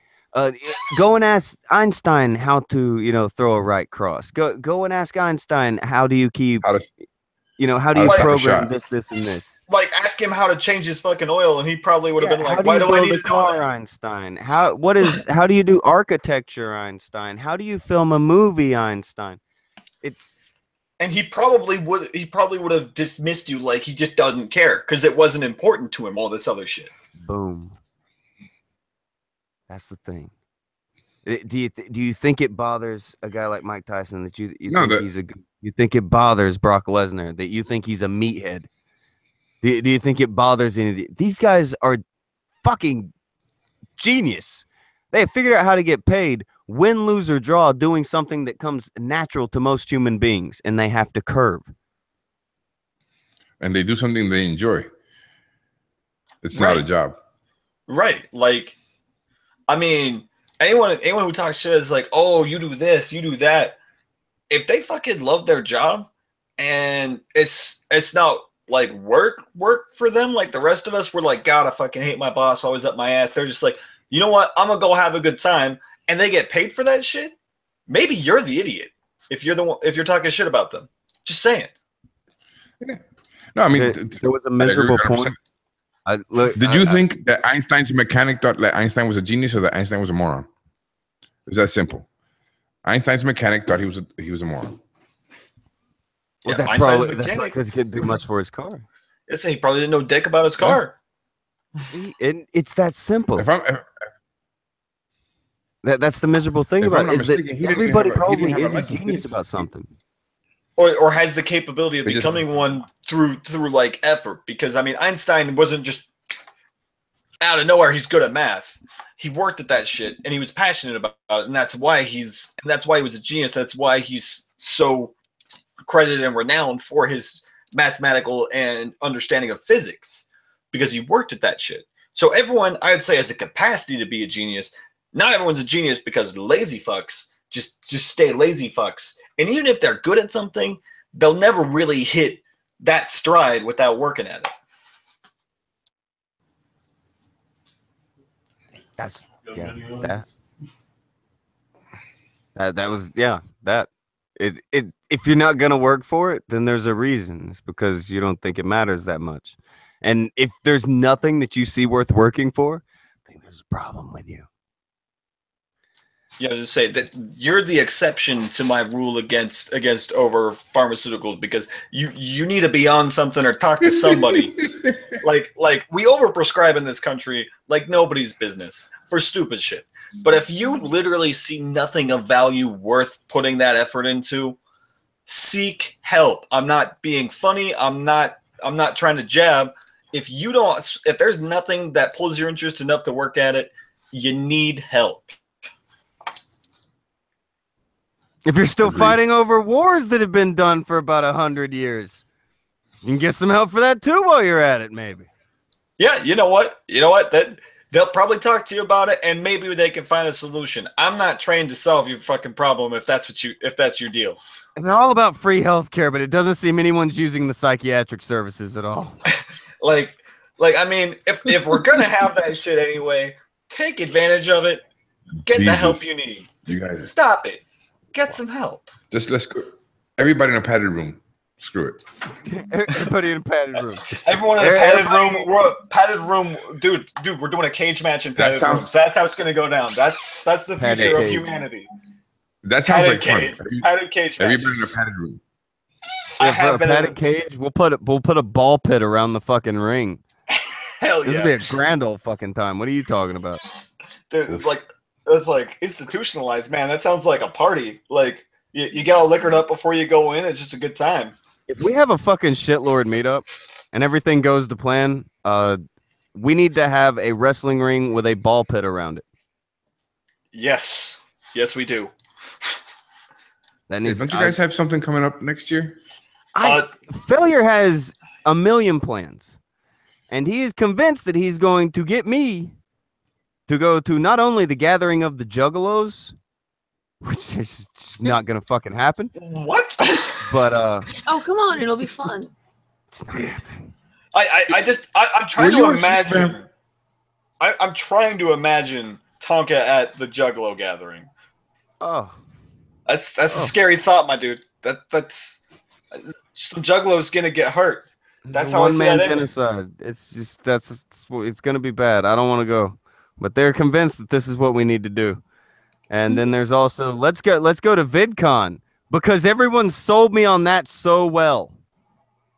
Go and ask Einstein how to throw a right cross. Go and ask Einstein how do you keep You know, how do Oh, you that's not a program shot. this, and this? Like, ask him how to change his fucking oil, and he probably would have been how like, do "Why you do I build need a to know car, that?" Einstein? How do you do architecture, Einstein? How do you film a movie, Einstein? It's And he probably would have dismissed you like he just doesn't care because it wasn't important to him. All this other shit. boom. That's the thing. Do you think it bothers a guy like Mike Tyson that you No, think he's a good? You think it bothers Brock Lesnar that you think he's a meathead? Do you think it bothers any of these guys are fucking genius. They have figured out how to get paid, win, lose, or draw, doing something that comes natural to most human beings, and they have to curve. And they do something they enjoy. It's not a job. Right. Like, I mean, anyone who talks shit is like, oh, you do this, you do that. If they fucking love their job and it's not like work for them, like the rest of us, we're like, God, I fucking hate my boss, always up my ass. They're just like, you know what? I'm gonna go have a good time, and they get paid for that shit. Maybe you're the idiot if you're the one, if you're talking shit about them. Just saying. Yeah. No, I mean, there was a miserable I agree point. 100%. Did you think that Einstein's mechanic thought that Einstein was a genius or that Einstein was a moron? It was that simple. Einstein's mechanic thought he was a moron. Well, Yeah, that's Einstein's probably mechanic. because he couldn't do much for his car. It's he probably didn't know dick about his car. See, and it's that simple. If I'm, That's the miserable thing If about I'm it not is that mistaken, he didn't everybody have a- he probably didn't have a is a license, genius did he? about something. Or has the capability of They just- becoming one through like effort. Because I mean, Einstein wasn't just out of nowhere. He's good at math. He worked at that shit and he was passionate about it, and that's why he was a genius. That's why he's so credited and renowned for his mathematical and understanding of physics, because he worked at that shit. So everyone, I would say, has the capacity to be a genius. Not everyone's a genius because lazy fucks just stay lazy fucks. And even if they're good at something, they'll never really hit that stride without working at it. That's that was that it if you're not gonna work for it, then there's a reason. It's because you don't think it matters that much. And if there's nothing that you see worth working for, I think there's a problem with you. Yeah, just say that you're the exception to my rule against over pharmaceuticals, because you need to be on something or talk to somebody. like we overprescribe in this country like nobody's business for stupid shit. But if you literally see nothing of value worth putting that effort into, seek help. I'm not being funny. I'm not trying to jab. If there's nothing that pulls your interest enough to work at it, you need help. If you're still Agreed. fighting over wars that have been done for about 100 years, you can get some help for that too while you're at it, maybe. Yeah, you know what? That they'll probably talk to you about it, and maybe they can find a solution. I'm not trained to solve your fucking problem if that's your deal. And they're all about free healthcare, but it doesn't seem anyone's using the psychiatric services at all. Like I mean, if we're gonna have that shit anyway, take advantage of it. Get the help Jesus. you need. You guys, Stop it. Get some help. just let's go. Everybody in a padded room. Screw it. Everybody in a padded room. Everyone in a padded room. Padded room, dude. We're doing a cage match in padded rooms. That's how it's gonna go down. That's the future of humanity. That sounds Padded like cage. fun. Padded cage Everybody in matches. a padded room. I Yeah, for a have been in padded cage, we'll put a ball pit around the fucking ring. hell This yeah. will be a grand old fucking time. What are you talking about? Dude, it's like institutionalized, man. That sounds like a party. Like you get all liquored up before you go in. It's just a good time. If we have a fucking shitlord meetup and everything goes to plan, we need to have a wrestling ring with a ball pit around it. Yes, we do. That Hey, needs. don't you guys have something coming up next year? Failure has a million plans, and he is convinced that he's going to get me to go to not only the gathering of the Juggalos, which is just not gonna fucking happen, What? but Oh, come on, it'll be fun. it's not happening. I'm trying Were you to a imagine. fan? I'm trying to imagine Tonka at the Juggalo gathering. Oh, That's a scary thought, my dude. That's some juggler's gonna get hurt. That's how I one see man that ending. genocide. It's just it's gonna be bad. I don't want to go, but they're convinced that this is what we need to do. And then there's also let's go to VidCon because everyone sold me on that so well.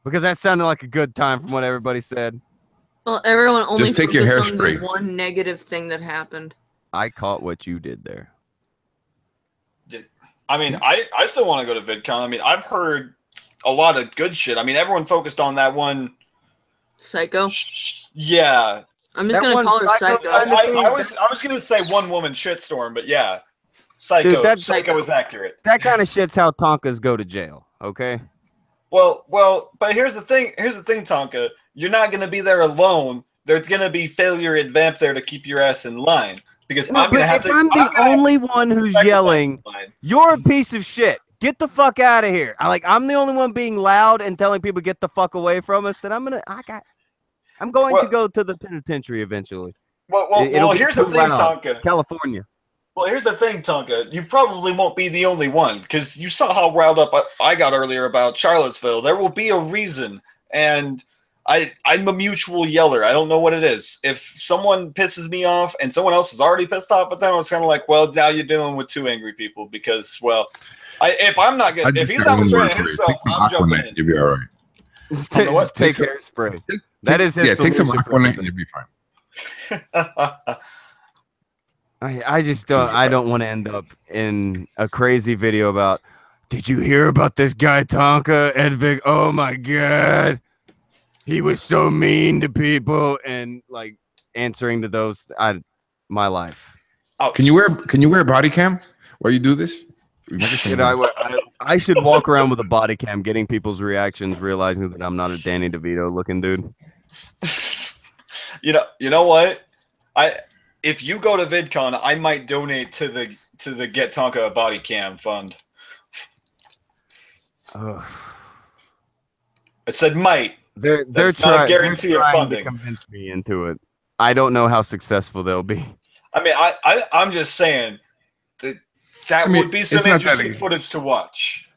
Because that sounded like a good time from what everybody said. Well, everyone only Just take your focused on the hairspray. one negative thing that happened. I caught what you did there. I mean, I still want to go to VidCon. I mean, I've heard a lot of good shit. I mean, everyone focused on that one. Psycho. Yeah, I'm just That gonna one call her Psycho Psycho. kind of I was gonna say one woman shitstorm, but yeah, Psycho. Dude, that's Psycho is accurate. That kind of shit's how Tonkas go to jail. Okay. Well, but here's the thing. Here's the thing, Tonka. You're not gonna be there alone. There's gonna be failure at Vamp there to keep your ass in line. Because No, I'm gonna but have if to. I'm the only one who's yelling, you're a piece of shit. Get the fuck out of here. I'm the only one being loud and telling people get the fuck away from us. Then I'm going to go to the penitentiary eventually. Well, here's the thing, Tonka. It's California. Well, here's the thing, Tonka. You probably won't be the only one because you saw how riled up I got earlier about Charlottesville. There will be a reason, and I'm a mutual yeller. I don't know what it is. If someone pisses me off and someone else is already pissed off, but then I was kind of like, well, now you're dealing with two angry people because, well, if I'm not getting, if he's not restraining himself, I'm jumping in. You'll be all right. Just take hairspray. That is his take some solution for Aquanet and you'll be fine. I just don't. I don't want to end up in a crazy video about. Did you hear about this guy Tonka Edvig? Oh my god, he was so mean to people and like answering to those. My life. Ouch. Can you wear a body cam while you do this? I should walk around with a body cam, getting people's reactions, realizing that I'm not a Danny DeVito looking dude. You know what? If you go to VidCon, I might donate to the Get Tonka a Body Cam fund. Ugh. It said might. They're That's not a guarantee of funding. to convince me into it. I don't know how successful they'll be. I mean, I'm just saying that would be some interesting footage to watch.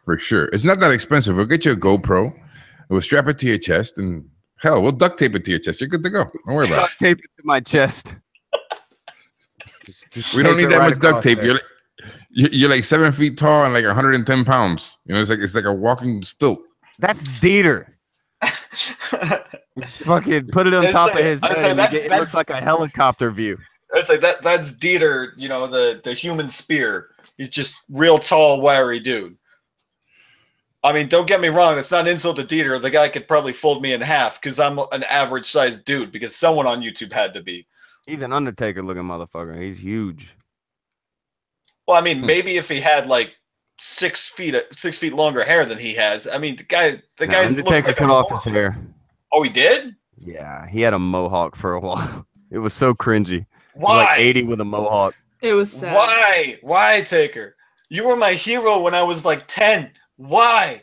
For sure. It's not that expensive. We'll get you a GoPro. We'll strap it to your chest, and hell, we'll duct tape it to your chest. You're good to go. Don't worry about it. Duct tape it to my chest. We don't need that much duct tape. You're like 7 feet tall and like 110 pounds. You know, it's like a walking stilt. That's Dieter. Just fucking put it on top of his head. It looks like a helicopter view. I say that's Dieter, you know, the human spear. He's just real tall, wiry dude. I mean, don't get me wrong, that's not an insult to Dieter. The guy could probably fold me in half because I'm an average sized dude because someone on YouTube had to be. He's an Undertaker looking motherfucker. He's huge. Well, I mean, maybe if he had like 6 feet longer hair than he has. I mean, the guy's Undertaker cut off his hair. Oh, he did? Yeah, he had a mohawk for a while. It was so cringy. Why? He was like 80 with a mohawk. It was sad. Why, Taker? You were my hero when I was like 10. Why?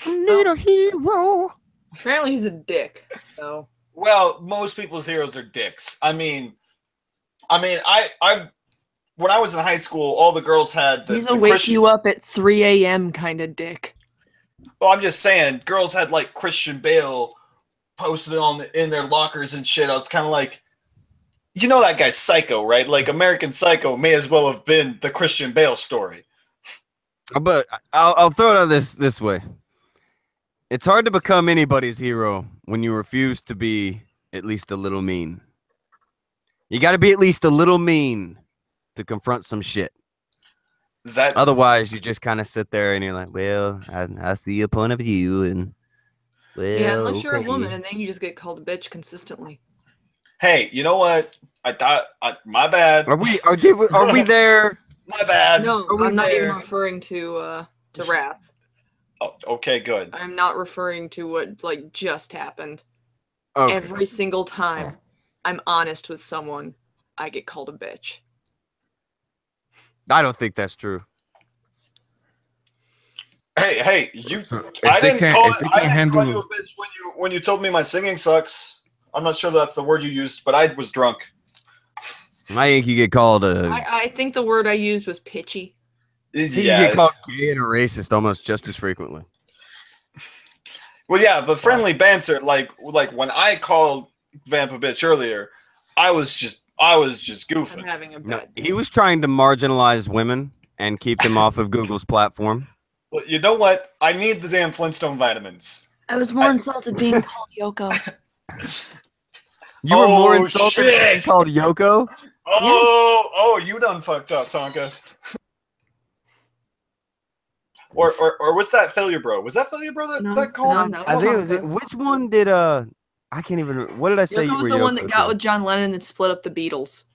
Need a hero. Apparently he's a dick. So. Well, most people's heroes are dicks. I mean, I when I was in high school, all the girls had he's a wake you up at 3 a.m. kind of dick. Well, I'm just saying, girls had like Christian Bale posted in their lockers and shit. I was kind of like, you know, that guy's Psycho, right? Like American Psycho may as well have been the Christian Bale story. But I'll throw it out this way. It's hard to become anybody's hero when you refuse to be at least a little mean. You got to be at least a little mean to confront some shit. Otherwise, you just kind of sit there and you're like, well, I see your point of view. And, well, yeah, unless you're a woman and then you just get called a bitch consistently. Hey, you know what? I thought, my bad. Are we there? My bad. No, I'm not even referring to Wrath. Oh, okay, good. I'm not referring to what like just happened. Okay. Every single time I'm honest with someone, I get called a bitch. I don't think that's true. Hey, you! I didn't call you a bitch when you told me my singing sucks. I'm not sure that's the word you used, but I was drunk. I think you get called a. I think the word I used was pitchy. You get called gay and a racist almost just as frequently. Well, yeah, but friendly banter, like when I called Vamp a bitch earlier, I was just I'm goofing. having a No, bad he was trying to marginalize women and keep them off of Google's platform. Well, you know what? I need the damn Flintstone vitamins. I was more insulted being called Yoko. You were more Oh, insulted shit. being called Yoko? Oh, you done fucked up, Tonka. Or was that Failure Bro? Was that Failure Bro that called? No, I think it was. Tonka. Which one did I can't even. What did I say? Yoko You was were the one Yoko that got to? with John Lennon and split up the Beatles.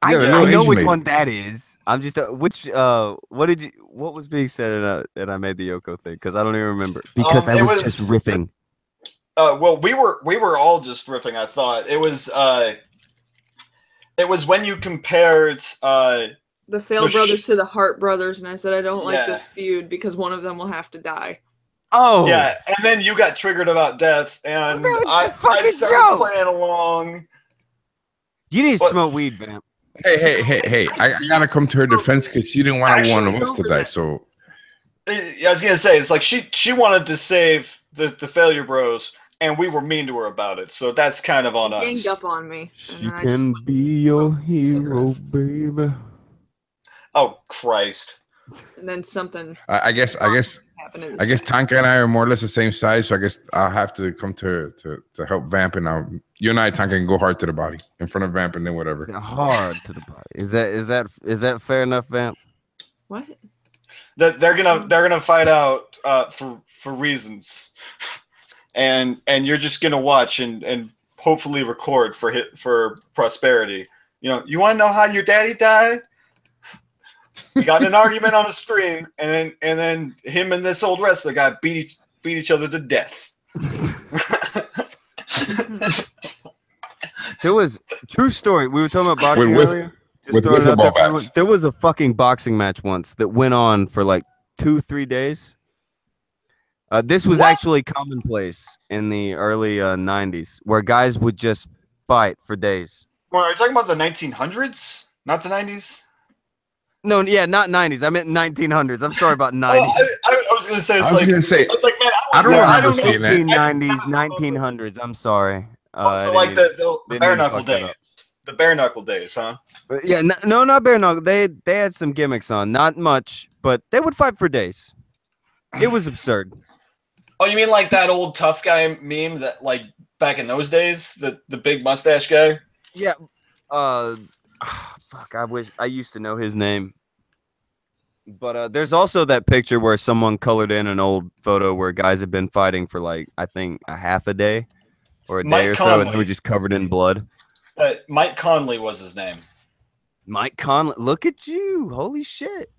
Yeah, the I little know Asian which lady. one that is. I'm just what was being said and I made the Yoko thing because I don't even remember because I was just riffing. Well, we were all just riffing. I thought it was when you compared The Fail The Brothers to the Hart Brothers, and I said I don't like Yeah. this feud because one of them will have to die. Oh yeah, and then you got triggered about death, and That's a I fucking started joke. playing along. You need to What? smoke weed, Vamp. Hey! I gotta come to her defense because she didn't want one of Actually, us to die. So I was gonna say it's like she wanted to save the Failure Bros, and we were mean to her about it. So that's kind of on He ganged us. up on me. And She then I can just be your smoked hero, cigarettes. baby. Oh Christ! And then something I guess happened. In the Tonka and I are more or less the same size. So I guess I'll have to come to help Vamp, and now you and I, Tonka, can go hard to the body in front of Vamp, and then whatever. Hard to the body. Is that fair enough, Vamp? What? That they're gonna fight out for reasons, and you're just gonna watch and hopefully record for prosperity. You know, you want to know how your daddy died? We got in an argument on a stream, and then him and this old wrestler guy beat each other to death. There was true story. We were talking about boxing With- earlier. Just with throwing it out there wiffle for ball everyone. bats. There was a fucking boxing match once that went on for like 2-3 days. This was What? actually commonplace in the early 90s, where guys would just fight for days. Well, are you talking about the 1900s, not the 90s? No, yeah, not 90s. I meant 1900s. I'm sorry about 90s. I was gonna say, I was gonna say, I was like, man, I don't there. remember don't know. seeing that. 1890s, 1900s. I'm sorry. So I like didn't the didn't bare mean to knuckle fuck that days, up. the bare knuckle days, huh? But yeah, no, not bare knuckle. They had some gimmicks on, not much, but they would fight for days. It was absurd. Oh, you mean like that old tough guy meme that like back in those days, the big mustache guy? Yeah. Fuck. I wish I used to know his name. But there's also that picture where someone colored in an old photo where guys have been fighting for like I think a half a day or a day Mike or so, and they Conley. were just covered in blood. Mike Conley was his name. Mike Conley, look at you! Holy shit!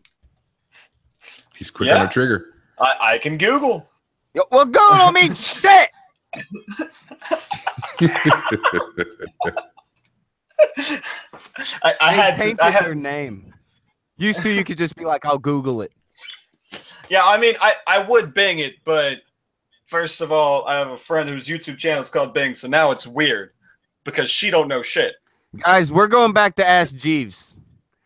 He's quick on the trigger. I can Google. Yo, well, go don't mean shit. I had tainted to. I had their name. Used to, you could just be like, "I'll Google it." Yeah, I mean, I would Bing it, but first of all, I have a friend whose YouTube channel is called Bing, so now it's weird because she don't know shit. Guys, we're going back to Ask Jeeves.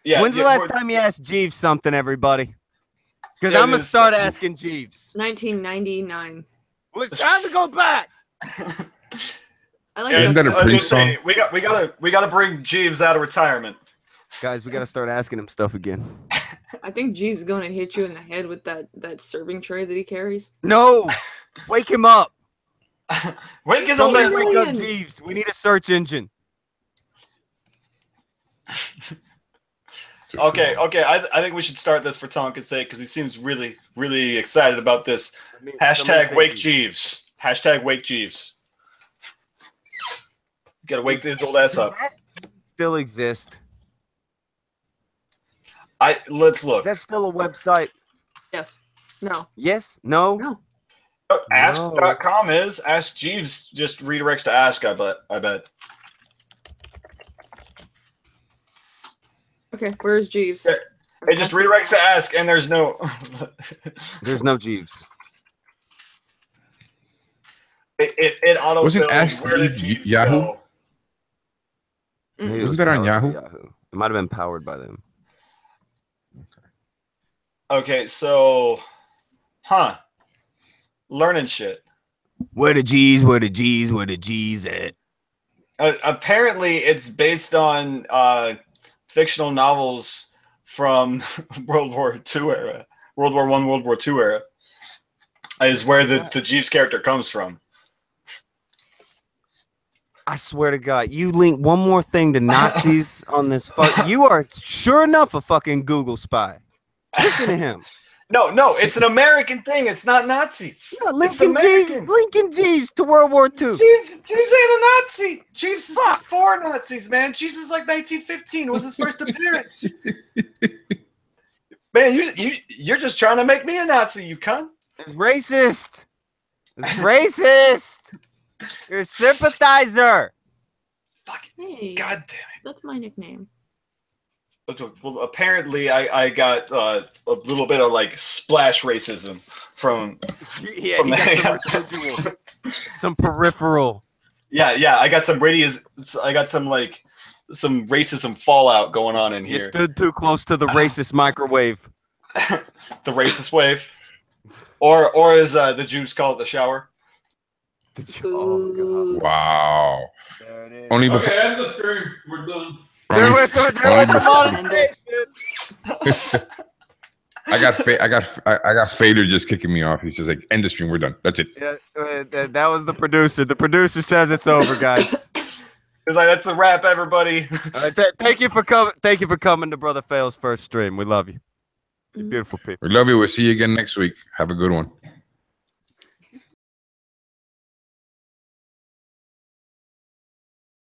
Yeah. When's the last time you asked Jeeves something, everybody? Because Yeah, I'm gonna this- start asking Jeeves. 1999. Well, it's time to go back. I like Isn't this. that a I was gonna Prince say, song? we gotta bring Jeeves out of retirement. Guys, we gotta start asking him stuff again. I think Jeeves is going to hit you in the head with that serving tray that he carries. No, wake him up. Wake his old Somebody ass wake up. up Jeeves. We need a search engine. Okay. I think we should start this for Tonka's sake because he seems really, really excited about this. Hashtag Wake Jeeves. Hashtag Wake Jeeves. Gotta wake his old ass up. Still exist? Let's Is look. that still a website? Yes. No. Yes? No? No. Ask.com is. Ask Jeeves just redirects to Ask, I bet. Okay, where's Jeeves? Yeah. It just redirects to Ask, and there's no. There's no Jeeves. It auto Wasn't fills, Ask where did Jeeves Jeeves Yahoo? go? Maybe it Mm-mm. was Wasn't that on powered by Yahoo? It might have been powered by them. Okay, so, learning shit. Where the G's, where the G's, where the G's at? Apparently, it's based on fictional novels from World War II era, World War I, World War II era, is where the Jeeves character comes from. I swear to God, you link one more thing to Nazis on this. You are sure enough a fucking Google spy. Listen to him. No, it's an American thing. It's not Nazis. Yeah, it's American. Lincoln Jeeves to World War II. Jeeves ain't a Nazi. Jeeves is before Nazis, man. Jeeves is like 1915. It was his first appearance. Man, you're just trying to make me a Nazi, you cunt. It's racist. It's racist. You're a sympathizer. Hey, God damn it. that's my nickname. Well, apparently I got a little bit of like splash racism from that. Some peripheral. Yeah. I got some racism fallout going on in You here. stood too close to the racist microwave. The racist wave, or as the Jews call it, the shower. Oh God! Wow. There it is. Only before. Okay, end the stream. We're done. They're with the monetization. I got Fader just kicking me off. He's just like, end the stream. We're done. That's it. Yeah, that was the producer. The producer says it's over, guys. It's like that's a wrap, everybody. All right, thank you for coming. Thank you for coming to Brother Fail's first stream. We love you. You're beautiful people. We love you. We'll see you again next week. Have a good one.